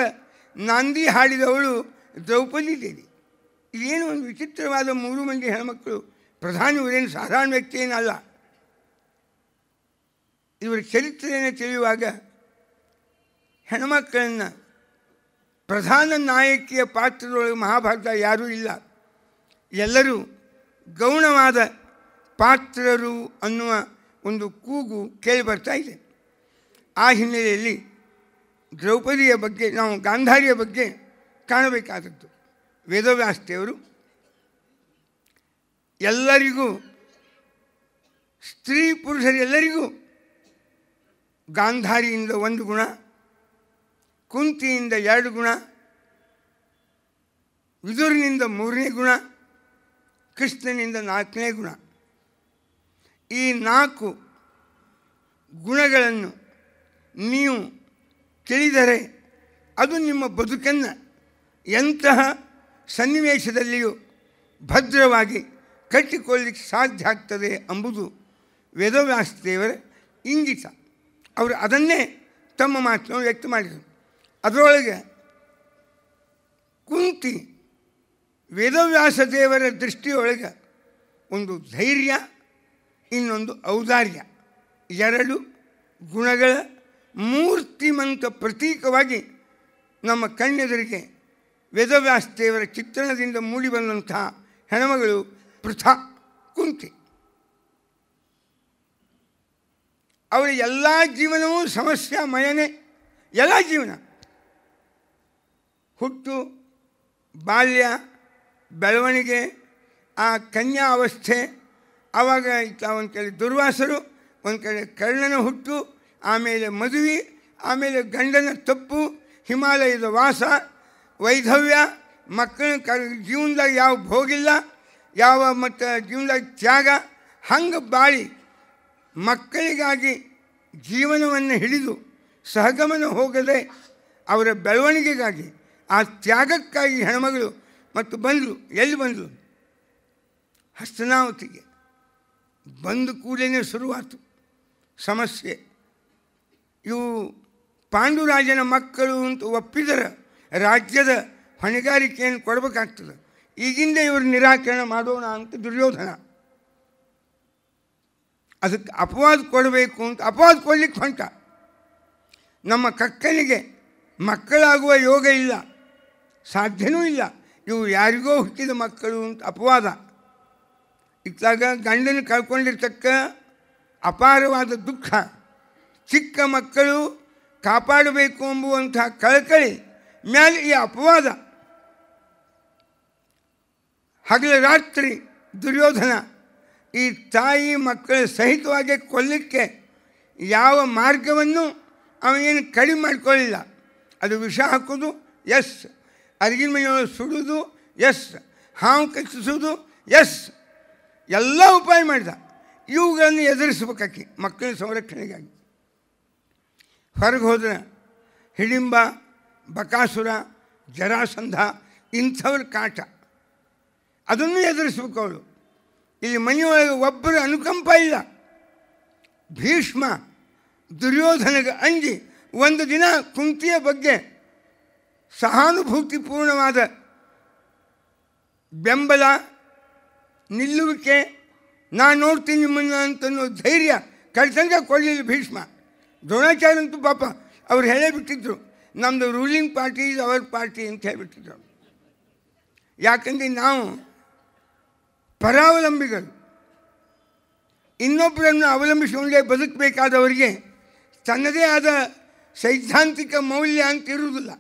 ನಾಂದಿ ಹಾಡಿದವಳು ದ್ರೌಪದಿ ದೇವಿ. ಇದೇನು ಒಂದು ವಿಚಿತ್ರವಾದ 3 ಮಂದಿ ಹೆಣ್ಮಕ್ಕಳು. ಪ್ರಧಾನಿ ಇವರೇನು ಸಾಧಾರಣ ವ್ಯಕ್ತಿ ಏನಲ್ಲ. ಇವರ ಚರಿತ್ರೆಯನ್ನು ತಿಳಿಯುವಾಗ ಹೆಣ್ಮಕ್ಕಳನ್ನು ಪ್ರಧಾನ ನಾಯಕಿಯ ಪಾತ್ರದೊಳಗೆ ಮಹಾಭಾರತ ಯಾರೂ ಇಲ್ಲ, ಎಲ್ಲರೂ ಗೌಣವಾದ ಪಾತ್ರರು ಅನ್ನುವ ಒಂದು ಕೂಗು ಕೇಳಿಬರ್ತಾ ಇದೆ. ಆ ಹಿನ್ನೆಲೆಯಲ್ಲಿ ದ್ರೌಪದಿಯ ಬಗ್ಗೆ, ನಾವು ಗಾಂಧಾರಿಯ ಬಗ್ಗೆ ಕಾಣಬೇಕಾದದ್ದು. ವೇದವ್ಯಾಸದೇವರು ಎಲ್ಲರಿಗೂ, ಸ್ತ್ರೀ ಪುರುಷರೆಲ್ಲರಿಗೂ ಗಾಂಧಾರಿಯಿಂದ 1 ಗುಣ, ಕುಂತಿಯಿಂದ 2 ಗುಣ, ವಿದುರನಿಂದ 3ನೇ ಗುಣ, ಕೃಷ್ಣನಿಂದ 4ನೇ ಗುಣ. ಈ 4 ಗುಣಗಳನ್ನು ನೀವು ತಿಳಿದರೆ ಅದು ನಿಮ್ಮ ಬದುಕನ್ನು ಎಂತಹ ಸನ್ನಿವೇಶದಲ್ಲಿಯೂ ಭದ್ರವಾಗಿ ಕಟ್ಟಿಕೊಳ್ಳಲಿಕ್ಕೆ ಸಾಧ್ಯ ಆಗ್ತದೆ ಎಂಬುದು ವೇದವ್ಯಾಸದೇವರ ಇಂಗಿತ. ಅವರು ಅದನ್ನೇ ತಮ್ಮ ಮಾತನ್ನು ವ್ಯಕ್ತ ಮಾಡಿದರು. ಅದರೊಳಗೆ ಕುಂತಿ ವೇದವ್ಯಾಸದೇವರ ದೃಷ್ಟಿಯೊಳಗೆ ಒಂದು ಧೈರ್ಯ, ಇನ್ನೊಂದು ಔದಾರ್ಯ, 2 ಗುಣಗಳ ಮೂರ್ತಿಮಂತ ಪ್ರತೀಕವಾಗಿ ನಮ್ಮ ಕಣ್ಣೆದುರಿಗೆ ವೇದವ್ಯಾಸದೇವರ ಚಿತ್ರಣದಿಂದ ಮೂಡಿಬಂದಂತಹ ಹೆಣ್ಮಗಳು ಪೃಥಾ ಕುಂತಿ. ಅವಳ ಎಲ್ಲ ಜೀವನವೂ ಸಮಸ್ಯಾಮಯನೇ. ಎಲ್ಲ ಜೀವನ, ಹುಟ್ಟು, ಬಾಲ್ಯ, ಬೆಳವಣಿಗೆ, ಆ ಕನ್ಯಾ ಅವಸ್ಥೆ, ಆವಾಗ ಒಂದು ಕಡೆ ದುರ್ವಾಸರು, ಒಂದು ಕಡೆ ಕರ್ಣನ ಹುಟ್ಟು, ಆಮೇಲೆ ಮದುವೆ, ಆಮೇಲೆ ಗಂಡನ ತಪ್ಪು, ಹಿಮಾಲಯದ ವಾಸ, ವೈಧವ್ಯ, ಮಕ್ಕಳ ಜೀವನದಾಗ ಯಾವ ಭೋಗಿಲ್ಲ, ಯಾವ ಮತ್ತು ಜೀವನದಾಗ ತ್ಯಾಗ, ಹಂಗೆ ಬಾಳಿ ಮಕ್ಕಳಿಗಾಗಿ ಜೀವನವನ್ನು ಹಿಡಿದು ಸಹಗಮನ ಹೋಗದೆ ಅವರ ಬೆಳವಣಿಗೆಗಾಗಿ, ಆ ತ್ಯಾಗಕ್ಕಾಗಿ ಹೆಣ್ಮಗಳು ಮತ್ತು ಬಂದಳು. ಎಲ್ಲಿ ಬಂದಳು? ಹಸ್ತನಾವತಿಗೆ. ಬಂದ ಕೂಡಲೇ ಶುರುವಾಯಿತು ಸಮಸ್ಯೆ. ಇವು ಪಾಂಡುರಾಜನ ಮಕ್ಕಳು ಅಂತ ಒಪ್ಪಿದರೆ ರಾಜ್ಯದ ಹೊಣೆಗಾರಿಕೆಯನ್ನು ಕೊಡಬೇಕಾಗ್ತದೆ. ಈಗಿಂದ ಇವರು ನಿರಾಕರಣೆ ಮಾಡೋಣ ಅಂತ ದುರ್ಯೋಧನ. ಅದಕ್ಕೆ ಅಪವಾದ ಕೊಡಬೇಕು ಅಂತ ಅಪವಾದ ಕೊಡ್ಲಿಕ್ಕೆ ಹೊಂಟ. ನಮ್ಮ ಕಕ್ಕನಿಗೆ ಮಕ್ಕಳಾಗುವ ಯೋಗ ಇಲ್ಲ, ಸಾಧ್ಯವೂ ಇಲ್ಲ, ಇವು ಯಾರಿಗೋ ಹುಟ್ಟಿದ ಮಕ್ಕಳು ಅಂತ ಅಪವಾದ. ಇತ್ತಾಗ ಗಂಡನ ಕಳ್ಕೊಂಡಿರ್ತಕ್ಕ ಅಪಾರವಾದ ದುಃಖ, ಚಿಕ್ಕ ಮಕ್ಕಳು ಕಾಪಾಡಬೇಕು ಎಂಬುವಂಥ ಕಳಕಳಿ ಮೇಲೆ ಈ ಅಪವಾದ. ಹಗಲ ರಾತ್ರಿ ದುರ್ಯೋಧನ ಈ ತಾಯಿ ಮಕ್ಕಳ ಸಹಿತವಾಗಿ ಕೊಲ್ಲಲಿಕ್ಕೆ ಯಾವ ಮಾರ್ಗವನ್ನು ಅವನೇನು ಕಡಿಮೆ ಮಾಡ್ಕೊಳ್ಳಿಲ್ಲ. ಅದು ವಿಷ ಹಾಕೋದು ಎಸ್, ಅರಿಗಿನ ಮನೆಯೊಳಗೆ ಸುಡೋದು ಎಸ್, ಹಾವು ಕಚ್ಚಿಸೋದು ಎಸ್, ಎಲ್ಲ ಉಪಾಯ ಮಾಡಿದ. ಇವುಗಳನ್ನು ಎದುರಿಸ್ಬೇಕಾಕಿ ಮಕ್ಕಳ ಸಂರಕ್ಷಣೆಗಾಗಿ. ಹೊರಗೆ ಹೋದ್ರೆ ಹಿಡಿಂಬ, ಬಕಾಸುರ, ಜರಾಸಂಧ ಇಂಥವ್ರ ಕಾಟ, ಅದನ್ನು ಎದುರಿಸ್ಬೇಕು ಅವಳು. ಇಲ್ಲಿ ಮನೆಯೊಳಗೆ ಒಬ್ಬರ ಅನುಕಂಪ ಇಲ್ಲ. ಭೀಷ್ಮ ದುರ್ಯೋಧನಗೆ ಅಂಜಿ ಒಂದು ದಿನ ಕುಂತಿಯ ಬಗ್ಗೆ ಸಹಾನುಭೂತಿಪೂರ್ಣವಾದ ಬೆಂಬಲ, ನಿಲ್ಲುವಿಕೆ, ನಾನು ನೋಡ್ತೀನಿ ನಿಮ್ಮನ್ನು ಅಂತನ್ನೋ ಧೈರ್ಯ ಕಳ್ತಂಗ ಕೊಡಲಿಲ್ಲ ಭೀಷ್ಮ. ದ್ರೋಣಾಚಾರ್ಯ ಅಂತೂ ಪಾಪ ಅವ್ರು ಹೇಳೇ ಬಿಟ್ಟಿದ್ರು, ನಮ್ಮದು ruling party is our party ಅಂತ ಹೇಳಿಬಿಟ್ಟಿದ್ರು. ಯಾಕಂದರೆ ನಾವು ಪರಾವಲಂಬಿಗಳು, ಇನ್ನೊಬ್ಬರನ್ನು ಅವಲಂಬಿಸಿಕೊಂಡೇ ಬದುಕಬೇಕಾದವರಿಗೆ ತನ್ನದೇ ಆದ ಸೈದ್ಧಾಂತಿಕ ಮೌಲ್ಯ ಅಂತ ಇರುವುದಿಲ್ಲ.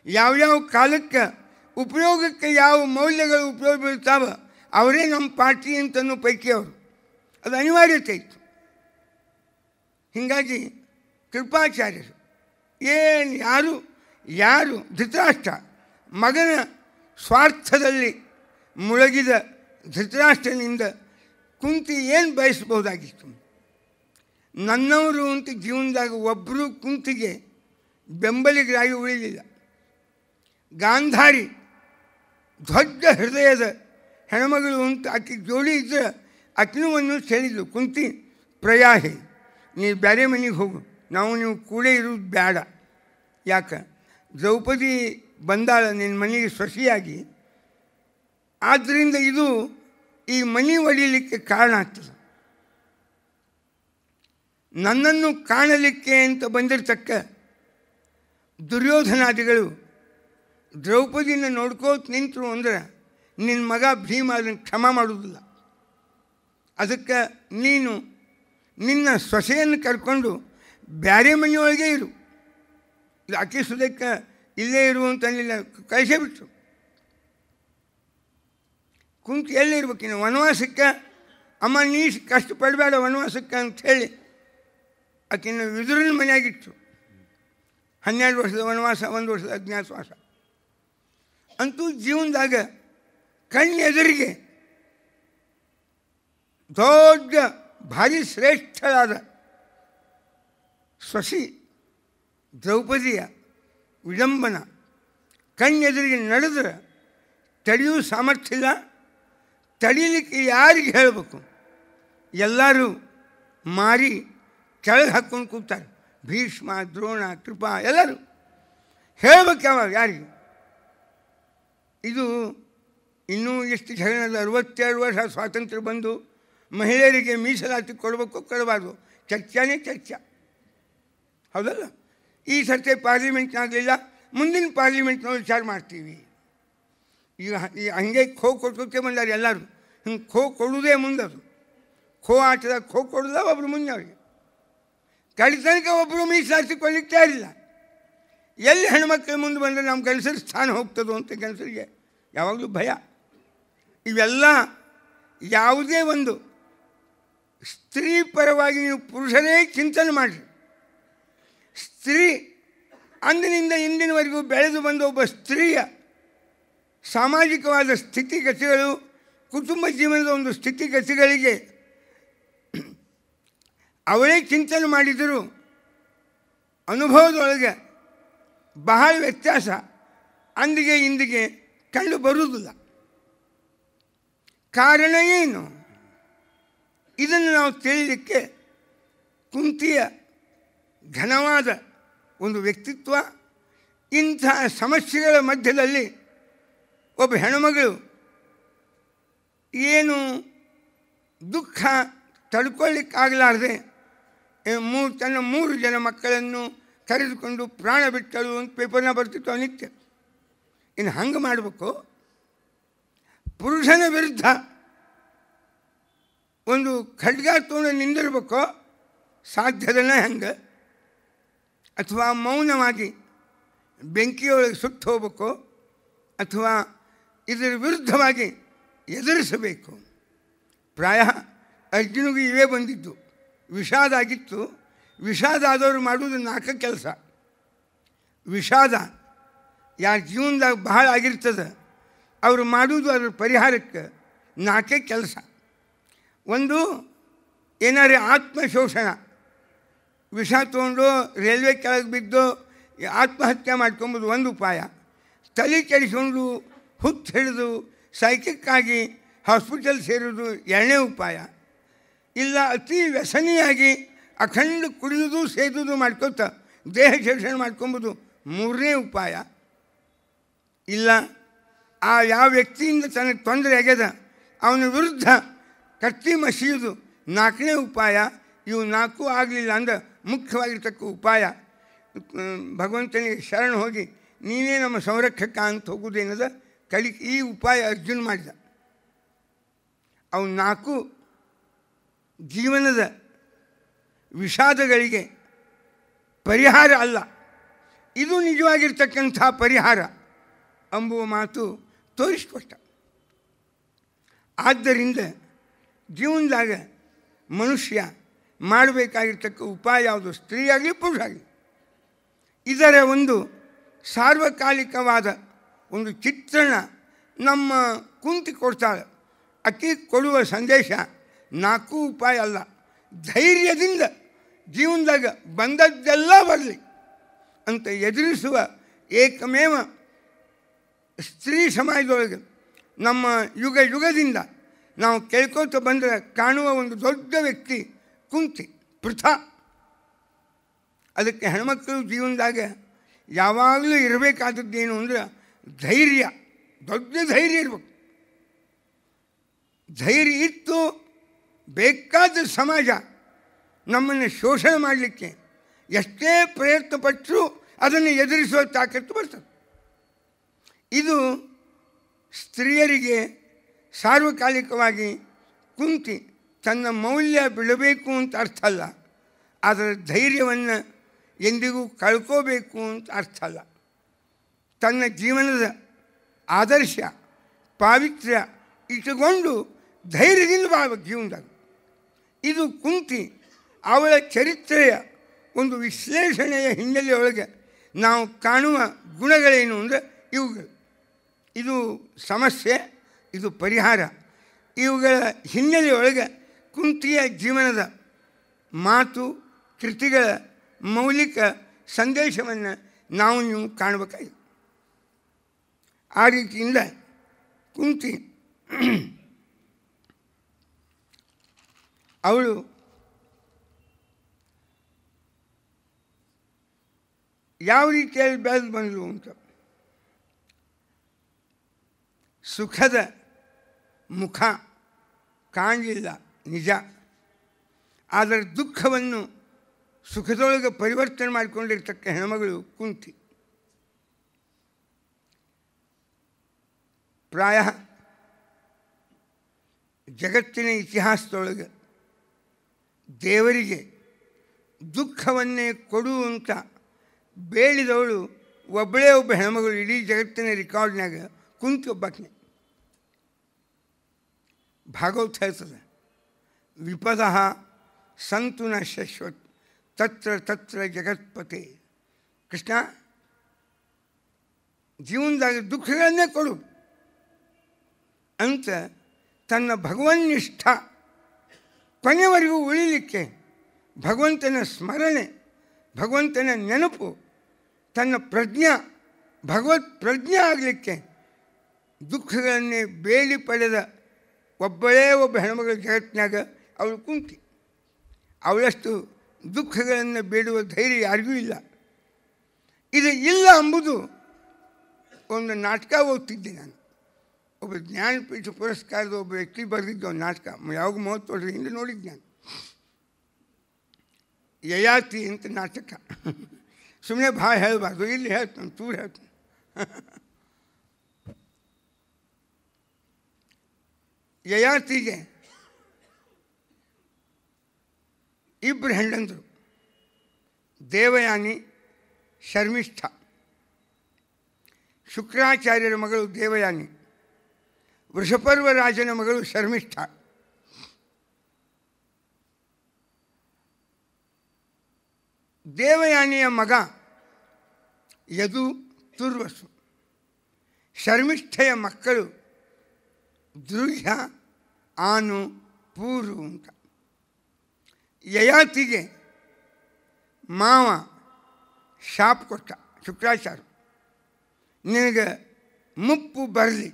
ಯಾವ್ಯಾವ ಕಾಲಕ್ಕೆ ಉಪಯೋಗಕ್ಕೆ ಯಾವ ಮೌಲ್ಯಗಳು ಉಪಯೋಗ ಬೀಳ್ತಾವ ಅವರೇ ನಮ್ಮ ಪಾರ್ಟಿ ಅಂತನೂ ಪೈಕಿ ಅವರು. ಅದು ಅನಿವಾರ್ಯತೆ ಇತ್ತು. ಹೀಗಾಗಿ ಕೃಪಾಚಾರ್ಯರು ಏನು ಯಾರು ಧೃತರಾಷ್ಟ್ರ ಮಗನ ಸ್ವಾರ್ಥದಲ್ಲಿ ಮುಳುಗಿದ ಧೃತರಾಷ್ಟ್ರನಿಂದ ಕುಂತಿ ಏನು ಬಯಸಬಹುದಾಗಿತ್ತು? ನನ್ನವರು ಅಂತ ಜೀವನದಾಗ ಒಬ್ಬರು ಕುಂತಿಗೆ ಬೆಂಬಲಿಗರಾಗಿ ಉಳಿಲಿಲ್ಲ. ಗಾಂಧಾರಿ ದೊಡ್ಡ ಹೃದಯದ ಹೆಣ್ಮಗಳು ಅಂತ ಆಕೆ ಜೋಡಿ ಇದ್ದರೆ ಆಕೆನೂ ಒಂದು ಹೇಳಿದ್ಲು, ಕುಂತಿ ಪ್ರಯಾಹಿ, ನೀವು ಬೇರೆ ಮನೆಗೆ ಹೋಗು, ನೀವು ಕೂಡ ಇರೋದು ಬೇಡ. ಯಾಕೆ? ದ್ರೌಪದಿ ಬಂದಾಳ ನಿನ್ನ ಮನೆಗೆ ಸೊಸೆಯಾಗಿ, ಆದ್ದರಿಂದ ಇದು ಈ ಮನೆ ಒಡಿಲಿಕ್ಕೆ ಕಾರಣ ಆಗ್ತದೆ. ನನ್ನನ್ನು ಕಾಣಲಿಕ್ಕೆ ಅಂತ ಬಂದಿರತಕ್ಕ ದುರ್ಯೋಧನಾದಿಗಳು ದ್ರೌಪದಿನ ನೋಡ್ಕೋತ ನಿಂತರು ಅಂದರೆ ನಿನ್ನ ಮಗ ಭೀಮ ಅದನ್ನು ಕ್ಷಮ ಮಾಡುವುದಿಲ್ಲ. ಅದಕ್ಕೆ ನೀನು ನಿನ್ನ ಸೊಸೆಯನ್ನು ಕರ್ಕೊಂಡು ಬೇರೆ ಮನೆಯೊಳಗೆ ಇರು, ಇದು ಅಕ್ಕಿಸೋದಕ್ಕೆ ಇಲ್ಲೇ ಇರುವಂತಲ್ಲಿಲ್ಲ, ಕಳಿಸೇ ಬಿಟ್ಟರು. ಕುಂತು ಎಲ್ಲಿ ಇರ್ಬೇಕಿನ್ನು ವನವಾಸಕ್ಕೆ, ಅಮ್ಮ ನೀ ಕಷ್ಟಪಡಬೇಡ ವನವಾಸಕ್ಕೆ ಅಂಥೇಳಿ ಆಕಿನ ವಿದುರನ ಮನೆಯಾಗಿತ್ತು. 12 ವರ್ಷದ ವನವಾಸ, 1 ವರ್ಷದ ಅಜ್ಞಾತವಾಸ. ಅಂತೂ ಜೀವನದಾಗ ಕಣ್ಣೆದುರಿಗೆ ದೊಡ್ಡ ಭಾರಿ ಶ್ರೇಷ್ಠರಾದ ಸೊಸಿ ದ್ರೌಪದಿಯ ವಿಡಂಬನ ಕಣ್ಣೆದುರಿಗೆ ನಡೆದ್ರೆ ತಡೆಯೂ ಸಾಮರ್ಥ್ಯ ಇಲ್ಲ. ತಡೀಲಿಕ್ಕೆ ಯಾರಿಗೆ ಹೇಳಬೇಕು? ಎಲ್ಲರೂ ಮಾರಿ ಕೆಳಗೆ ಹಾಕ್ಕೊಂಡು ಕೂಗ್ತಾರೆ. ಭೀಷ್ಮ, ದ್ರೋಣ, ಕೃಪಾ ಎಲ್ಲರೂ ಹೇಳಬೇಕು ಯಾವಾಗ ಯಾರಿಗೆ? ಇದು ಇನ್ನೂ ಎಷ್ಟು ಜಗಳದ 62 ವರ್ಷ ಸ್ವಾತಂತ್ರ್ಯ ಬಂದು ಮಹಿಳೆಯರಿಗೆ ಮೀಸಲಾತಿ ಕೊಡಬೇಕು ಕೊಡಬಾರ್ದು, ಚರ್ಚೆನೇ ಚರ್ಚೆ, ಹೌದಲ್ಲ? ಈ ಸರ್ತಿ ಪಾರ್ಲಿಮೆಂಟ್ನಾಗಲಿಲ್ಲ, ಮುಂದಿನ ಪಾರ್ಲಿಮೆಂಟ್ನಲ್ಲಿ ವಿಚಾರ ಮಾಡ್ತೀವಿ. ಈಗ ಹಂಗೆ ಖೋ ಕೊಡ್ಕೊತೇ ಬಂದಾರೆ ಎಲ್ಲರೂ. ಹಿಂಗೆ ಖೋ ಕೊಡುವುದೇ ಮುಂದದು. ಖೋ ಆಟದಾಗ ಖೋ ಕೊಡೋದ ಒಬ್ಬರು ಮುಂದೆ ಅವ್ರಿಗೆ. ಕಡಿತನಕ ಒಬ್ಬರು ಮೀಸಲಾತಿ ಕೊಡ್ಲಿಕ್ಕೆ ತಯಾರಿಲ್ಲ. ಎಲ್ಲಿ ಹೆಣ್ಮಕ್ಳು ಮುಂದೆ ಬಂದರೆ ನಮ್ಮ ಗಂಡಸರ ಸ್ಥಾನ ಹೋಗ್ತದೋ ಅಂತ ಗಂಡಸರಿಗೆ ಯಾವಾಗಲೂ ಭಯ. ಇವೆಲ್ಲ ಯಾವುದೇ ಒಂದು ಸ್ತ್ರೀ ಪರವಾಗಿ ನೀವು ಪುರುಷರೇ ಚಿಂತನೆ ಮಾಡಿರಿ. ಸ್ತ್ರೀ ಅಂದಿನಿಂದ ಇಂದಿನವರೆಗೂ ಬೆಳೆದು ಬಂದ ಒಬ್ಬ ಸ್ತ್ರೀಯ ಸಾಮಾಜಿಕವಾದ ಸ್ಥಿತಿಗತಿಗಳು, ಕುಟುಂಬ ಜೀವನದ ಒಂದು ಸ್ಥಿತಿಗತಿಗಳಿಗೆ ಅವಳೇ ಚಿಂತನೆ ಮಾಡಿದರೂ ಅನುಭವದೊಳಗೆ ಬಹಳ ವ್ಯತ್ಯಾಸ ಅಂದಿಗೆ ಇಂದಿಗೆ ಕಂಡು ಬರುವುದಿಲ್ಲ. ಕಾರಣ ಏನು? ಇದನ್ನು ನಾವು ತಿಳಿಯಲಿಕ್ಕೆ ಕುಂತಿಯ ಘನವಾದ ಒಂದು ವ್ಯಕ್ತಿತ್ವ, ಇಂಥ ಸಮಸ್ಯೆಗಳ ಮಧ್ಯದಲ್ಲಿ ಒಬ್ಬ ಹೆಣ್ಣುಮಗಳು ಏನು ದುಃಖ ತಡ್ಕೊಳ್ಳಿಕ್ಕಾಗಲಾರದೆ ತನ್ನ 3 ಜನ ಮಕ್ಕಳನ್ನು ಕರೆದುಕೊಂಡು ಪ್ರಾಣ ಬಿಟ್ಟಳು ಅಂತ ಪೇಪರ್ನ ಬರ್ತಿತ್ತು ನಿತ್ಯ. ಇನ್ನು ಹಂಗೆ ಮಾಡಬೇಕು, ಪುರುಷನ ವಿರುದ್ಧ ಒಂದು ಖಡ್ಗ ತೊಗೊಂಡು ನಿಂದಿರ್ಬೇಕೋ ಸಾಧ್ಯದಲ್ಲ ಹೆಂಗೆ, ಅಥವಾ ಮೌನವಾಗಿ ಬೆಂಕಿಯೊಳಗೆ ಸುಟ್ಟು ಹೋಗ್ಬೇಕು, ಅಥವಾ ಇದರ ವಿರುದ್ಧವಾಗಿ ಎದುರಿಸಬೇಕು. ಪ್ರಾಯ ಅರ್ಜುನಿಗೂ ಇವೇ ಬಂದಿದ್ದು. ವಿಷಾದ ಆಗಿತ್ತು. ವಿಷಾದ ಆದವರು ಮಾಡುವುದು 4 ಕೆಲಸ. ವಿಷಾದ ಯಾರ ಜೀವನದಾಗ ಬಹಳ ಆಗಿರ್ತದೆ ಅವರು ಮಾಡುವುದು ಅದರ ಪರಿಹಾರಕ್ಕೆ 4 ಕೆಲಸ. ಒಂದು, ಏನಾರೇ ಆತ್ಮಶೋಷಣ, ವಿಷ ತೊಗೊಂಡು ರೈಲ್ವೆ ಕೆಳಗೆ ಬಿದ್ದು ಆತ್ಮಹತ್ಯೆ ಮಾಡ್ಕೊಂಬೋದು ಒಂದು ಉಪಾಯ. ತಲೆ ಕೆಡಿಸ್ಕೊಂಡು ಹುತ್ತು ಹಿಡಿದು ಸೈಕಿಕ್ಕಾಗಿ ಹಾಸ್ಪಿಟಲ್ ಸೇರೋದು 2ನೇ ಉಪಾಯ. ಇಲ್ಲ ಅತಿ ವ್ಯಸನಿಯಾಗಿ ಅಖಂಡ ಕುಡಿಯೋದು ಸೇದೋದು ಮಾಡ್ಕೊತ ದೇಹ ಶೋಷಣೆ ಮಾಡ್ಕೊಂಬೋದು 3ನೇ ಉಪಾಯ. ಇಲ್ಲ ಯಾವ ವ್ಯಕ್ತಿಯಿಂದ ತನಗೆ ತೊಂದರೆ ಆಗ್ಯದ ಅವನ ವಿರುದ್ಧ ಕತ್ತಿ ಮಸಿಯೋದು 4ನೇ ಉಪಾಯ. ಇವು 4 ಆಗಲಿಲ್ಲ ಅಂದ್ರೆ ಮುಖ್ಯವಾಗಿರ್ತಕ್ಕ ಉಪಾಯ ಭಗವಂತನಿಗೆ ಶರಣ ಹೋಗಿ ನೀನೇ ನಮ್ಮ ಸಂರಕ್ಷಕ ಅಂತ ಹೋಗುವುದೇನದ ಈ ಉಪಾಯ ಅರ್ಜುನ್ ಮಾಡಿದ. ಅವು 4 ಜೀವನದ ವಿಷಾದಗಳಿಗೆ ಪರಿಹಾರ ಅಲ್ಲ, ಇದು ನಿಜವಾಗಿರ್ತಕ್ಕಂಥ ಪರಿಹಾರ ಎಂಬುವ ಮಾತು ತೋರಿಸ್ಕೊಟ್ಟ. ಆದ್ದರಿಂದ ಜೀವನದಾಗ ಮನುಷ್ಯ ಮಾಡಬೇಕಾಗಿರ್ತಕ್ಕ ಉಪಾಯ ಯಾವುದು, ಸ್ತ್ರೀ ಆಗಲಿ ಪುರುಷ ಆಗಲಿ, ಇದರ ಒಂದು ಸಾರ್ವಕಾಲಿಕವಾದ ಒಂದು ಚಿತ್ರಣ ನಮ್ಮ ಕುಂತಿ ಕೊಡ್ತಾಳೆ. ಅಕ್ಕಿ ಕೊಡುವ ಸಂದೇಶ 4 ಉಪಾಯ ಅಲ್ಲ, ಧೈರ್ಯದಿಂದ ಜೀವನದಾಗ ಬಂದದ್ದೆಲ್ಲ ಬರಲಿ ಅಂತ ಎದುರಿಸುವ ಏಕಮೇವ ಸ್ತ್ರೀ ಸಮಾಜದೊಳಗೆ ನಮ್ಮ ಯುಗದಿಂದ ನಾವು ಕೇಳ್ಕೋತ ಬಂದರೆ ಕಾಣುವ ಒಂದು ದೊಡ್ಡ ವ್ಯಕ್ತಿ ಕುಂತಿ ಪೃಥಾ. ಅದಕ್ಕೆ ಹೆಣ್ಮಕ್ಕಳು ಜೀವನದಾಗ ಯಾವಾಗಲೂ ಇರಬೇಕಾದದ್ದೇನು ಅಂದರೆ ಧೈರ್ಯ, ದೊಡ್ಡ ಧೈರ್ಯ ಇರಬೇಕು. ಧೈರ್ಯ ಇತ್ತು ಬೇಕಾದ ಸಮಾಜ ನಮ್ಮನ್ನು ಶೋಷಣೆ ಮಾಡಲಿಕ್ಕೆ ಎಷ್ಟೇ ಪ್ರಯತ್ನ ಪಟ್ಟರೂ ಅದನ್ನು ಎದುರಿಸುವ ತಾಕತ್ತು ಬರ್ತದೆ. ಇದು ಸ್ತ್ರೀಯರಿಗೆ ಸಾರ್ವಕಾಲಿಕವಾಗಿ ಕುಂತಿ ತನ್ನ ಮೌಲ್ಯ ಬಿಡಬೇಕು ಅಂತ ಅರ್ಥ ಅಲ್ಲ, ಅದರ ಧೈರ್ಯವನ್ನು ಎಂದಿಗೂ ಕಳ್ಕೋಬೇಕು ಅಂತ ಅರ್ಥ ಅಲ್ಲ. ತನ್ನ ಜೀವನದ ಆದರ್ಶ ಪಾವಿತ್ರ್ಯ ಇಟ್ಟುಕೊಂಡು ಧೈರ್ಯದಿಂದ ಬಾಳ್ಬೇಕು ಜೀವನದಾಗ. ಇದು ಕುಂತಿ ಅವಳ ಚರಿತ್ರೆಯ ಒಂದು ವಿಶ್ಲೇಷಣೆಯ ಹಿನ್ನೆಲೆಯೊಳಗೆ ನಾವು ಕಾಣುವ ಗುಣಗಳೇನು ಅಂದರೆ ಇವುಗಳು. ಇದು ಸಮಸ್ಯೆ, ಇದು ಪರಿಹಾರ. ಇವುಗಳ ಹಿನ್ನೆಲೆಯೊಳಗೆ ಕುಂತಿಯ ಜೀವನದ ಮಾತು ಕೃತಿಗಳ ಮೌಲಿಕ ಸಂದೇಶವನ್ನು ನಾವು ನೀವು ಕಾಣಬೇಕಾಗಿದೆ. ಆ ರೀತಿಯಿಂದ ಕುಂತಿ ಅವಳು ಯಾವ ರೀತಿಯಲ್ಲಿ ಬೆಳೆದು ಬಂದಳು ಅಂತ. ಸುಖದ ಮುಖ ಕಾಣಲಿಲ್ಲ ನಿಜ, ಆದರೆ ದುಃಖವನ್ನು ಸುಖದೊಳಗೆ ಪರಿವರ್ತನೆ ಮಾಡಿಕೊಂಡಿರ್ತಕ್ಕ ಹೆಣ್ಮಗಳು ಕುಂತಿ. ಪ್ರಾಯ ಜಗತ್ತಿನ ಇತಿಹಾಸದೊಳಗೆ ದೇವರಿಗೆ ದುಃಖವನ್ನೇ ಕೊಡುವಂಥ ಬೇಡಿದವಳು ಒಬ್ಬಳೇ ಒಬ್ಬ ಹೆಣ್ಮಗಳು ಇಡೀ ಜಗತ್ತಿನ ರೆಕಾರ್ಡ್ನಾಗ ಕುಂತಿ ಒಬ್ಬಾಕನೆ. ಭಾಗವತ ಹೇಳ್ತದೆ, ವಿಪದಃ ಸಂತು ನ ಶಶ್ವತ್ ತತ್ರ ತತ್ರ ಜಗತ್ಪತೆ. ಕೃಷ್ಣ ಜೀವನದಾಗ ದುಃಖಗಳನ್ನೇ ಕೊಡು ಅಂತ ತನ್ನ ಭಗವನ್ನಿಷ್ಠ ಕೊನೆವರೆಗೂ ಉಳಿಲಿಕ್ಕೆ ಭಗವಂತನ ಸ್ಮರಣೆ, ಭಗವಂತನ ನೆನಪು, ತನ್ನ ಭಗವತ್ ಪ್ರಜ್ಞೆ ಆಗಲಿಕ್ಕೆ ದುಃಖಗಳನ್ನೇ ಬೇಡಿ ಪಡೆದ ಒಬ್ಬಳೇ ಒಬ್ಬ ಹೆಣ್ಮಗಳ ಜಗತ್ತಿನಾಗ ಅವಳು ಕುಂತಿ. ಅವಳಷ್ಟು ದುಃಖಗಳನ್ನು ಬೇಡುವ ಧೈರ್ಯ ಯಾರಿಗೂ ಇಲ್ಲ. ಇದು ಇಲ್ಲ ಎಂಬುದು ಒಂದು ನಾಟಕ ಓದ್ತಿದ್ದೆ ನಾನು. ಒಬ್ಬ ಜ್ಞಾನಪೀಠ ಪುರಸ್ಕಾರದ ಒಬ್ಬ ವ್ಯಕ್ತಿ ಬರೆದಿದ್ದ ಒಂದು ನಾಟಕ, ಯಾವಾಗ 30 ವರ್ಷದ ಹಿಂದೆ ನೋಡಿದ್ದು ನಾನು. ಯಯಾತಿ ಅಂತ ನಾಟಕ. ಸುಮ್ಮನೆ ಭಾಳ ಹೇಳಬಾರ್ದು, ಇಲ್ಲಿ ಹೇಳ್ತಾನೆ, ಚೂರು ಹೇಳ್ತಾನೆ. ಯಯಾತಿಗೆ 2 ಹೆಂಡಂದರು, ದೇವಯಾನಿ, ಶರ್ಮಿಷ್ಠ. ಶುಕ್ರಾಚಾರ್ಯರ ಮಗಳು ದೇವಯಾನಿ, ವೃಷಪರ್ವರಾಜನ ಮಗಳು ಶರ್ಮಿಷ್ಠ. ದೇವಯಾನಿಯ ಮಗ ಯದು, ತುರ್ವಸು. ಶರ್ಮಿಷ್ಠೆಯ ಮಕ್ಕಳು ದ್ರುಹ್ಯ, ಆನು, ಪೂರು ಅಂತ. ಯಯಾತಿಗೆ ಮಾವ ಶಾಪ ಕೊಟ್ಟ, ಶುಕ್ರಾಚಾರ್ಯ, ನಿನಗೆ ಮುಪ್ಪು ಬರಲಿ,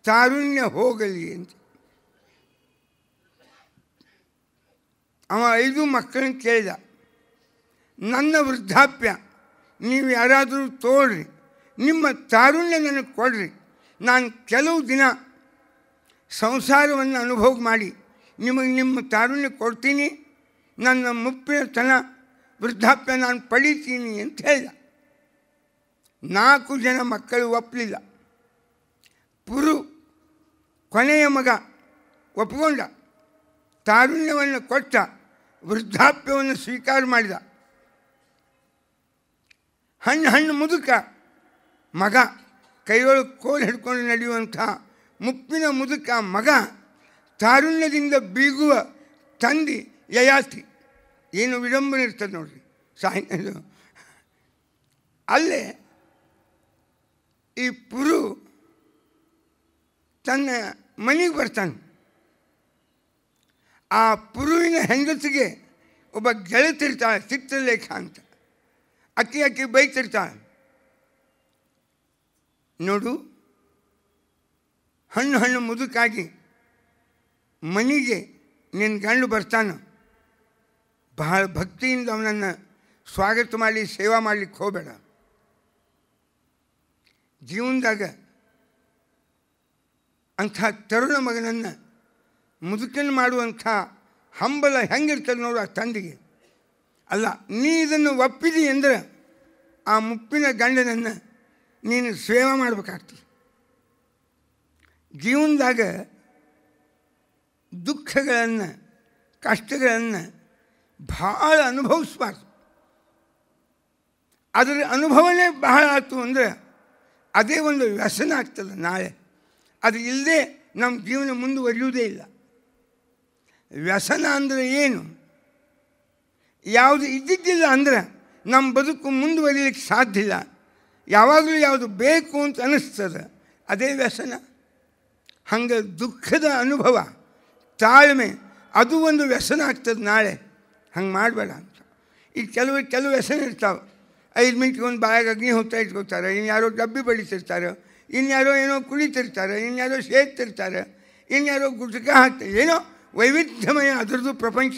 ತಾರುಣ್ಯ ಹೋಗಲಿ ಅಂತ. ಅವ 5 ಮಕ್ಕಳನ್ನು ಕೇಳಿದ, ನನ್ನ ವೃದ್ಧಾಪ್ಯ ನೀವು ಯಾರಾದರೂ ತೋಳ್ರಿ, ನಿಮ್ಮ ತಾರುಣ್ಯ ನನಗೆ ಕೊಡ್ರಿ, ನಾನು ಕೆಲವು ದಿನ ಸಂಸಾರವನ್ನು ಅನುಭವ ಮಾಡಿ ನಿಮಗೆ ನಿಮ್ಮ ತಾರುಣ್ಯ ಕೊಡ್ತೀನಿ, ನನ್ನ ಮುಪ್ಪಿನ ತನ ವೃದ್ಧಾಪ್ಯ ನಾನು ಪಡೀತೀನಿ ಅಂತ ಹೇಳಿದ. 4 ಜನ ಮಕ್ಕಳು ಒಪ್ಪಲಿಲ್ಲ. ಪುರು ಕೊನೆಯ ಮಗ ಒಪ್ಪಿಕೊಂಡ, ತಾರುಣ್ಯವನ್ನು ಕೊಟ್ಟ, ವೃದ್ಧಾಪ್ಯವನ್ನು ಸ್ವೀಕಾರ ಮಾಡಿದ. ಹಣ್ಣು ಮುದುಕ ಮಗ, ಕೈಯೊಳಗೆ ಕೋಲು ಹಿಡ್ಕೊಂಡು ನಡೆಯುವಂಥ ಮುಪ್ಪಿನ ಮುದುಕ ಮಗ, ತಾರುಣ್ಯದಿಂದ ಬೀಗುವ ತಂದೆ ಯಯಾತಿ. ಏನು ವಿಡಂಬನೆ ಇರ್ತದೆ ನೋಡ್ರಿ ಸಾಹಿತ್ಯ. ಅಲ್ಲೇ ಈ ಪುರು ತನ್ನ ಮನೆಗೆ ಬರ್ತಾನೆ. ಆ ಪುರುವಿನ ಹೆಂಗಸಿಗೆ ಒಬ್ಬ ಗೆಳತಿರ್ತಾಳೆ, ಚಿತ್ರಲೇಖ ಅಂತ. ಅಕ್ಕಿ ಬೈತಿರ್ತಾಳೆ, ನೋಡು ಹಣ್ಣು ಮುದುಕಾಗಿ ಮನೆಗೆ ನಿನ್ನ ಗಂಡು ಬರ್ತಾನೆ, ಬಹಳ ಭಕ್ತಿಯಿಂದ ಅವನನ್ನು ಸ್ವಾಗತ ಮಾಡಿ ಸೇವಾ ಮಾಡಲಿಕ್ಕೆ ಹೋಗಬೇಡ. ಜೀವನದಾಗ ಅಂಥ ತರುಣ ಮಗನನ್ನು ಮುದುಕನ್ನು ಮಾಡುವಂಥ ಹಂಬಲ ಹೆಂಗಿರ್ತದೆ ನೋಡು ಆ ತಂದೆಗೆ. ಅಲ್ಲ, ನೀ ಇದನ್ನು ಒಪ್ಪಿದಿ ಅಂದರೆ ಆ ಮುಪ್ಪಿನ ಗಂಡನನ್ನು ನೀನು ಸೇವೆ ಮಾಡಬೇಕಾಗ್ತದೆ. ಜೀವನದಾಗ ದುಃಖಗಳನ್ನು, ಕಷ್ಟಗಳನ್ನು ಭಾಳ ಅನುಭವಿಸ್ಬಾರ್ದು. ಅದರ ಅನುಭವನೇ ಬಹಳ ಆಯ್ತು ಅಂದರೆ ಅದೇ ಒಂದು ವ್ಯಸನ ಆಗ್ತದೆ ನಾಳೆ. ಅದು ಇಲ್ಲದೆ ನಮ್ಮ ಜೀವನ ಮುಂದುವರಿಯುವುದೇ ಇಲ್ಲ. ವ್ಯಸನ ಅಂದರೆ ಏನು? ಯಾವುದು ಇದ್ದಿದ್ದಿಲ್ಲ ಅಂದರೆ ನಮ್ಮ ಬದುಕು ಮುಂದುವರಿಲಿಕ್ಕೆ ಸಾಧ್ಯ ಇಲ್ಲ. ಯಾವಾಗಲೂ ಯಾವುದು ಬೇಕು ಅಂತ ಅನ್ನಿಸ್ತದೆ, ಅದೇ ವ್ಯಸನ. ಹಂಗೆ ದುಃಖದ ಅನುಭವ, ತಾಳ್ಮೆ, ಅದು ಒಂದು ವ್ಯಸನ ಆಗ್ತದೆ ನಾಳೆ. ಹಂಗೆ ಮಾಡಬೇಡ ಅಂತ. ಈಗ ಕೆಲವು ವ್ಯಸನ ಇರ್ತಾವೆ. 5 ಮಿನಿಟ್ಗೆ ಒಂದು ಬಾಯಾಗ ಅಗ್ನಿ ಹೋಗ್ತಾ ಇಟ್ಕೋತಾರೆ, ಇನ್ಯಾರೋ ಡಬ್ಬಿ ಬಡಿತಿರ್ತಾರೆ, ಇನ್ಯಾರೋ ಏನೋ ಕುಳಿತಿರ್ತಾರೆ, ಇನ್ಯಾರೋ ಸೇರ್ತಿರ್ತಾರೆ, ಇನ್ಯಾರೋ ಗುಟ್ಕ ಹಾಕ್ತಾರೆ. ಏನೋ ವೈವಿಧ್ಯಮಯ ಅದರದ್ದು ಪ್ರಪಂಚ.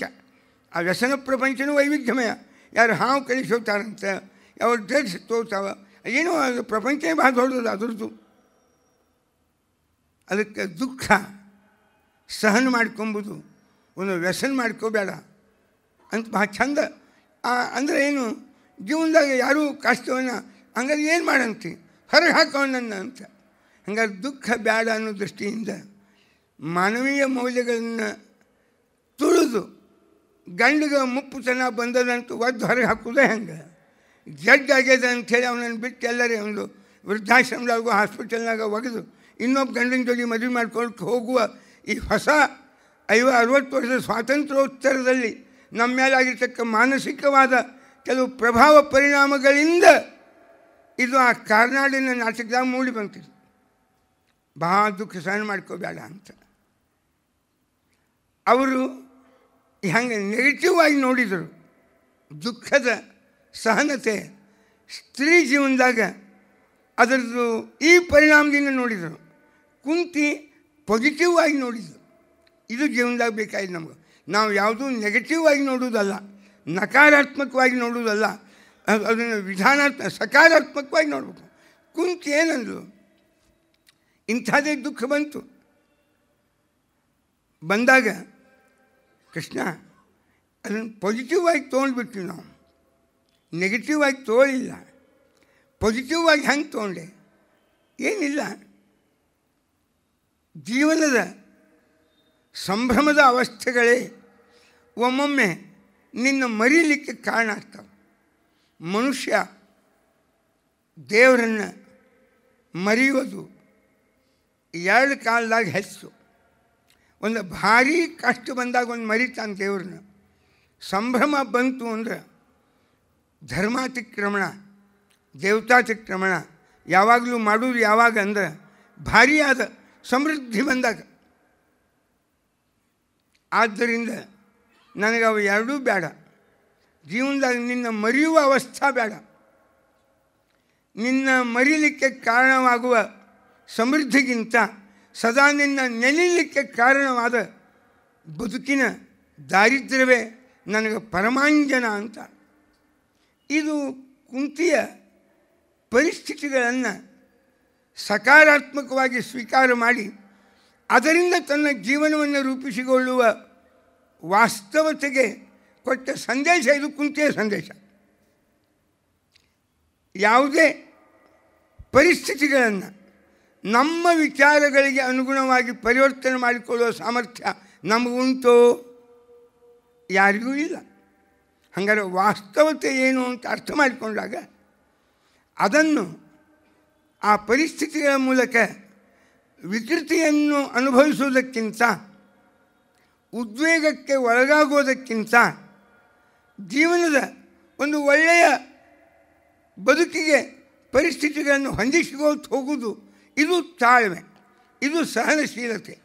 ಆ ವ್ಯಸನ ಪ್ರಪಂಚನೂ ವೈವಿಧ್ಯಮಯ. ಯಾರು ಹಾವು ಕಳಿಸಿ ಹೋಗ್ತಾರಂತೆ, ಯಾವ ಡ್ರಗ್ಸ್ ತೋರ್ತಾವೆ, ಏನೋ ಅದು ಪ್ರಪಂಚನೇ ಭಾಳ ದೊಡ್ಡದು ಅದ್ರದ್ದು. ಅದಕ್ಕೆ ದುಃಖ ಸಹನ ಮಾಡ್ಕೊಂಬುದು, ಒಂದು ವ್ಯಸನ ಮಾಡ್ಕೋಬೇಡ ಅಂತ ಭಾಳ ಚಂದ. ಅಂದರೆ ಏನು, ಜೀವನದಾಗ ಯಾರೂ ಕಷ್ಟವನ್ನು ಹಂಗಾರೆ ಏನು ಮಾಡಂತಿ, ಹೊರಗೆ ಹಾಕೋಣ ಅಂತ. ಹಂಗಾರೆ ದುಃಖ ಬೇಡ ಅನ್ನೋ ದೃಷ್ಟಿಯಿಂದ ಮಾನವೀಯ ಮೌಲ್ಯಗಳನ್ನು ತುಳಿದು ಗಂಡಿಗೆ ಮುಪ್ಪುತನ ಬಂದದಂತೂ ಒದ್ದು ಹೊರಗೆ ಹಾಕೋದೇ ಹಂಗೆ. ಜಡ್ಡಾಗ್ಯದ ಅಂಥೇಳಿ ಅವನನ್ನು ಬಿಟ್ಟು ಎಲ್ಲರೇ ಒಂದು ವೃದ್ಧಾಶ್ರಮದಾಗೂ ಹಾಸ್ಪಿಟಲ್ನಾಗ ಒಗೆದು ಇನ್ನೊಬ್ಬ ಗಂಡನ ಜೋಡಿ ಮದುವೆ ಮಾಡ್ಕೊಂಡು ಹೋಗುವ ಈ ಹೊಸ 50-60 ವರ್ಷದ ಸ್ವಾತಂತ್ರ್ಯೋತ್ತರದಲ್ಲಿ ನಮ್ಮ ಮೇಲಾಗಿರ್ತಕ್ಕ ಮಾನಸಿಕವಾದ ಕೆಲವು ಪ್ರಭಾವ ಪರಿಣಾಮಗಳಿಂದ ಇದು ಆ ಕಾರ್ನಾಡಿನ ನಾಟಕದಾಗ ಮೂಡಿ ಬಂತಿದೆ. ಭಾಳ ದುಃಖ ಸಹನ ಮಾಡ್ಕೋಬೇಡ ಅಂತ. ಅವರು ಹಂಗೆ ನೆಗೆಟಿವ್ ಆಗಿ ನೋಡಿದರು ದುಃಖದ ಸಹನತೆ. ಸ್ತ್ರೀ ಜೀವನದಾಗ ಅದರದ್ದು ಈ ಪರಿಣಾಮದಿಂದ ನೋಡಿದರು. ಕುಂತಿ ಪಾಸಿಟಿವ್ ಆಗಿ ನೋಡಿದರು. ಇದು ಜೀವನದಾಗ ಬೇಕಾಗಿದೆ ನಮಗೆ. ನಾವು ಯಾವುದೂ ನೆಗೆಟಿವ್ ಆಗಿ ನೋಡುವುದಲ್ಲ, ನಕಾರಾತ್ಮಕವಾಗಿ ನೋಡುವುದಲ್ಲ, ಅದನ್ನು ಸಕಾರಾತ್ಮಕವಾಗಿ ನೋಡಬೇಕು. ಕುಂತಿ ಏನಂದ್ರು, ಇಂಥದ್ದೇ ದುಃಖ ಬಂದಾಗ ಕೃಷ್ಣ ಅದನ್ನು ಪಾಸಿಟಿವ್ ಆಗಿ ತೊಗೊಂಡ್ಬಿಟ್ವಿ ನಾವು, ನೆಗೆಟಿವ್ ಆಗಿ ತೊಗೊಳ್ಳಿಲ್ಲ. ಪಾಸಿಟಿವ್ ಆಗಿ ಹೆಂಗೆ ತೊಗೊಂಡೆ? ಏನಿಲ್ಲ, ಜೀವನದ ಸಂಭ್ರಮದ ಅವಸ್ಥೆಗಳೇ ಒಮ್ಮೊಮ್ಮೆ ನಿನ್ನ ಮರೀಲಿಕ್ಕೆ ಕಾರಣ ಆಗ್ತವೆ. ಮನುಷ್ಯ ದೇವರನ್ನು ಮರೆಯುವುದು ಎರಡು ಕಾಲದಾಗ ಹೆಚ್ಚು. ಒಂದು ಭಾರೀ ಕಷ್ಟ ಬಂದಾಗ ಒಂದು ಮರಿತಾನೆ ದೇವ್ರನ್ನ. ಸಂಭ್ರಮ ಬಂತು ಅಂದರೆ ಧರ್ಮಾತಿಕ್ರಮಣ, ದೇವತಾತಿಕ್ರಮಣ ಯಾವಾಗಲೂ ಮಾಡೋದು ಯಾವಾಗ ಅಂದ್ರೆ ಭಾರಿಯಾದ ಸಮೃದ್ಧಿ ಬಂದಾಗ. ಆದ್ದರಿಂದ ನನಗೆ ಅವು ಎರಡೂ ಬೇಡ. ಜೀವನದಾಗ ನಿನ್ನ ಮರೆಯುವ ಅವಸ್ಥೆ ಬೇಡ. ನಿನ್ನ ಮರೀಲಿಕ್ಕೆ ಕಾರಣವಾಗುವ ಸಮೃದ್ಧಿಗಿಂತ ಸದಾ ನಿನ್ನ ನೆನೆಯಲಿಕ್ಕೆ ಕಾರಣವಾದ ಬದುಕಿನ ದಾರಿದ್ರ್ಯವೇ ನನಗೆ ಪರಮಾಂಜನ ಅಂತ. ಇದು ಕುಂತಿಯ ಪರಿಸ್ಥಿತಿಗಳನ್ನು ಸಕಾರಾತ್ಮಕವಾಗಿ ಸ್ವೀಕಾರ ಮಾಡಿ ಅದರಿಂದ ತನ್ನ ಜೀವನವನ್ನು ರೂಪಿಸಿಕೊಳ್ಳುವ ವಾಸ್ತವತೆಗೆ ಕೊಟ್ಟ ಸಂದೇಶ. ಇದು ಕುಂತಿಯ ಸಂದೇಶ. ಯಾವುದೇ ಪರಿಸ್ಥಿತಿಗಳನ್ನು ನಮ್ಮ ವಿಚಾರಗಳಿಗೆ ಅನುಗುಣವಾಗಿ ಪರಿವರ್ತನೆ ಮಾಡಿಕೊಳ್ಳುವ ಸಾಮರ್ಥ್ಯ ನಮಗುಂಟೋ? ಯಾರಿಗೂ ಇಲ್ಲ. ಹಾಗಾದ್ರೆ ವಾಸ್ತವತೆ ಏನು ಅಂತ ಅರ್ಥ ಮಾಡಿಕೊಂಡಾಗ ಅದನ್ನು ಆ ಪರಿಸ್ಥಿತಿಗಳ ಮೂಲಕ ವಿಕೃತಿಯನ್ನು ಅನುಭವಿಸುವುದಕ್ಕಿಂತ, ಉದ್ವೇಗಕ್ಕೆ ಒಳಗಾಗೋದಕ್ಕಿಂತ ಜೀವನದ ಒಂದು ಒಳ್ಳೆಯ ಬದುಕಿಗೆ ಪರಿಸ್ಥಿತಿಗಳನ್ನು ಹೊಂದಿಸಿಕೊಂಡು ಹೋಗುವುದು, ಇದು ತಾಳ್ಮೆ, ಇದು ಸಹನಶೀಲತೆ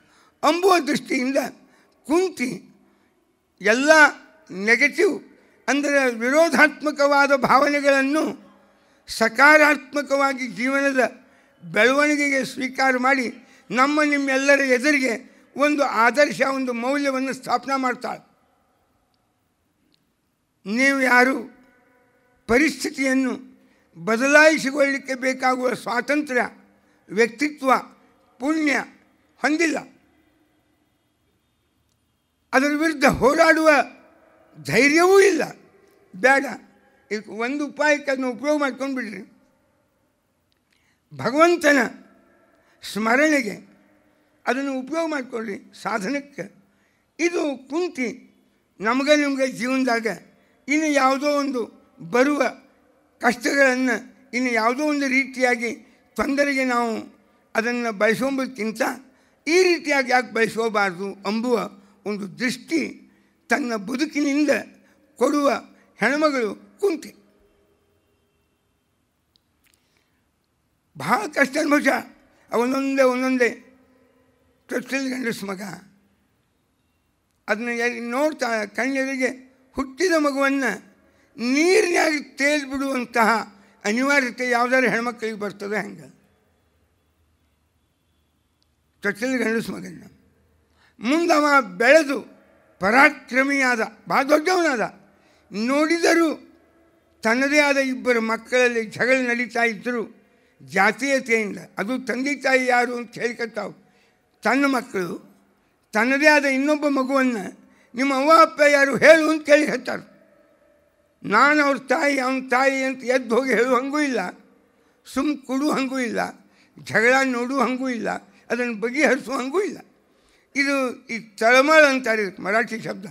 ಎಂಬುವ ದೃಷ್ಟಿಯಿಂದ ಕುಂತಿ ಎಲ್ಲ ನೆಗೆಟಿವ್ ಅಂದರೆ ವಿರೋಧಾತ್ಮಕವಾದ ಭಾವನೆಗಳನ್ನು ಸಕಾರಾತ್ಮಕವಾಗಿ ಜೀವನದ ಬೆಳವಣಿಗೆಗೆ ಸ್ವೀಕಾರ ಮಾಡಿ ನಿಮ್ಮೆಲ್ಲರ ಎದುರಿಗೆ ಒಂದು ಆದರ್ಶ, ಒಂದು ಮೌಲ್ಯವನ್ನು ಸ್ಥಾಪನೆ ಮಾಡ್ತಾಳೆ. ನೀವು ಯಾರು ಪರಿಸ್ಥಿತಿಯನ್ನು ಬದಲಾಯಿಸಿಕೊಳ್ಳಲಿಕ್ಕೆ ಬೇಕಾಗುವ ಸ್ವಾತಂತ್ರ್ಯ, ವ್ಯಕ್ತಿತ್ವ, ಪುಣ್ಯ ಹೊಂದಿಲ್ಲ. ಅದರ ವಿರುದ್ಧ ಹೋರಾಡುವ ಧೈರ್ಯವೂ ಇಲ್ಲ. ಬೇಡ, ಇದಕ್ಕೆ ಒಂದು ಉಪಾಯಕ್ಕೆ ಅದನ್ನು ಉಪಯೋಗ ಮಾಡ್ಕೊಂಡು ಬಿಡ್ರಿ. ಭಗವಂತನ ಸ್ಮರಣೆಗೆ ಅದನ್ನು ಉಪಯೋಗ ಮಾಡಿಕೊಳ್ಳಿ, ಸಾಧನಕ್ಕೆ. ಇದು ಕುಂತಿ ನಿಮಗೆ ಜೀವನದಾಗ ಇನ್ನು ಯಾವುದೋ ಒಂದು ಬರುವ ಕಷ್ಟಗಳನ್ನು ಇನ್ನು ಯಾವುದೋ ಒಂದು ರೀತಿಯಾಗಿ ತೊಂದರೆಗೆ ನಾವು ಅದನ್ನು ಬಳಸೋದಕ್ಕಿಂತ ಈ ರೀತಿಯಾಗಿ ಯಾಕೆ ಬಳಸೋಬಾರ್ದು ಎಂಬುವ ಒಂದು ದೃಷ್ಟಿ ತನ್ನ ಬದುಕಿನಿಂದ ಕೊಡುವ ಹೆಣ್ಮಗಳು ಕುಂತಿ. ಭಾಳ ಕಷ್ಟ ಅನುಭವ. ಒಂದೊಂದೇ ಚೊಚ್ಚಲ ಗಂಡಸ ಮಗ ಅದನ್ನು ನೋಡ್ತಾ ಕಣ್ಣೆರಿಗೆ ಹುಟ್ಟಿದ ಮಗುವನ್ನು ನೀರಿನಾಗಿ ತೇಲ್ಬಿಡುವಂತಹ ಅನಿವಾರ್ಯತೆ ಯಾವುದಾದ್ರು ಹೆಣ್ಮಕ್ಳಿಗೆ ಬರ್ತದೆ. ಹಂಗೆ ಚೊಚ್ಚಲ ಗಂಡಸ ಮಗನ ಮುಂದವ ಬೆಳೆದು ಪರಾಕ್ರಮಿಯಾದ, ಭಾಳ ದೊಡ್ಡವನಾದ. ನೋಡಿದರೂ ತನ್ನದೇ ಆದ ಇಬ್ಬರು ಮಕ್ಕಳಲ್ಲಿ ಜಗಳ ನಡೀತಾ ಇದ್ದರು ಜಾತೀಯತೆಯಿಂದ. ಅದು ತಂದೆ ತಾಯಿ ಯಾರು ಅಂತ ಹೇಳ್ಕೊತಾವು. ತನ್ನ ಮಕ್ಕಳು ತನ್ನದೇ ಆದ ಇನ್ನೊಬ್ಬ ಮಗುವನ್ನು ನಿಮ್ಮ ಅವ್ವ ಅಪ್ಪ ಯಾರು ಹೇಳು ಅಂತ ಕೇಳಿ ಹೇಳ್ತಾರೆ. ನಾನು ಅವ್ರ ತಾಯಿ, ಅವನ ತಾಯಿ ಅಂತ ಎದ್ದು ಹೋಗಿ ಹೇಳು ಹಂಗೂ ಇಲ್ಲ, ಕೊಡು ಹಂಗೂ ಇಲ್ಲ, ಜಗಳ ನೋಡು ಹಂಗೂ ಇಲ್ಲ, ಅದನ್ನು ಬಗೆಹರಿಸುವ ಹಂಗೂ ಇಲ್ಲ. ಇದು ಈ ತಳಮಳ ಅಂತಾರೆ ಮರಾಠಿ ಶಬ್ದ.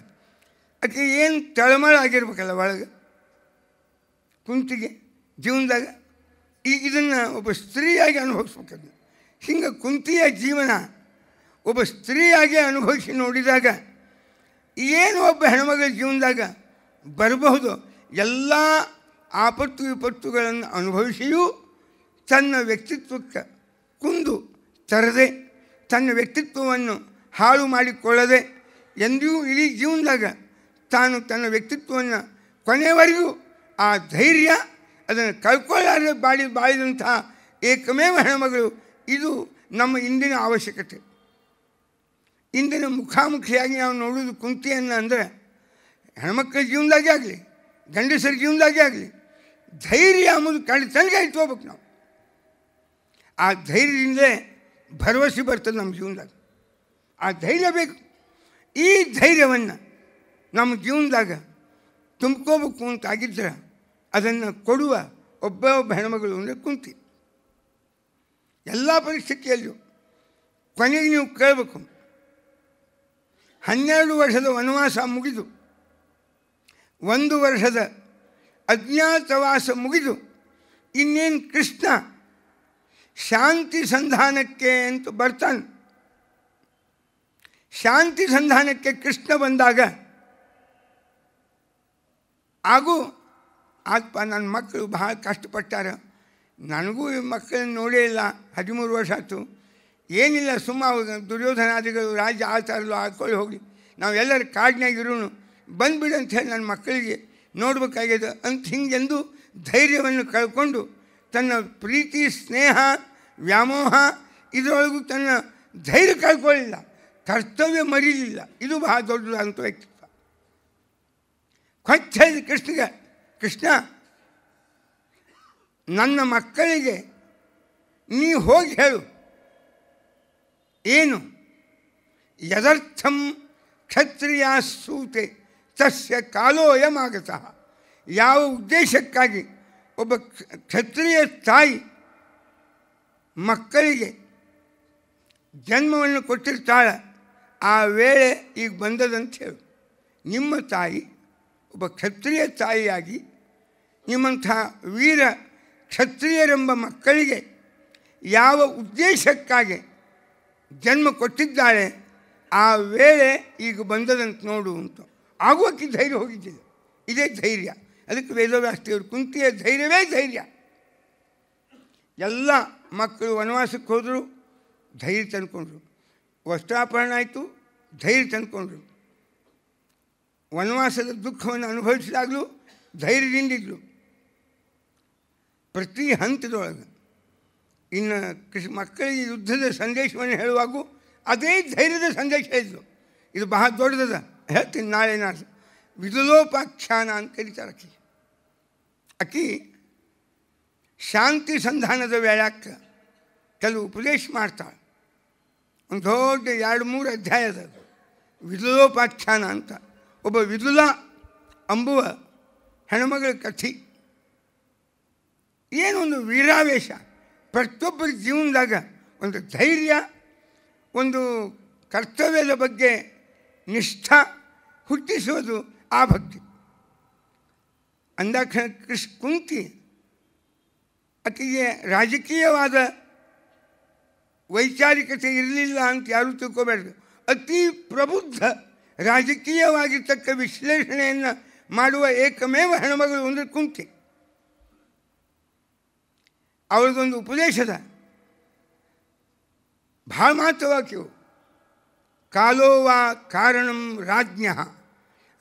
ಆಕೆ ಏನು ತಳಮಳ ಆಗಿರ್ಬೇಕಲ್ಲ ಒಳಗೆ ಕುಂತಿಗೆ ಜೀವನದಾಗ. ಇದನ್ನು ಒಬ್ಬ ಸ್ತ್ರೀಯಾಗಿ ಅನುಭವಿಸ್ಬೇಕದು. ಹಿಂಗೆ ಕುಂತಿಯ ಜೀವನ ಒಬ್ಬ ಸ್ತ್ರೀಯಾಗಿ ಅನುಭವಿಸಿ ನೋಡಿದಾಗ ಏನು ಒಬ್ಬ ಹೆಣ್ಮಗಳ ಜೀವನದಾಗ ಬರಬಹುದು, ಎಲ್ಲ ಆಪತ್ತು ವಿಪತ್ತುಗಳನ್ನು ಅನುಭವಿಸಿಯೂ ತನ್ನ ವ್ಯಕ್ತಿತ್ವಕ್ಕೆ ಕುಂದು ತರದೆ, ತನ್ನ ವ್ಯಕ್ತಿತ್ವವನ್ನು ಹಾಳು ಮಾಡಿಕೊಳ್ಳದೆ, ಎಂದೂ ಇಡೀ ಜೀವನದಾಗ ತಾನು ತನ್ನ ವ್ಯಕ್ತಿತ್ವವನ್ನು ಕೊನೆಯವರೆಗೂ ಆ ಧೈರ್ಯ ಅದನ್ನು ಕಳ್ಕೊಳ್ಳಾರೆ ಬಾಳಿದಂತಹ ಏಕಮೇವ ಹೆಣ್ಮಗಳು. ಇದು ನಮ್ಮ ಇಂದಿನ ಅವಶ್ಯಕತೆ. ಇಂದಿನ ಮುಖಾಮುಖಿಯಾಗಿ ನಾವು ನೋಡೋದು ಕುಂತಿಯನ್ನು ಅಂದರೆ ಹೆಣ್ಮಕ್ಳ ಜೀವನದಾಗೆ ಆಗಲಿ ಗಂಡಸರ ಜೀವನದಾಗೆ ಆಗಲಿ ಧೈರ್ಯ ಅಂಬುದು ತನಗೆ ಇಟ್ಕೋಬೇಕು ನಾವು. ಆ ಧೈರ್ಯದಿಂದಲೇ ಭರವಸೆ ಬರ್ತದೆ ನಮ್ಮ ಜೀವನದಾಗ. ಆ ಧೈರ್ಯ ಬೇಕು. ಈ ಧೈರ್ಯವನ್ನು ನಮ್ಮ ಜೀವನದಾಗ ತುಂಬ್ಕೋಬೇಕು ಅಂತ ಆಗಿದ್ರೆ ಅದನ್ನು ಕೊಡುವ ಒಬ್ಬ ಹೆಣ್ಮಗಳು ಅಂದರೆ ಕುಂತಿ. ಎಲ್ಲ ಪರಿಸ್ಥಿತಿಯಲ್ಲೂ ಕೊನೆಗೆ ನೀವು ಕೇಳಬೇಕು, 12 ವರ್ಷದ ವನವಾಸ ಮುಗಿದು 1 ವರ್ಷದ ಅಜ್ಞಾತವಾಸ ಮುಗಿದು ಇನ್ನೇನು ಕೃಷ್ಣ ಶಾಂತಿ ಸಂಧಾನಕ್ಕೆ ಅಂತ ಬರ್ತಾನೆ. ಶಾಂತಿ ಸಂಧಾನಕ್ಕೆ ಕೃಷ್ಣ ಬಂದಾಗ ಹಾಗೂ ಆತ್ಮ ನನ್ನ ಮಕ್ಕಳು ಭಾಳ ಕಷ್ಟಪಟ್ಟಾರ, ನನಗೂ ಈ ಮಕ್ಕಳನ್ನು ನೋಡೇ ಇಲ್ಲ, 13 ವರ್ಷ ಆಯ್ತು, ಏನಿಲ್ಲ ಸುಮ್ಮ ದುರ್ಯೋಧನಾದಿಗಳು ರಾಜ್ಯ ಆಳ್ತಾರಲ್ಲೋ ಹಾಕ್ಕೊಳ್ಳಿ ಹೋಗಿ ನಾವೆಲ್ಲರೂ ಕಾಡಿನಾಗಿರೋನು ಬಂದುಬಿಡು ಅಂತ ಹೇಳಿ ನನ್ನ ಮಕ್ಕಳಿಗೆ ನೋಡಬೇಕಾಗ್ಯದ ಅಂತ ಹಿಂಗೆಂದು ಧೈರ್ಯವನ್ನು ಕಳ್ಕೊಂಡು ತನ್ನ ಪ್ರೀತಿ ಸ್ನೇಹ ವ್ಯಾಮೋಹ ಇದರೊಳಗೂ ತನ್ನ ಧೈರ್ಯ ಕಳ್ಕೊಳ್ಳಿಲ್ಲ, ಕರ್ತವ್ಯ ಮರೀಲಿಲ್ಲ. ಇದು ಬಹಳ ದೊಡ್ಡದಂಥ ವ್ಯಕ್ತಿತ್ವ. ಕೊಚ್ಚ ಕೃಷ್ಣಗೆ, ಕೃಷ್ಣ ನನ್ನ ಮಕ್ಕಳಿಗೆ ನೀ ಹೋಗಿ ಹೇಳು ಏನು, ಯದರ್ಥಂ ಕ್ಷತ್ರಿಯ ಸೂತೆ ತಸ್ಯ ಕಾಲೋಯಮಾಗತಃ. ಯಾವ ಉದ್ದೇಶಕ್ಕಾಗಿ ಒಬ್ಬ ಕ್ಷತ್ರಿಯ ತಾಯಿ ಮಕ್ಕಳಿಗೆ ಜನ್ಮವನ್ನು ಕೊಟ್ಟಿರ್ತಾಳೆ ಆ ವೇಳೆ ಈಗ ಬಂದದಂತ ಹೇಳು. ನಿಮ್ಮ ತಾಯಿ ಒಬ್ಬ ಕ್ಷತ್ರಿಯ ತಾಯಿಯಾಗಿ ನಿಮ್ಮಂಥ ವೀರ ಕ್ಷತ್ರಿಯರೆಂಬ ಮಕ್ಕಳಿಗೆ ಯಾವ ಉದ್ದೇಶಕ್ಕಾಗಿ ಜನ್ಮ ಕೊಟ್ಟಿದ್ದಾಳೆ ಆ ವೇಳೆ ಈಗ ಬಂದದಂತ ನೋಡು ಅಂತ. ಆಗೋಕ್ಕೆ ಧೈರ್ಯ ಹೋಗಿದ್ದಿಲ್ಲ. ಇದೇ ಧೈರ್ಯ. ಅದಕ್ಕೆ ವೇದವ್ಯಾಸದೇವರು ಕುಂತಿಯ ಧೈರ್ಯವೇ ಧೈರ್ಯ. ಎಲ್ಲ ಮಕ್ಕಳು ವನವಾಸಕ್ಕೆ ಹೋದರು, ಧೈರ್ಯ ತಂದ್ಕೊಂಡ್ರು. ವಸ್ತ್ರಾಪರಣ ಆಯಿತು, ಧೈರ್ಯ ತಂದ್ಕೊಂಡ್ರು. ವನವಾಸದ ದುಃಖವನ್ನು ಅನುಭವಿಸಿದಾಗಲೂ ಧೈರ್ಯದಿಂದಿದ್ಲು. ಪ್ರತಿ ಹಂತದೊಳಗೆ ಇನ್ನು ಮಕ್ಕಳಿಗೆ ಯುದ್ಧದ ಸಂದೇಶವನ್ನು ಹೇಳುವಾಗೂ ಅದೇ ಧೈರ್ಯದ ಸಂದೇಶ ಇದ್ಲು. ಇದು ಬಹಳ ದೊಡ್ಡದ, ಹೇಳ್ತೀನಿ ನಾಳೆ ನಾಳೆ. ವಿದುಲೋಪಾಖ್ಯಾನ ಅಂತ ಕರೀತಾರೆ ಆಕಿ ಶಾಂತಿ ಸಂಧಾನದ ವೇಳಕ್ಕೆ ಕೆಲವು ಉಪದೇಶ ಮಾಡ್ತಾಳೆ. ಒಂದು ದೊಡ್ಡ 2-3 ಅಧ್ಯಾಯದ ವಿದುಲೋಪಾಖ್ಯಾನ ಅಂತ. ಒಬ್ಬ ವಿದುಲ ಅಂಬುವ ಹೆಣ್ಮಗಳ ಕಥೆ. ಏನೊಂದು ವೀರಾವೇಶ, ಪ್ರತಿಯೊಬ್ಬರ ಜೀವನದಾಗ ಒಂದು ಧೈರ್ಯ, ಒಂದು ಕರ್ತವ್ಯದ ಬಗ್ಗೆ ನಿಷ್ಠಾ ಹುಟ್ಟಿಸೋದು ಆ ಭಕ್ತಿ. ಅಂದಾಕ್ಷಣ ಕುಂತಿ ಆಕೆಗೆ ರಾಜಕೀಯವಾದ ವೈಚಾರಿಕತೆ ಇರಲಿಲ್ಲ ಅಂತ ಯಾರೂ ತಿಳ್ಕೋಬೇಡ್ದು. ಅತಿ ಪ್ರಬುದ್ಧ ರಾಜಕೀಯವಾಗಿರ್ತಕ್ಕ ವಿಶ್ಲೇಷಣೆಯನ್ನು ಮಾಡುವ ಏಕಮೇವ ಹೆಣ್ಮಗಳು ಅಂದರೆ ಕುಂತಿ. ಅವಳದೊಂದು ಉಪದೇಶದ ಭಾಳ ಮಹತ್ವವಾಕ್ಯವು. ಕಾಲೋ ವಾ ಕಾರಣಂ ರಾಜ್ಞಃ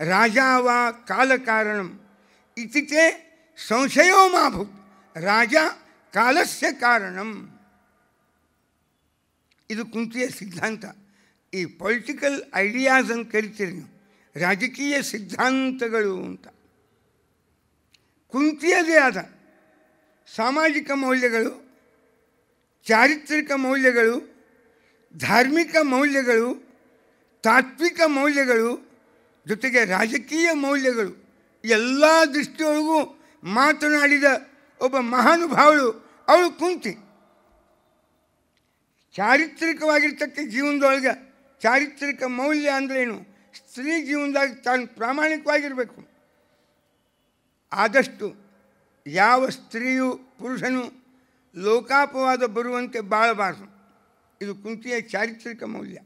ರಾಜಾ ವಾ ಕಾಲಕಾರಣಂ ಇತಿತೆ ಸಂಶಯೋ ಮಾಭೂತ್ ರಾಜ ಕಾಲಸ್ಯ ಕಾರಣಂ. ಇದು ಕುಂತಿಯ ಸಿದ್ಧಾಂತ. ಈ ಪೊಲಿಟಿಕಲ್ ಐಡಿಯಾಸ್ ಅಂತ ಕರಿತೀರಿ ನೀವು, ರಾಜಕೀಯ ಸಿದ್ಧಾಂತಗಳು ಅಂತ. ಕುಂತಿಯದೇ ಆದ ಸಾಮಾಜಿಕ ಮೌಲ್ಯಗಳು, ಚಾರಿತ್ರಿಕ ಮೌಲ್ಯಗಳು, ಧಾರ್ಮಿಕ ಮೌಲ್ಯಗಳು, ತಾತ್ವಿಕ ಮೌಲ್ಯಗಳು, ಜೊತೆಗೆ ರಾಜಕೀಯ ಮೌಲ್ಯಗಳು ಎಲ್ಲ ದೃಷ್ಟಿಯೊಳಗೂ ಮಾತನಾಡಿದ ಒಬ್ಬ ಮಹಾನುಭಾವಳು ಅವಳು ಕುಂತಿ. ಚಾರಿತ್ರಿಕವಾಗಿರ್ತಕ್ಕ ಜೀವನದೊಳಗೆ ಚಾರಿತ್ರಿಕ ಮೌಲ್ಯ ಅಂದ್ರೇನು? ಸ್ತ್ರೀ ಜೀವನದಾಗ ತಾನು ಪ್ರಾಮಾಣಿಕವಾಗಿರಬೇಕು. ಆದಷ್ಟು ಯಾವ ಸ್ತ್ರೀಯು ಪುರುಷನು ಲೋಕಾಪವಾದ ಬರುವಂತೆ ಬಾಳಬಾರದು. ಇದು ಕುಂತಿಯ ಚಾರಿತ್ರಿಕ ಮೌಲ್ಯ.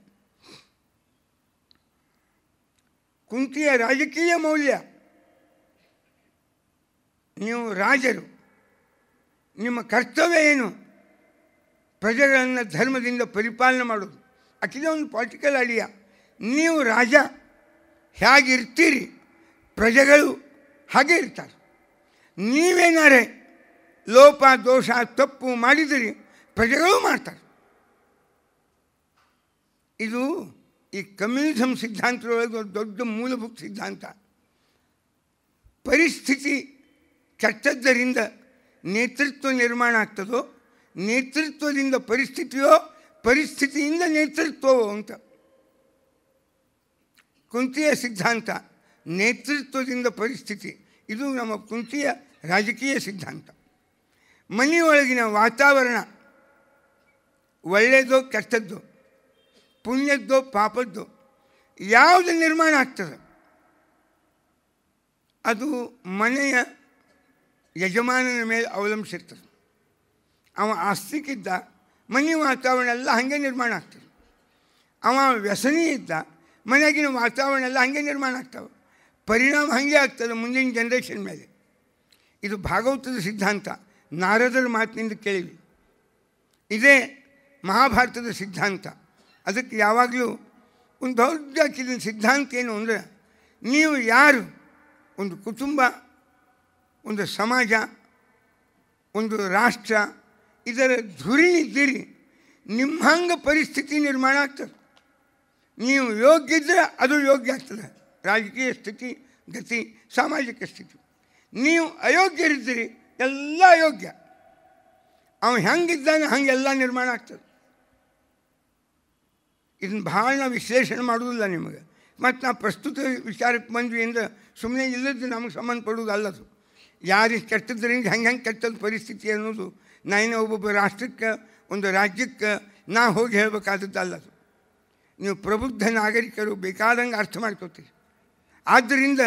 ಕುಂತಿಯ ರಾಜಕೀಯ ಮೌಲ್ಯ, ನೀವು ರಾಜರು, ನಿಮ್ಮ ಕರ್ತವ್ಯ ಏನು? ಪ್ರಜೆಗಳನ್ನು ಧರ್ಮದಿಂದ ಪರಿಪಾಲನೆ ಮಾಡೋದು. ಆಕಿದೆ ಒಂದು ಪೊಲಿಟಿಕಲ್ ಐಡಿಯಾ. ನೀವು ರಾಜ ಹೇಗಿರ್ತೀರಿ, ಪ್ರಜೆಗಳು ಹಾಗೆ ಇರ್ತಾರೆ. ನೀವೇನಾರೆ ಲೋಪ ದೋಷ ತಪ್ಪು ಮಾಡಿದಿರಿ, ಪ್ರಜೆಗಳು ಮಾಡ್ತಾರೆ. ಇದು ಈ ಕಮ್ಯುನಿಸಮ್ ಸಿದ್ಧಾಂತದೊಳಗೆ ದೊಡ್ಡ ಮೂಲಭೂತ ಸಿದ್ಧಾಂತ. ಪರಿಸ್ಥಿತಿ ಕೆಟ್ಟದ್ದರಿಂದ ನೇತೃತ್ವ ನಿರ್ಮಾಣ ಆಗ್ತದೋ, ನೇತೃತ್ವದಿಂದ ಪರಿಸ್ಥಿತಿಯೋ, ಪರಿಸ್ಥಿತಿಯಿಂದ ನೇತೃತ್ವವೋ ಅಂತ. ಕುಂತಿಯ ಸಿದ್ಧಾಂತ ನೇತೃತ್ವದಿಂದ ಪರಿಸ್ಥಿತಿ. ಇದು ನಮ್ಮ ಕುಂತಿಯ ರಾಜಕೀಯ ಸಿದ್ಧಾಂತ. ಮನೆಯೊಳಗಿನ ವಾತಾವರಣ ಒಳ್ಳೆಯದೋ ಕೆಟ್ಟದ್ದೋ, ಪುಣ್ಯದ್ದೋ ಪಾಪದ್ದೋ, ಯಾವುದು ನಿರ್ಮಾಣ ಆಗ್ತದೆ ಅದು ಮನೆಯ ಯಜಮಾನನ ಮೇಲೆ ಅವಲಂಬಿಸಿರ್ತದೆ. ಅವ ಆಸ್ತಿಕಿದ್ದ ಮನೆಯ ವಾತಾವರಣ ಎಲ್ಲ ಹಾಗೆ ನಿರ್ಮಾಣ ಆಗ್ತದೆ. ಅವ ವ್ಯಸನಿ ಇದ್ದ ಮನೆಯಾಗಿನ ವಾತಾವರಣ ಎಲ್ಲ ಹಾಗೆ ನಿರ್ಮಾಣ ಆಗ್ತವೆ. ಪರಿಣಾಮ ಹಾಗೆ ಆಗ್ತದೆ ಮುಂದಿನ ಜನ್ರೇಷನ್ ಮೇಲೆ. ಇದು ಭಾಗವತದ ಸಿದ್ಧಾಂತ, ನಾರದರ ಮಾತಿನಿಂದ ಕೇಳಿವಿ. ಇದೇ ಮಹಾಭಾರತದ ಸಿದ್ಧಾಂತ. ಅದಕ್ಕೆ ಯಾವಾಗಲೂ ಒಂದು ದೊಡ್ಡ ಇದನ್ನ ಸಿದ್ಧಾಂತ ಏನು ಅಂದರೆ, ನೀವು ಯಾರು ಒಂದು ಕುಟುಂಬ, ಒಂದು ಸಮಾಜ, ಒಂದು ರಾಷ್ಟ್ರ ಇದರ ಧುರಿಣಿದ್ದೀರಿ, ನಿಮ್ಮ ಹಂಗೆ ಪರಿಸ್ಥಿತಿ ನಿರ್ಮಾಣ ಆಗ್ತದೆ. ನೀವು ಯೋಗ್ಯ ಇದ್ದರೆ ಅದು ಯೋಗ್ಯ ಆಗ್ತದೆ, ರಾಜಕೀಯ ಸ್ಥಿತಿ, ಗತಿ, ಸಾಮಾಜಿಕ ಸ್ಥಿತಿ. ನೀವು ಅಯೋಗ್ಯರಿದ್ದೀರಿ, ಎಲ್ಲ ಅಯೋಗ್ಯ. ಅವನು ಹೆಂಗಿದ್ದಾನೆ ಹಾಗೆಲ್ಲ ನಿರ್ಮಾಣ ಆಗ್ತದೆ. ಇದನ್ನು ಭಾಳ ನಾವು ವಿಶ್ಲೇಷಣೆ ಮಾಡೋದಿಲ್ಲ ನಿಮಗೆ. ಮತ್ತು ನಾವು ಪ್ರಸ್ತುತ ವಿಚಾರಕ್ಕೆ ಬಂದ್ವಿ ಅಂದರೆ ಸುಮ್ಮನೆ ಇಲ್ಲದ್ದು ನಮಗೆ ಸಂಬಂಧಪಡುವುದು ಅಲ್ಲದು. ಯಾರಿಗೆ ಕೆಟ್ಟದ್ರಿಂದ ಹೆಂಗೆ ಕೆಟ್ಟದ್ದು ಪರಿಸ್ಥಿತಿ ಅನ್ನೋದು ನಾನೇನೋ ಒಬ್ಬೊಬ್ಬ ರಾಷ್ಟ್ರಕ್ಕೆ, ಒಂದು ರಾಜ್ಯಕ್ಕೆ ನಾ ಹೋಗಿ ಹೇಳಬೇಕಾದದ್ದು ಅಲ್ಲದು. ನೀವು ಪ್ರಬುದ್ಧ ನಾಗರಿಕರು ಬೇಕಾದಂಗೆ ಅರ್ಥ ಮಾಡ್ಕೋತೀರಿ. ಆದ್ದರಿಂದ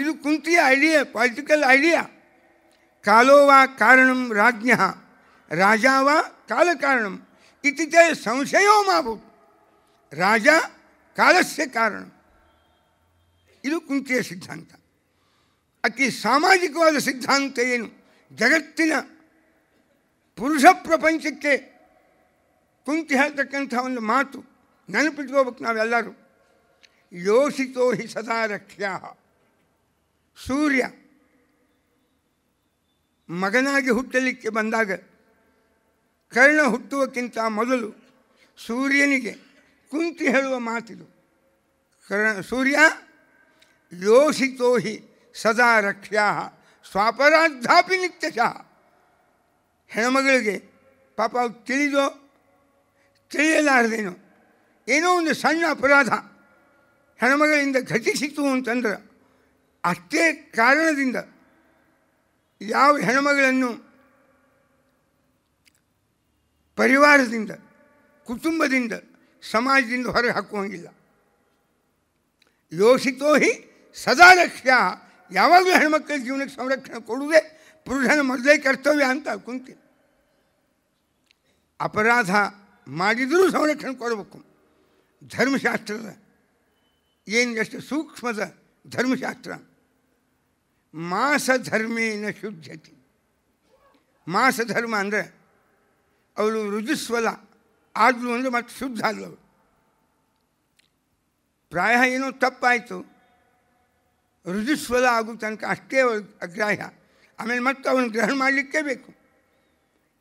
ಇದು ಕುಂತಿಯ ಐಡಿಯಾ, ಪಾಲಿಟಿಕಲ್ ಐಡಿಯಾ. ಕಾಲೋವಾ ಕಾರಣಂ ರಾಜ್ಞ ರಾಜಾವಾ ಕಾಲ ಕಾರಣಂ ಇತಿ ಸಂಶಯೋ ಮಾಭೂತ್. ರಾಜ ಕಾಲಸ್ಯ ಕಾರಣ. ಇದು ಕುಂತಿಯ ಸಿದ್ಧಾಂತ. ಅತಿ ಸಾಮಾಜಿಕವಾದ ಸಿದ್ಧಾಂತ ಏನು? ಜಗತ್ತಿನ ಪುರುಷ ಪ್ರಪಂಚಕ್ಕೆ ಕುಂತಿ ಹೇಳ್ತಕ್ಕಂಥ ಒಂದು ಮಾತು ನೆನಪಿಟ್ಕೋಬೇಕು ನಾವೆಲ್ಲರೂ. ಯೋಷಿತೋ ಹಿ ಸದಾ ರಕ್ಷ್ಯಾ. ಸೂರ್ಯ ಮಗನಾಗಿ ಹುಟ್ಟಲಿಕ್ಕೆ ಬಂದಾಗ ಕರ್ಣ ಹುಟ್ಟುವಕ್ಕಿಂತ ಮೊದಲು ಸೂರ್ಯನಿಗೆ ಕುಂತಿ ಹೇಳುವ ಮಾತಿದು. ಸೂರ್ಯ ಯೋಷಿತೋ ಹಿ ಸದಾ ರಕ್ಷ್ಯಾ ಸ್ವಾಪರಾಧಾಪಿ ನಿತ್ಯಶಃ. ಹೆಣ್ಮಗಳಿಗೆ ಪಾಪ ಅವ್ರು ತಿಳಿದೋ ತಿಳಿಯಲಾರದೇನೋ ಏನೋ ಒಂದು ಸಣ್ಣ ಅಪರಾಧ ಹೆಣ್ಮಗಳಿಂದ ಘಟಿಸಿತು ಅಂತಂದ್ರೆ ಅಷ್ಟೇ ಕಾರಣದಿಂದ ಯಾವ ಹೆಣ್ಮಗಳನ್ನು ಪರಿವಾರದಿಂದ, ಕುಟುಂಬದಿಂದ, ಸಮಾಜದಿಂದ ಹೊರಗೆ ಹಾಕುವಂಗಿಲ್ಲ. ಯೋಷಿತೋ ಹಿ ಸದಾ ರಕ್ಷ್ಯಾ. ಯಾವಾಗಲೂ ಹೆಣ್ಮಕ್ಕಳ ಜೀವನಕ್ಕೆ ಸಂರಕ್ಷಣೆ ಕೊಡುವುದೇ ಪುರುಷನ ಮೊದಲೇ ಕರ್ತವ್ಯ ಅಂತ ಕುಂತಿ. ಅಪರಾಧ ಮಾಡಿದರೂ ಸಂರಕ್ಷಣೆ ಕೊಡಬೇಕು. ಧರ್ಮಶಾಸ್ತ್ರದ ಏನು ಎಷ್ಟು ಸೂಕ್ಷ್ಮದ ಧರ್ಮಶಾಸ್ತ್ರ. ಮಾಸ ಧರ್ಮೇನ ಶುದ್ಧತಿ. ಮಾಸ ಧರ್ಮ ಅಂದರೆ ಅವಳು ರುಜುಸ್ವಲ ಆದಳು ಅಂದರೆ ಮತ್ತೆ ಶುದ್ಧ ಆದಳು. ಪ್ರಾಯ ಏನೋ ತಪ್ಪಾಯಿತು, ರುಜುಸ್ವಲ ಆಗೋ ತನಕ ಅಷ್ಟೇ ಅಗ್ರಾಹ್ಯ. ಆಮೇಲೆ ಮತ್ತೆ ಅವನು ಗ್ರಹಣ ಮಾಡಲಿಕ್ಕೇ ಬೇಕು.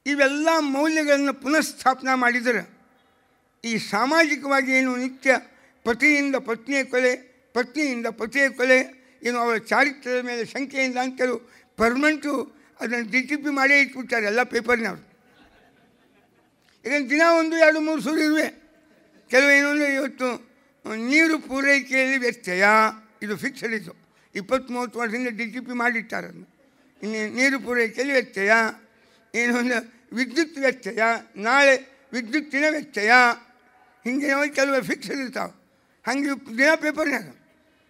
ಇವೆಲ್ಲ ಮೌಲ್ಯಗಳನ್ನು ಪುನಃಸ್ಥಾಪನೆ ಮಾಡಿದರೆ ಈ ಸಾಮಾಜಿಕವಾಗಿ ಏನು ನಿತ್ಯ ಪತಿಯಿಂದ ಪತ್ನಿಯ ಕೊಲೆ, ಪತ್ನಿಯಿಂದ ಪತಿಯ ಕೊಲೆ, ಏನು ಅವಳ ಚಾರಿತ್ರ್ಯದ ಮೇಲೆ ಶಂಕೆಯಿಂದ ಅಂತ ಕೆಲವು ಪರ್ಮನೆಂಟು ಅದನ್ನು DTP ಮಾಡೇ ಇಟ್ಬಿಡ್ತಾರೆ ಎಲ್ಲ ಪೇಪರ್ನವರು. ಈಗ ದಿನ 1, 2, 3 ಸುರು ಇರುವೆ. ಕೆಲವೇನು ಅಂದರೆ ಇವತ್ತು ನೀರು ಪೂರೈಕೆಯಲ್ಲಿ ವ್ಯತ್ಯಯ, ಇದು ಫಿಕ್ಸಡ್. ಇದು 20-30 ವರ್ಷದಿಂದ DTP ಮಾಡಿಟ್ಟಾರೆ. ಅದನ್ನು ಇನ್ನು ನೀರು ಪೂರೈಕೆಯಲ್ಲಿ ವ್ಯತ್ಯಯ, ಏನು ಅಂದರೆ ವಿದ್ಯುತ್ ವ್ಯತ್ಯಯ, ನಾಳೆ ವಿದ್ಯುತ್ತಿನ ವ್ಯತ್ಯಯ, ಹೀಗೆ ಕೆಲವು ಫಿಕ್ಸಡ್ ಇರ್ತಾವೆ. ಹಾಗೆ ದಿನ ಪೇಪರ್ನಾಗ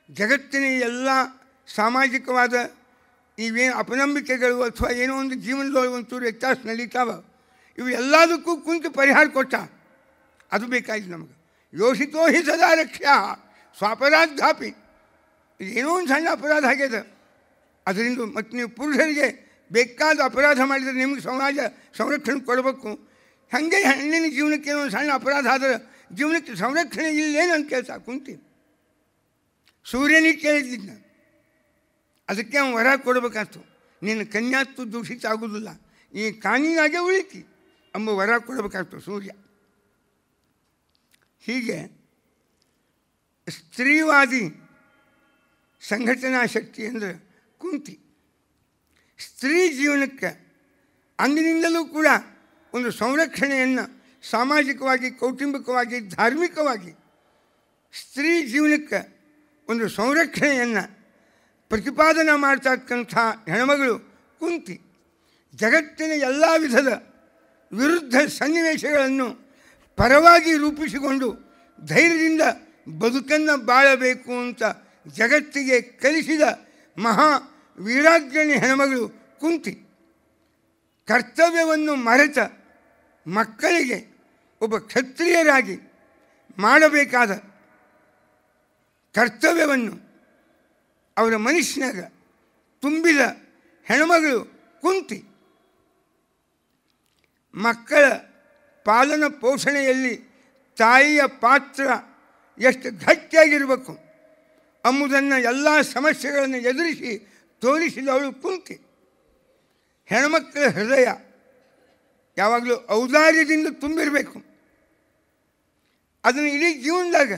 ಜಗತ್ತಿನ ಎಲ್ಲ ಸಾಮಾಜಿಕವಾದ ಇವೇನು ಅಪನಂಬಿಕೆಗಳು ಅಥವಾ ಏನೋ ಒಂದು ಜೀವನದೊಳಗೆ ಒಂಚೂರು ವ್ಯತ್ಯಾಸ ನಡೀತಾವೆ, ಇವು ಎಲ್ಲದಕ್ಕೂ ಕುಂತು ಪರಿಹಾರ ಕೊಟ್ಟ. ಅದು ಬೇಕಾಗಿತ್ತು ನಮಗೆ. ಯೋಷಿತೋ ಹಿ ಸದಾ ರಕ್ಷ್ಯಾ ಸ್ವಾಪರಾಧಾಪಿ. ಏನೋ ಒಂದು ಸಣ್ಣ ಅಪರಾಧ ಆಗ್ಯದ, ಅದರಿಂದ ಮತ್ತು ನೀವು ಪುರುಷರಿಗೆ ಬೇಕಾದ ಅಪರಾಧ ಮಾಡಿದರೆ ನಿಮಗೆ ಸಮಾಜ ಸಂರಕ್ಷಣೆ ಕೊಡಬೇಕು. ಹಾಗೆ ಹೆಣ್ಣಿನ ಜೀವನಕ್ಕೆ ಏನೋ ಒಂದು ಸಣ್ಣ ಅಪರಾಧ ಆದರೆ ಜೀವನಕ್ಕೆ ಸಂರಕ್ಷಣೆ ಇಲ್ಲೇನು ಅಂತ ಕೇಳ್ತಾ ಕುಂತೀನಿ. ಸೂರ್ಯನಿಗೆ ಕೇಳಿದ್ದಿದ್ದ, ಅದಕ್ಕೆ ಅವನು ವರ ಕೊಡಬೇಕಾಯ್ತು. ನಿನ್ನ ಕನ್ಯಾತ್ತು ದೂಷಿತ ಆಗೋದಿಲ್ಲ, ಈ ಕಾನೀನಾಗೆ ಉಳಿತಿ ಎಂಬ ವರ ಕೊಡಬೇಕಾಯ್ತು ಸೂರ್ಯ. ಹೀಗೆ ಸ್ತ್ರೀವಾದಿ ಸಂಘಟನಾ ಶಕ್ತಿ ಅಂದರೆ ಕುಂತಿ. ಸ್ತ್ರೀ ಜೀವನಕ್ಕೆ ಅಂದಿನಿಂದಲೂ ಕೂಡ ಒಂದು ಸಂರಕ್ಷಣೆಯನ್ನು ಸಾಮಾಜಿಕವಾಗಿ, ಕೌಟುಂಬಿಕವಾಗಿ, ಧಾರ್ಮಿಕವಾಗಿ ಸ್ತ್ರೀ ಜೀವನಕ್ಕೆ ಒಂದು ಸಂರಕ್ಷಣೆಯನ್ನು ಪ್ರತಿಪಾದನೆ ಮಾಡ್ತಕ್ಕಂಥ ಹೆಣ್ಮಗಳು ಕುಂತಿ. ಜಗತ್ತಿನ ಎಲ್ಲ ವಿಧದ ವಿರುದ್ಧ ಸನ್ನಿವೇಶಗಳನ್ನು ಪರವಾಗಿ ರೂಪಿಸಿಕೊಂಡು ಧೈರ್ಯದಿಂದ ಬದುಕನ್ನು ಬಾಳಬೇಕು ಅಂತ ಜಗತ್ತಿಗೆ ಕಲಿಸಿದ ಮಹಾ ವೀರಾಗ್ರಣಿ ಹೆಣ್ಮಗಳು ಕುಂತಿ. ಕರ್ತವ್ಯವನ್ನು ಮರೆತ ಮಕ್ಕಳಿಗೆ ಒಬ್ಬ ಕ್ಷತ್ರಿಯರಾಗಿ ಮಾಡಬೇಕಾದ ಕರ್ತವ್ಯವನ್ನು ಅವರ ಮನಸ್ಸಿನಾಗ ತುಂಬಿದ ಹೆಣ್ಮಗಳು ಕುಂತಿ. ಮಕ್ಕಳ ಪಾಲನ ಪೋಷಣೆಯಲ್ಲಿ ತಾಯಿಯ ಪಾತ್ರ ಎಷ್ಟು ಗಟ್ಟಿಯಾಗಿರಬೇಕು ಎಂಬುದನ್ನು ಎಲ್ಲ ಸಮಸ್ಯೆಗಳನ್ನು ಎದುರಿಸಿ ತೋರಿಸಿದವಳು ಕುಂತಿ. ಹೆಣ್ಮಕ್ಕಳ ಹೃದಯ ಯಾವಾಗಲೂ ಔದಾರ್ಯದಿಂದ ತುಂಬಿರಬೇಕು. ಅದನ್ನು ಇಡೀ ಜೀವನದಾಗ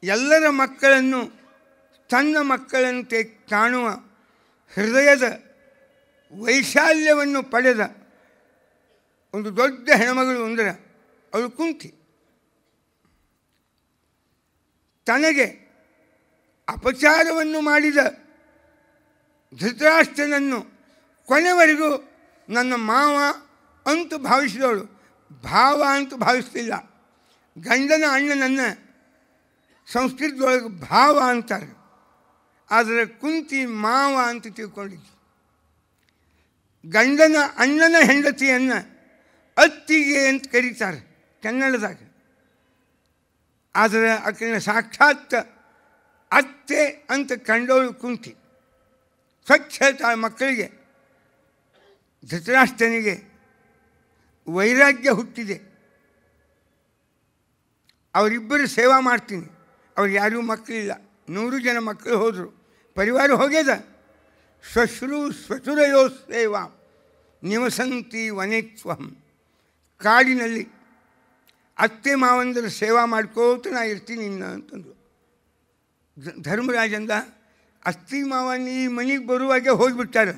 ಎಲ್ಲರ ಮಕ್ಕಳನ್ನು ತನ್ನ ಮಕ್ಕಳಂತೆ ಕಾಣುವ ಹೃದಯದ ವೈಶಾಲ್ಯವನ್ನು ಪಡೆದ ಒಂದು ದೊಡ್ಡ ಹೆಣ್ಮಗಳು ಅಂದರೆ ಅವಳು ಕುಂತಿ. ತನಗೆ ಅಪಚಾರವನ್ನು ಮಾಡಿದ ಧೃತರಾಷ್ಟ್ರನನ್ನು ಕೊನೆವರೆಗೂ ನನ್ನ ಮಾವ ಅಂತ ಭಾವಿಸಿದವಳು, ಭಾವ ಅಂತ ಭಾವಿಸಲಿಲ್ಲ. ಗಂಡನ ಅಣ್ಣನನ್ನು ಸಂಸ್ಕೃತದೊಳಗೆ ಭಾವ ಅಂತಾರೆ, ಆದರೆ ಕುಂತಿ ಮಾವ ಅಂತ ತಿಳ್ಕೊಂಡಿದ್ದು. ಗಂಡನ ಅಣ್ಣನ ಹೆಂಡತಿಯನ್ನು ಅತ್ತಿಗೆ ಅಂತ ಕರೀತಾರೆ ಕನ್ನಡದಾಗ, ಆದರೆ ಆಕೆಯ ಸಾಕ್ಷಾತ್ ಅತ್ತೆ ಅಂತ ಕಂಡವಳು ಕುಂತಿ. ಸ್ವಚ್ಛ ಮಕ್ಕಳಿಗೆ ಧೃತರಾಷ್ಟ್ರನಿಗೆ ವೈರಾಗ್ಯ ಹುಟ್ಟಿದೆ. ಅವರಿಬ್ಬರು ಸೇವಾ ಮಾಡ್ತೀನಿ, ಅವ್ರು ಯಾರೂ ಮಕ್ಕಳಿಲ್ಲ, 100 ಜನ ಮಕ್ಕಳು ಹೋದರು, ಪರಿವಾರ ಹೋಗ್ಯದ. ಶ್ವಶ್ರು ಶ್ವಶುರಯೋ ಸೇವಾ ನಿವಸಂತಿ ವನೇತ್ವಂ. ಕಾಡಿನಲ್ಲಿ ಅತ್ತೆ ಮಾವಂದರ ಸೇವಾ ಮಾಡ್ಕೋತ ನಾ ಇರ್ತೀನಿ ಇನ್ನು ಅಂತಂದರು. ಧರ್ಮರಾಜಂದ, ಅತ್ತಿ ಮಾವ ನೀ ಮನೆಗೆ ಬರುವಾಗೆ ಹೋಗಿಬಿಟ್ಟಾರೆ,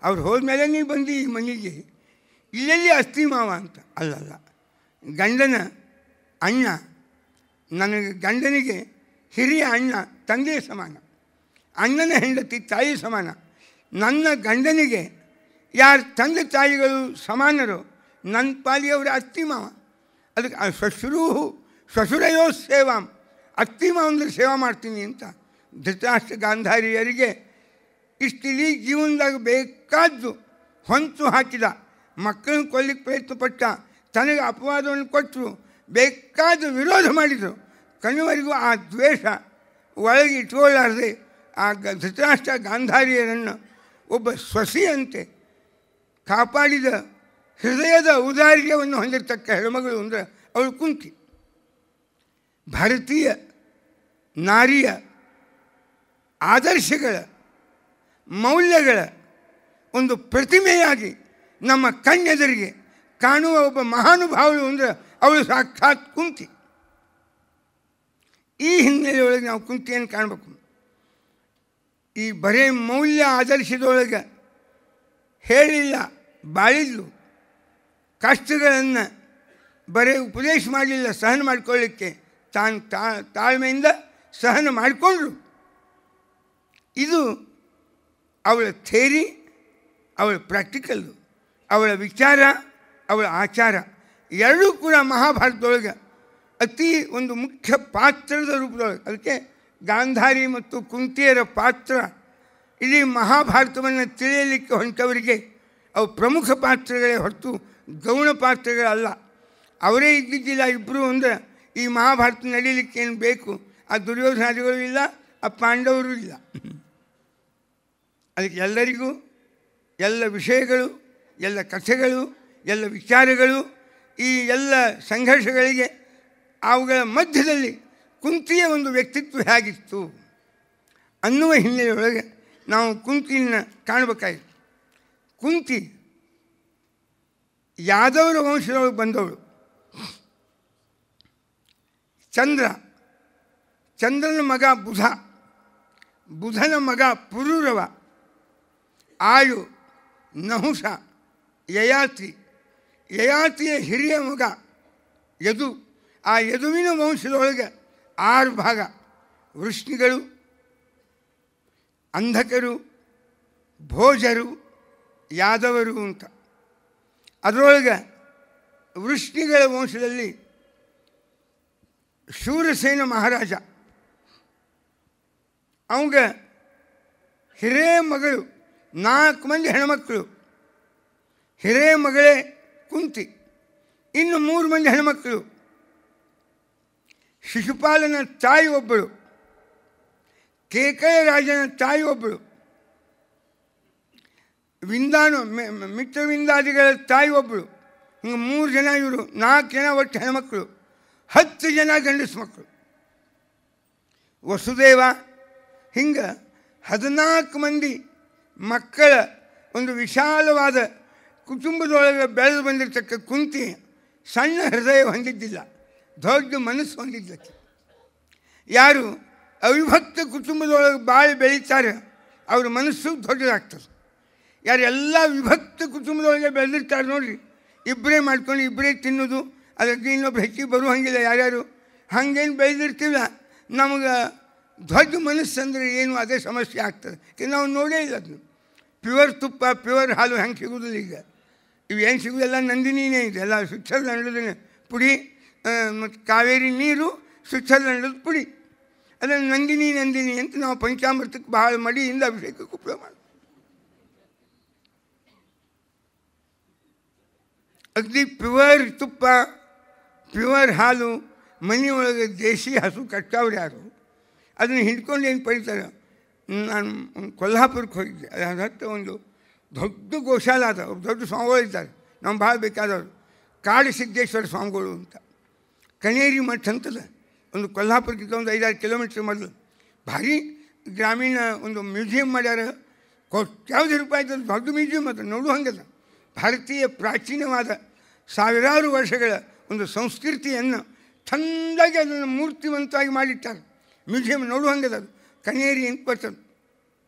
ಅವ್ರು ಹೋದ್ಮೇಲೆ ನೀ ಬಂದು ಈ ಮನೆಗೆ, ಇಲ್ಲೆಲ್ಲಿ ಅತ್ತಿ ಮಾವ ಅಂತ. ಅಲ್ಲಲ್ಲ, ಗಂಡನ ಅಣ್ಣ, ನನಗೆ ಗಂಡನಿಗೆ ಹಿರಿಯ ಅಣ್ಣ ತಂದೆಯ ಸಮಾನ, ಅಣ್ಣನ ಹೆಂಡತಿ ತಾಯಿ ಸಮಾನ. ನನ್ನ ಗಂಡನಿಗೆ ಯಾರು ತಂದೆ ತಾಯಿಗಳು ಸಮಾನರು, ನನ್ನ ಪಾಲಿಯವರು ಅತ್ತಿ ಮಾವ. ಅದಕ್ಕೆ ಶ್ವಶುರಯೋ ಸೇವಾಂ, ಅತ್ತಿ ಮಾವಂದ್ರೆ ಸೇವಾ ಮಾಡ್ತೀನಿ ಅಂತ ಧೃತರಾಷ್ಟ್ರ ಗಾಂಧಾರಿಯರಿಗೆ ಇಷ್ಟಿಡೀ ಜೀವನದಾಗ ಬೇಕಾದ್ದು ಹೊಂಚು ಹಾಕಿದ. ಮಕ್ಕಳನ್ನು ಕೊಲ್ಲಿಕ್ಕೆ ಪ್ರಯತ್ನಪಟ್ಟ, ತನಗೆ ಅಪವಾದವನ್ನು ಕೊಟ್ಟರು, ಬೇಕಾದ ವಿರೋಧ ಮಾಡಿದರು. ಕಣ್ಣುವರೆಗೂ ಆ ದ್ವೇಷ ಒಳಗೆ ಇಟ್ಕೊಳ್ಳಾರದೆ ಆ ಧೃತರಾಷ್ಟ್ರ ಗಾಂಧಾರಿಯರನ್ನು ಒಬ್ಬ ಸೊಸೆಯಂತೆ ಕಾಪಾಡಿದ ಹೃದಯದ ಔದಾರ್ಯವನ್ನು ಹೊಂದಿರತಕ್ಕ ಹೆಣ್ಮಗಳು ಅಂದರೆ ಅವಳು ಕುಂತಿ. ಭಾರತೀಯ ನಾರಿಯ ಆದರ್ಶಗಳ ಮೌಲ್ಯಗಳ ಒಂದು ಪ್ರತಿಮೆಯಾಗಿ ನಮ್ಮ ಕಣ್ಣೆದುರಿಗೆ ಕಾಣುವ ಒಬ್ಬ ಮಹಾನುಭಾವಳು ಅಂದರೆ ಅವಳು ಸಾಕ್ಷಾತ್ ಕುಂತಿ. ಈ ಹಿನ್ನೆಲೆಯೊಳಗೆ ನಾವು ಕುಂತಿಯನ್ನು ಕಾಣಬೇಕು. ಈ ಬರೇ ಮೌಲ್ಯ ಆದರ್ಶದೊಳಗೆ ಹೇಳಿಲ್ಲ, ಬಾಳಿದ್ಲು. ಕಷ್ಟಗಳನ್ನು ಬರೀ ಉಪದೇಶ ಮಾಡಲಿಲ್ಲ ಸಹನ ಮಾಡಿಕೊಳ್ಳಿಕ್ಕೆ, ತಾನು ತಾಳ್ಮೆಯಿಂದ ಸಹನ ಮಾಡಿಕೊಂಡ್ರು. ಇದು ಅವಳ ಥೇರಿ, ಅವಳ ಪ್ರಾಕ್ಟಿಕಲ್ಲು, ಅವಳ ವಿಚಾರ, ಅವಳ ಆಚಾರ ಎರಡೂ ಕೂಡ ಮಹಾಭಾರತದೊಳಗೆ ಅತಿ ಒಂದು ಮುಖ್ಯ ಪಾತ್ರದ ರೂಪದೊಳಗೆ. ಅದಕ್ಕೆ ಗಾಂಧಾರಿ ಮತ್ತು ಕುಂತಿಯರ ಪಾತ್ರ ಇಡೀ ಮಹಾಭಾರತವನ್ನು ತಿಳಿಯಲಿಕ್ಕೆ ಹೊಂಟವರಿಗೆ ಅವು ಪ್ರಮುಖ ಪಾತ್ರಗಳೇ ಹೊರತು ಗೌಣ ಪಾತ್ರಗಳಲ್ಲ. ಅವರೇ ಇದ್ದಿದ್ದಿಲ್ಲ ಇಬ್ಬರು ಅಂದರೆ ಈ ಮಹಾಭಾರತ ನಡೀಲಿಕ್ಕೆ ಏನು ಬೇಕು? ಆ ದುರ್ಯೋಧನಾದಿಗಳು ಇಲ್ಲ, ಆ ಪಾಂಡವರು ಇಲ್ಲ. ಅದಕ್ಕೆ ಎಲ್ಲರಿಗೂ ಎಲ್ಲ ವಿಷಯಗಳು, ಎಲ್ಲ ಕಥೆಗಳು, ಎಲ್ಲ ವಿಚಾರಗಳು, ಈ ಎಲ್ಲ ಸಂಘರ್ಷಗಳಿಗೆ ಅವುಗಳ ಮಧ್ಯದಲ್ಲಿ ಕುಂತಿಯ ಒಂದು ವ್ಯಕ್ತಿತ್ವ ಹೇಗಿತ್ತು ಅನ್ನುವ ಹಿನ್ನೆಲೆಯೊಳಗೆ ನಾವು ಕುಂತಿಯನ್ನು ಕಾಣಬೇಕಾಗಿತ್ತು. ಕುಂತಿ ಯಾದವರ ವಂಶದೊಳಗೆ ಬಂದವಳು. ಚಂದ್ರ ಚಂದ್ರನ ಮಗ ಬುಧ, ಬುಧನ ಮಗ ಪುರೂರವ, ಆಯು, ನಹುಷ, ಯಯಾತಿ, ಯಯಾತಿಯ ಹಿರಿಯ ಮಗ ಯದು. ಆ ಯದುವಿನ ವಂಶದೊಳಗೆ 6 ಭಾಗ: ವೃಷ್ಣಿಗಳು, ಅಂಧಕರು, ಭೋಜರು, ಯಾದವರು ಅಂತ. ಅದರೊಳಗೆ ವೃಷ್ಣಿಗಳ ವಂಶದಲ್ಲಿ ಶೂರಸೇನ ಮಹಾರಾಜ, ಅವಾಗ ಹಿರೇ ಮಗಳು, 4 ಮಂದಿ ಹೆಣ್ಮಕ್ಕಳು. ಹಿರೇ ಮಗಳೇ ಕುಂತಿ, ಇನ್ನು 3 ಮಂದಿ ಹೆಣ್ಮಕ್ಕಳು. ಶಿಶುಪಾಲನ ತಾಯಿ ಒಬ್ಬಳು, ಕೇಕಯ ರಾಜನ ತಾಯಿ ಒಬ್ಬಳು, ಮಿತ್ರವಿಂದಾದಿಗಳ ತಾಯಿ ಒಬ್ಬಳು. ಹಿಂಗೆ 3 ಜನ ಇವರು, 4 ಜನ ಒಟ್ಟು ಹೆಣ್ಮಕ್ಕಳು, 10 ಜನ ಗಂಡಸು ಮಕ್ಕಳು. ವಸುದೇವ, ಹಿಂಗೆ 14 ಮಂದಿ ಮಕ್ಕಳ ಒಂದು ವಿಶಾಲವಾದ ಕುಟುಂಬದೊಳಗೆ ಬೆಳೆದು ಬಂದಿರತಕ್ಕ ಕುಂತಿ ಸಣ್ಣ ಹೃದಯ ಹೊಂದಿದ್ದಿಲ್ಲ, ದೊಡ್ಡ ಮನಸ್ಸು ಹೊಂದಿದ್ದಕ್ಕೆ. ಯಾರು ಅವಿಭಕ್ತ ಕುಟುಂಬದೊಳಗೆ ಬಾಳಿ ಬೆಳೀತಾರೆ ಅವ್ರ ಮನಸ್ಸು ದೊಡ್ಡದಾಗ್ತದೆ. ಯಾರು ಎಲ್ಲ ವಿಭಕ್ತ ಕುಟುಂಬದೊಳಗೆ ಬೆಳೆದಿರ್ತಾರೆ ನೋಡಿರಿ, ಇಬ್ಬರೇ ಮಾಡ್ಕೊಂಡು ಇಬ್ಬರೇ ತಿನ್ನೋದು, ಅದಕ್ಕೆ ಇನ್ನೊಬ್ರು ಹೆಚ್ಚಿಗೆ ಬರುವಂಗಿಲ್ಲ. ಯಾರ್ಯಾರು ಹಾಗೇನು ಬೆಳೆದಿರ್ತೀವಿ, ನಮಗೆ ದೊಡ್ಡ ಮನಸ್ಸು ಅಂದರೆ ಏನು ಅದೇ ಸಮಸ್ಯೆ ಆಗ್ತದೆ. ನಾವು ನೋಡೇ ಇಲ್ಲ ಅದನ್ನು. ಪ್ಯೂರ್ ತುಪ್ಪ, ಪ್ಯೂರ್ ಹಾಲು ಹೆಂಗೆ ಸಿಗೋದಿಲ್ಲ ಈಗ. ಇವು ಏನು ಸಿಗೋದೆಲ್ಲ ನಂದಿನಿನೇ ಇದೆ, ಎಲ್ಲ ಸ್ವಿಟ್ಜರ್ಲ್ಯಾಂಡದ ಪುಡಿ ಮತ್ತು ಕಾವೇರಿ ನೀರು, ಸ್ವಿಟ್ಜರ್ಲ್ಯಾಂಡದ ಪುಡಿ. ಅದನ್ನು ನಂದಿನಿ ನಂದಿನಿ ಅಂತ ನಾವು ಪಂಚಾಮೃತಕ್ಕೆ ಭಾಳ ಮಡಿಯಿಂದ ಅಭಿಷೇಕಕ್ಕೆ ಉಪಯೋಗ ಮಾಡ್ತೀವಿ. ಅಗದಿ ಪ್ಯೂರ್ ತುಪ್ಪ, ಪ್ಯೂರ್ ಹಾಲು ಮನೆಯೊಳಗೆ ದೇಶಿ ಹಸು ಕಟ್ಟಾವ್ರು ಯಾರು, ಅದನ್ನು ಹಿಡ್ಕೊಂಡು ಏನು ಪಡಿತಾರೆ. ನಾನು ಕೊಲ್ಹಾಪುರಕ್ಕೆ ಹೋಗಿದ್ದೆ, ಅದು ಹತ್ತು ಒಂದು ದೊಡ್ಡ ಗೋಶಾಲ ಅದ, ದೊಡ್ಡ ಸ್ವಾಮಿಗಳು ಇದ್ದಾರೆ ನಮ್ಗೆ ಭಾಳ ಬೇಕಾದವರು. ಕಾಡು ಸಿದ್ದೇಶ್ವರ ಸ್ವಾಮಿಗಳು ಅಂತ ಕಣೇರಿ ಮಠ ಅಂತದ, ಒಂದು ಕೊಲ್ಹಾಪುರಕ್ಕಿಂತ ಒಂದು 5-6 ಕಿಲೋಮೀಟ್ರ್ ಮೊದಲು. ಭಾರಿ ಗ್ರಾಮೀಣ ಒಂದು ಮ್ಯೂಸಿಯಂ ಮಾಡ್ಯಾರ, ಕೋಟ್ಯಾವಧಿ ರೂಪಾಯಿದ ದೊಡ್ಡ ಮ್ಯೂಸಿಯಂ ಅದು, ನೋಡು ಹಂಗದ. ಭಾರತೀಯ ಪ್ರಾಚೀನವಾದ ಸಾವಿರಾರು ವರ್ಷಗಳ ಒಂದು ಸಂಸ್ಕೃತಿಯನ್ನು ಚೆಂದಾಗಿ ಅದನ್ನು ಮೂರ್ತಿವಂತವಾಗಿ ಮಾಡಿಟ್ಟಾರೆ. ಮ್ಯೂಸಿಯಂ ನೋಡು ಹಂಗದ. ಅದು ಕಣೇರಿ ಅಂತ ಬರ್ತದೆ.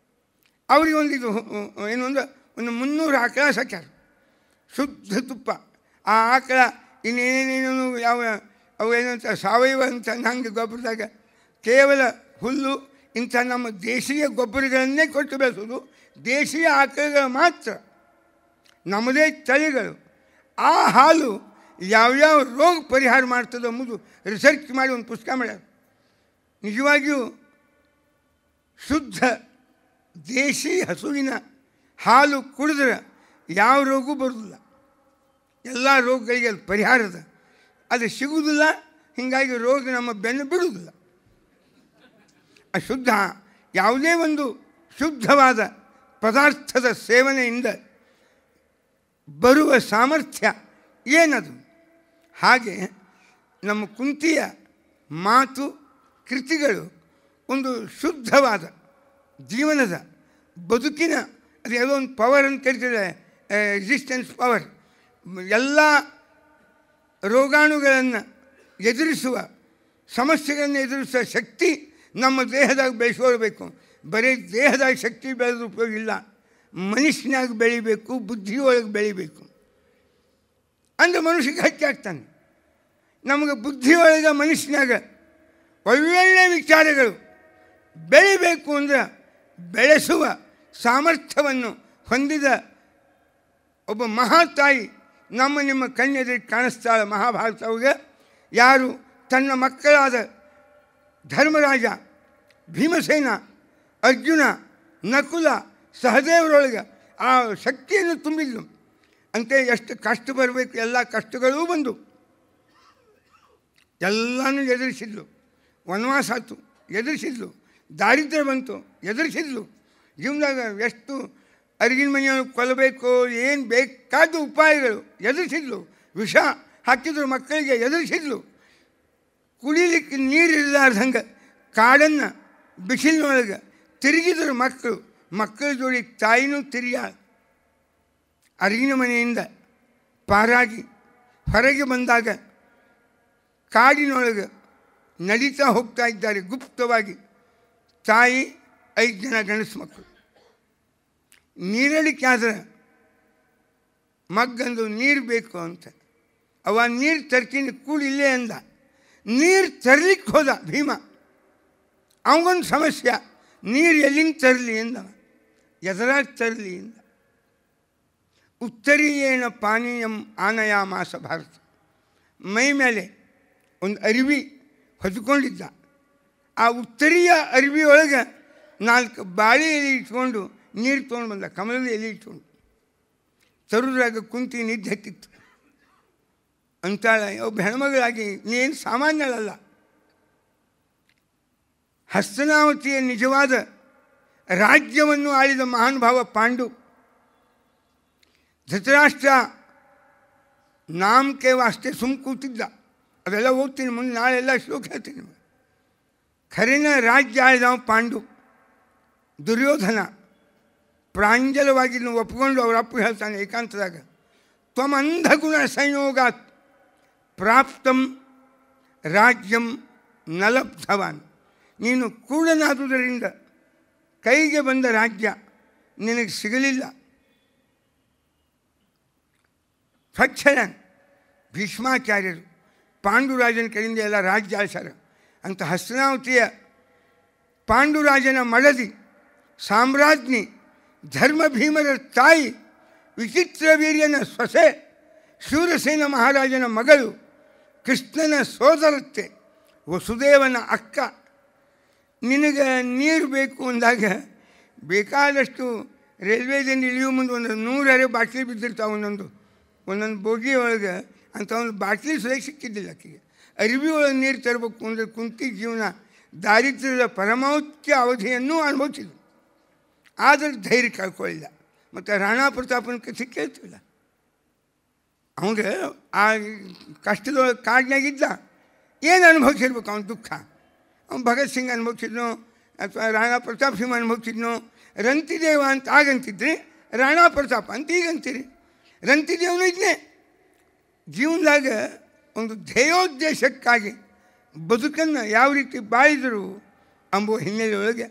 ಅವ್ರಿಗೆ ಒಂದಿದು ಏನು ಒಂದು 300 ಆಕಳ ಸಾಕ್ಯಾರ, ಶುದ್ಧ ತುಪ್ಪ. ಆ ಆಕಳ ಇನ್ನೇನೇನೇನು ಯಾವ ಅವು ಏನಂತ ಸಾವಯವ ಅಂತ ಹಂಗೆ ಗೊಬ್ಬರದಾಗ ಕೇವಲ ಹುಲ್ಲು ಇಂಥ ನಮ್ಮ ದೇಶೀಯ ಗೊಬ್ಬರಗಳನ್ನೇ ಕೊಟ್ಟು ಬೆಳೆಸೋದು. ದೇಶೀಯ ಆಕಳಗಳು ಮಾತ್ರ, ನಮ್ಮದೇ ತಳಿಗಳು. ಆ ಹಾಲು ಯಾವ್ಯಾವ ರೋಗ ಪರಿಹಾರ ಮಾಡ್ತದೆ ಎಂಬುದು ರಿಸರ್ಚ್ ಮಾಡಿ ಒಂದು ಪುಸ್ತಕ ಮಾಡ್ಯಾರ. ನಿಜವಾಗಿಯೂ ಶುದ್ಧ ದೇಶಿ ಹಸುವಿನ ಹಾಲು ಕುಡಿದ್ರೆ ಯಾವ ರೋಗವೂ ಬರೋದಿಲ್ಲ. ಎಲ್ಲ ರೋಗಗಳಿಗೆ ಅದು ಪರಿಹಾರದ, ಅದು ಸಿಗುವುದಿಲ್ಲ. ಹೀಗಾಗಿ ರೋಗ ನಮ್ಮ ಬೆನ್ನು ಬಿಡುವುದಿಲ್ಲ. ಅಶುದ್ಧ ಯಾವುದೇ ಒಂದು ಶುದ್ಧವಾದ ಪದಾರ್ಥದ ಸೇವನೆಯಿಂದ ಬರುವ ಸಾಮರ್ಥ್ಯ ಏನದು. ಹಾಗೆ ನಮ್ಮ ಕುಂತಿಯ ಮಾತು ಕೃತಿಗಳು ಒಂದು ಶುದ್ಧವಾದ ಜೀವನದ ಬದುಕಿನ, ಅದು ಯಾವುದೋ ಒಂದು ಪವರ್ ಅಂತ ಕರಿತಿದೆ, ಎಕ್ಸಿಸ್ಟೆನ್ಸ್ ಪವರ್. ಎಲ್ಲ ರೋಗಾಣುಗಳನ್ನು ಎದುರಿಸುವ, ಸಮಸ್ಯೆಗಳನ್ನು ಎದುರಿಸುವ ಶಕ್ತಿ ನಮ್ಮ ದೇಹದಾಗ ಬೆಳೆಸ್ಕೊಳ್ಬೇಕು. ಬರೀ ದೇಹದಾಗ ಶಕ್ತಿ ಬೆಳೆದ ಉಪಯೋಗ ಇಲ್ಲ, ಮನುಷ್ಯನಾಗ ಬೆಳಿಬೇಕು, ಬುದ್ಧಿಯೊಳಗೆ ಬೆಳಿಬೇಕು. ಅಂದರೆ ಮನುಷ್ಯ ಗಟ್ಟಿ ಆಗ್ತಾನೆ. ನಮಗೆ ಬುದ್ಧಿಯೊಳಗೆ ಮನುಷ್ಯನಾಗ ಒಳ್ಳೊಳ್ಳೆಯ ವಿಚಾರಗಳು ಬೆಳಿಬೇಕು ಅಂದ್ರೆ ಬೆಳೆಸುವ ಸಾಮರ್ಥ್ಯವನ್ನು ಹೊಂದಿದ ಒಬ್ಬ ಮಹಾತಾಯಿ ನಮ್ಮ ನಿಮ್ಮ ಕಣ್ಣೆದುರಿಗೆ ಕಾಣಿಸ್ತಾಳೆ ಮಹಾಭಾರತವಾಗ. ಯಾರು ತನ್ನ ಮಕ್ಕಳಾದ ಧರ್ಮರಾಜ, ಭೀಮಸೇನ, ಅರ್ಜುನ, ನಕುಲ, ಸಹದೇವರೊಳಗೆ ಆ ಶಕ್ತಿಯನ್ನು ತುಂಬಿದ್ಲು. ಅಂತೆ ಎಷ್ಟು ಕಷ್ಟ ಬರಬೇಕು, ಎಲ್ಲ ಕಷ್ಟಗಳೂ ಬಂದು ಎಲ್ಲನೂ ಎದುರಿಸಿದ್ಲು. ವನವಾಸ ಆಯಿತು, ಎದುರಿಸಿದ್ಲು. ದಾರಿದ್ರ್ಯ ಬಂತು, ಎದುರಿಸಿದ್ಲು. ಜೀವನದಾಗ ಎಷ್ಟು ಅರಿಗಿನ ಮನೆಯೊಳಗೆ ಕೊಲ್ಲಬೇಕು, ಏನು ಬೇಕಾದ ಉಪಾಯಗಳು ಎದುರಿಸಿದ್ಲು. ವಿಷ ಹಾಕಿದ್ರು ಮಕ್ಕಳಿಗೆ, ಎದುರಿಸಿದ್ಲು. ಕುಡಿಲಿಕ್ಕೆ ನೀರಿಲ್ಲಾರ್ದಂಗೆ ಕಾಡನ್ನು ಬಿಸಿಲಿನೊಳಗೆ ತಿರುಗಿದ್ರು ಮಕ್ಕಳು. ಮಕ್ಕಳ ಜೋಡಿ ತಾಯಿನೂ ತಿರುಗಾಳ. ಅರಿಗಿನ ಮನೆಯಿಂದ ಪಾರಾಗಿ ಹೊರಗೆ ಬಂದಾಗ ಕಾಡಿನೊಳಗೆ ನಡೀತಾ ಹೋಗ್ತಾ ಇದ್ದಾರೆ ಗುಪ್ತವಾಗಿ. ತಾಯಿ 5 ಜನ ಗಂಡಸು ಮಕ್ಕಳು. ನೀರಡಿಕೆ ಆದ್ರೆ ಮಗ್ಗಂದು ನೀರು ಬೇಕು ಅಂತ. ಅವ ನೀರು ತರ್ತೀನಿ ಕೂಡಿಲ್ಲೇ ಅಂದ. ನೀರು ತರ್ಲಿಕ್ಕೆ ಹೋದ ಭೀಮ. ಅವಗೊಂದು ಸಮಸ್ಯೆ, ನೀರು ಎಲ್ಲಿಂದ ತರಲಿ ಅಂದವ. ಎದರಾಗಿ ತರಲಿ ಅಂದ. ಉತ್ತರೀಯೇಣ ಪಾನೀಯಂ ಆನಯಾಮಾಸ ಭಾರತ. ಮೈ ಮೇಲೆ ಒಂದು ಅರಿವಿ ಹೊದ್ಕೊಂಡಿದ್ದ. ಆ ಉತ್ತರೀಯ ಅರಿವಿಯೊಳಗೆ 4 ಬಾಳೆ ಎಲೆ ಇಟ್ಕೊಂಡು ನೀರು ತೊಗೊಂಡು ಬಂದ. ಕಮಲದ ಎಲೆ ಇಟ್ಕೊಂಡು ತರುದ್ರಾಗ ಕುಂತಿ ನಿದ್ದೆ ಹತ್ತಿತ್ತು. ಅಂತಾಳೆ, ಒಬ್ಬ ಹೆಣ್ಮಗಳಾಗಿ ನೀನು ಸಾಮಾನ್ಯಳಲ್ಲ. ಹಸ್ತನಾವತಿಯ ನಿಜವಾದ ರಾಜ್ಯವನ್ನು ಆಳಿದ ಮಹಾನುಭಾವ ಪಾಂಡು. ಧೃತರಾಷ್ಟ್ರ ನಾಮಕೆ ವಾಸ್ತೆ ಸುಮ್ ಕೂತಿದ್ದ. ಅವೆಲ್ಲ ಹೋಗ್ತೀನಿ ಮುಂದೆ, ನಾಳೆಲ್ಲ ಶ್ಲೋಕ ಹೇಳ್ತೀನಿ ನಿಮಗೆ. ಖರೇನ ರಾಜ್ಯ ಆಳಿದವ ಪಾಂಡು. ದುರ್ಯೋಧನ ಪ್ರಾಂಜಲವಾಗಿ ಒಪ್ಪಿಕೊಂಡು ಅವರ ಅಪ್ಪು ಹೇಳ್ತಾನೆ ಏಕಾಂತದಾಗ, ತ್ವಮಂಧಗುಣ ಸಂಯೋಗಾತ್ ಪ್ರಾಪ್ತಂ ರಾಜ್ಯಂ ನಲಬ್ಧವಾನ್. ನೀನು ಕೂಡನಾದುದರಿಂದ ಕೈಗೆ ಬಂದ ರಾಜ್ಯ ನಿನಗೆ ಸಿಗಲಿಲ್ಲ. ಸ್ವಚ್ಛನ ಭೀಷ್ಮಾಚಾರ್ಯರು ಪಾಂಡುರಾಜನ ಕಡೆಯಿಂದ ಎಲ್ಲ ರಾಜ್ಯ ಆಳ್ಸಾರ ಅಂತ. ಹಸ್ತನಾವತಿಯ ಪಾಂಡುರಾಜನ ಮಡದಿ ಸಾಮ್ರಾಜ್ಞಿ ಧರ್ಮ ಭೀಮರ ತಾಯಿ ವಿಚಿತ್ರ ವೀರ್ಯನ ಸೊಸೆ ಶೂರಸೇನ ಮಹಾರಾಜನ ಮಗಳು ಕೃಷ್ಣನ ಸೋದರತ್ತೆ ವಸುದೇವನ ಅಕ್ಕ. ನಿನಗೆ ನೀರು ಬೇಕು ಅಂದಾಗ ಬೇಕಾದಷ್ಟು ರೈಲ್ವೇದಿಂದ ಇಳಿಯೋ ಮುಂದೆ ಒಂದು 100 ಬಾಟ್ಲಿ ಬಿದ್ದಿರ್ತಾವೆ. ಒಂದೊಂದು ಬೋಗಿ ಒಳಗೆ ಅಂತ ಒಂದು ಬಾಟ್ಲಿ ಸರಿಯಾಗಿ ಸಿಕ್ಕಿದ್ದಿಲ್ಲ ಆಕೆಗೆ. ಅರಿವಿ ಒಳಗೆ ನೀರು ತರಬೇಕು ಅಂದರೆ ಕುಂತಿ ಜೀವನ ದಾರಿದ್ರ್ಯದ ಪರಮೋಚ್ಚ ಅವಧಿಯನ್ನು ಅನುಭವಿಸಿದ್ರು. ಆದರೆ ಧೈರ್ಯ ಕಳ್ಕೊಳ್ಳಿಲ್ಲ. ಮತ್ತು ರಾಣಾ ಪ್ರತಾಪನ ಕಥೆ ಕೇಳ್ತಿಲ್ಲ. ಅವಂಗೆ ಆ ಕಷ್ಟದೊಳಗೆ ಕಾಡಿನಾಗಿದ್ದ. ಏನು ಅನುಭವಿಸಿರ್ಬೇಕು ಅವನ ದುಃಖ? ಅವನು ಭಗತ್ ಸಿಂಗ್ ಅನುಭವಿಸಿದ್ನೋ ಅಥವಾ ರಾಣಾ ಪ್ರತಾಪ್ ಸಿಂಹ ಅನುಭವಿಸಿದ್ನೋ? ರಂತಿದೇವ ಅಂತ ಆಗಂತಿದ್ರಿ, ರಾಣಾ ಪ್ರತಾಪ ಅಂತ ಈಗಂತೀರಿ. ರಂತಿದೇವನು ಇದನ್ನೇ ಜೀವನದಾಗ ಒಂದು ಧ್ಯೇಯೋದ್ದೇಶಕ್ಕಾಗಿ ಬದುಕನ್ನು ಯಾವ ರೀತಿ ಬಾಳಿದರು ಎಂಬುವ ಹಿನ್ನೆಲೆಯೊಳಗೆ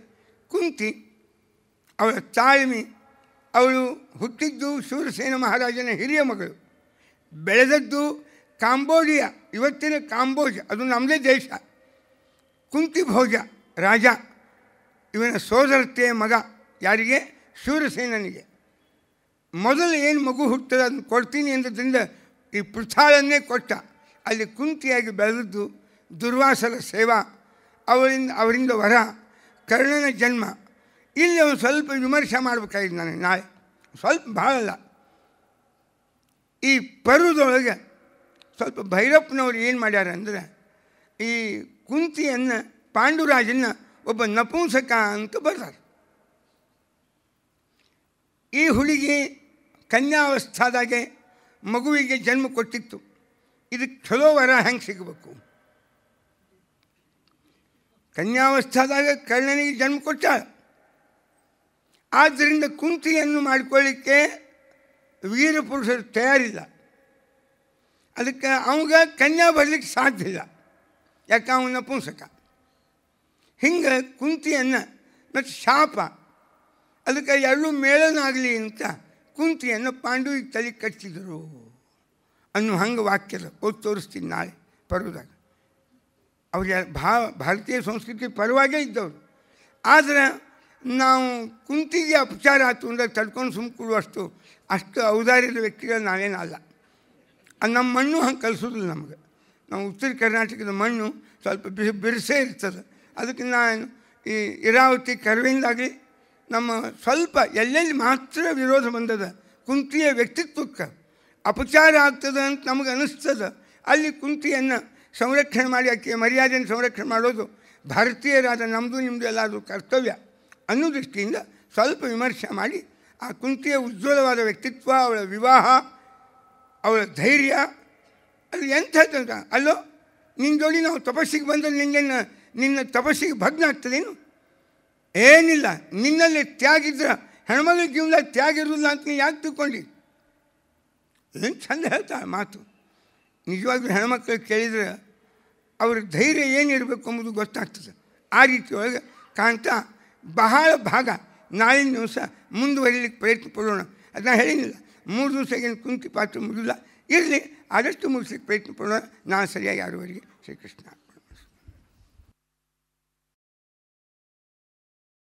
ಕುಂತಿ ಅವಳ ತಾಳ್ಮೆ. ಅವಳು ಹುಟ್ಟಿದ್ದು ಶೂರಸೇನ ಮಹಾರಾಜನ ಹಿರಿಯ ಮಗಳು, ಬೆಳೆದದ್ದು ಕಾಂಬೋಡಿಯಾ, ಇವತ್ತಿನ ಕಾಂಬೋಜ, ಅದು ನಮ್ಮದೇ ದೇಶ. ಕುಂತಿ ಭೋಜ ರಾಜ ಇವನ ಸೋದರತೆಯ ಮಗ. ಯಾರಿಗೆ? ಶೂರಸೇನನಿಗೆ. ಮೊದಲು ಏನು ಮಗು ಹುಟ್ಟದ ಅದನ್ನು ಕೊಡ್ತೀನಿ ಅಂದ್ರಿಂದ ಈ ಪೃಥಾಳನ್ನೇ ಕೊಟ್ಟ. ಅಲ್ಲಿ ಕುಂತಿಯಾಗಿ ಬೆಳೆದದ್ದು ದುರ್ವಾಸರ ಸೇವಾ, ಅವರಿಂದ ವರ, ಕರ್ಣನ ಜನ್ಮ. ಇಲ್ಲಿ ಒಂದು ಸ್ವಲ್ಪ ವಿಮರ್ಶೆ ಮಾಡಬೇಕಾಗಿದೆ ನನಗೆ ನಾಳೆ, ಸ್ವಲ್ಪ ಭಾಳಲ್ಲ. ಈ ಪರ್ವದೊಳಗೆ ಸ್ವಲ್ಪ ಭೈರಪ್ಪನವ್ರು ಏನು ಮಾಡ್ಯಾರ ಅಂದರೆ, ಈ ಕುಂತಿಯನ್ನು ಪಾಂಡುರಾಜನ ಒಬ್ಬ ನಪುಂಸಕ ಅಂತ ಬರ್ತಾರೆ. ಈ ಹುಡುಗಿ ಕನ್ಯಾವಸ್ಥಾದಾಗೆ ಮಗುವಿಗೆ ಜನ್ಮ ಕೊಟ್ಟಿತ್ತು. ಇದಕ್ಕೆ ಚಲೋ ವರ ಹೆಂಗೆ ಸಿಗಬೇಕು? ಕನ್ಯಾವಸ್ಥಾದಾಗ ಕರ್ಣನಿಗೆ ಜನ್ಮ ಕೊಟ್ಟಾಳ. ಆದ್ದರಿಂದ ಕುಂತಿಯನ್ನು ಮಾಡಿಕೊಳ್ಳಿಕ್ಕೆ ವೀರಪುರುಷರು ತಯಾರಿಲ್ಲ. ಅದಕ್ಕೆ ಅವಾಗ ಕನ್ಯಾ ಬರಲಿಕ್ಕೆ ಸಾಧ್ಯ ಇಲ್ಲ, ಯಾಕೆ ಅವನ ನಪುಂಸಕ. ಹಿಂಗೆ ಕುಂತಿಯನ್ನು ಮತ್ತು ಶಾಪ, ಅದಕ್ಕೆ ಎರಡೂ ಮೇಳನಾಗಲಿ ಅಂತ ಕುಂತಿಯನ್ನು ಪಾಂಡುವಿಗೆ ತಲೆ ಕಟ್ಟಿದರು ಅನ್ನೋ ಹಂಗೆ ವಾಕ್ಯದ ಓದಿ ತೋರಿಸ್ತೀನಿ ನಾಳೆ ಪರ್ವದಾಗ. ಅವ್ರಿಗೆ ಭಾರತೀಯ ಸಂಸ್ಕೃತಿ ಪರವಾಗೇ ಇದ್ದವರು. ಆದರೆ ನಾವು ಕುಂತಿಗೆ ಅಪಚಾರ ಆಯ್ತು ಅಂದರೆ ತಡ್ಕೊಂಡು ಸುಮ್ಕೊಡುವಷ್ಟು ಅಷ್ಟು ಔದಾರ್ಯದ ವ್ಯಕ್ತಿಗಳು ನಾವೇನಲ್ಲ. ಅದು ನಮ್ಮ ಮಣ್ಣು ಹಂಗೆ ಕಲಿಸೋದಿಲ್ಲ ನಮಗೆ. ನಾವು ಉತ್ತರ ಕರ್ನಾಟಕದ ಮಣ್ಣು ಸ್ವಲ್ಪ ಬಿರುಸೇ ಇರ್ತದೆ. ಅದಕ್ಕೆ ನಾನು ಈ ಇರಾವತಿ ಕರ್ವೆಯಿಂದಾಗಲಿ ನಮ್ಮ ಸ್ವಲ್ಪ ಎಲ್ಲೆಲ್ಲಿ ಮಾತ್ರ ವಿರೋಧ ಬಂದದ ಕುಂತಿಯ ವ್ಯಕ್ತಿತ್ವಕ್ಕೆ ಅಪಚಾರ ಆಗ್ತದೆ ಅಂತ ನಮಗೆ ಅನ್ನಿಸ್ತದೆ, ಅಲ್ಲಿ ಕುಂತಿಯನ್ನು ಸಂರಕ್ಷಣೆ ಮಾಡಿ ಆಕೆ ಮರ್ಯಾದೆಯನ್ನು ಸಂರಕ್ಷಣೆ ಮಾಡೋದು ಭಾರತೀಯರಾದ ನಮ್ಮದು ನಿಮ್ಮದು ಎಲ್ಲಾದರೂ ಕರ್ತವ್ಯ ಅನ್ನೋ ದೃಷ್ಟಿಯಿಂದ ಸ್ವಲ್ಪ ವಿಮರ್ಶೆ ಮಾಡಿ ಆ ಕುಂತಿಯ ಉಜ್ವಲವಾದ ವ್ಯಕ್ತಿತ್ವ, ಅವಳ ವಿವಾಹ, ಅವಳ ಧೈರ್ಯ, ಅದು ಎಂಥದ್ದು. ಅಲ್ಲೋ ನಿನ್ನ ಜೋಡಿ ನಾವು ತಪಸ್ಸಿಗೆ ಬಂದರೆ ನಿನ್ನ ತಪಸ್ಸಿಗೆ ಭಗ್ನ ಆಗ್ತದೇನು? ಏನಿಲ್ಲ, ನಿನ್ನಲ್ಲಿ ತ್ಯಾಗಿದ್ರೆ ಹೆಣ್ಮಗಳ ಜೀವನದಾಗ ತ್ಯಾಗ ಇರೋದಿಲ್ಲ ಅಂತ ನೀವು ಯಾಕೆ ತಿಳ್ಕೊಂಡು? ಏನು ಚಂದ ಹೇಳ್ತಾಳೆ ಮಾತು. ನಿಜವಾಗ್ಲೂ ಹೆಣ್ಮಕ್ಳು ಕೇಳಿದರೆ ಅವ್ರ ಧೈರ್ಯ ಏನಿರಬೇಕು ಎಂಬುದು ಗೊತ್ತಾಗ್ತದೆ. ಆ ರೀತಿಯೊಳಗೆ ಕಾಣ್ತಾ ಬಹಳ ಭಾಗ ನಾಳಿನ ದಿವಸ ಮುಂದುವರಿಲಿಕ್ಕೆ ಪ್ರಯತ್ನ ಪಡೋಣ. ಅದನ್ನ ಹೇಳಿನಿಲ್ಲ, 3 ದಿವಸ ಏನು ಕುಂತಿ ಪಾತ್ರ ಮುಗಿಲ್ಲ, ಇರಲಿ ಆದಷ್ಟು ಮುಗಿಸ್ಲಿಕ್ಕೆ ಪ್ರಯತ್ನ ಪಡೋಣ. ನಾನು ಸರಿಯಾಗಿ 6ವರೆಗೆ. ಶ್ರೀಕೃಷ್ಣ.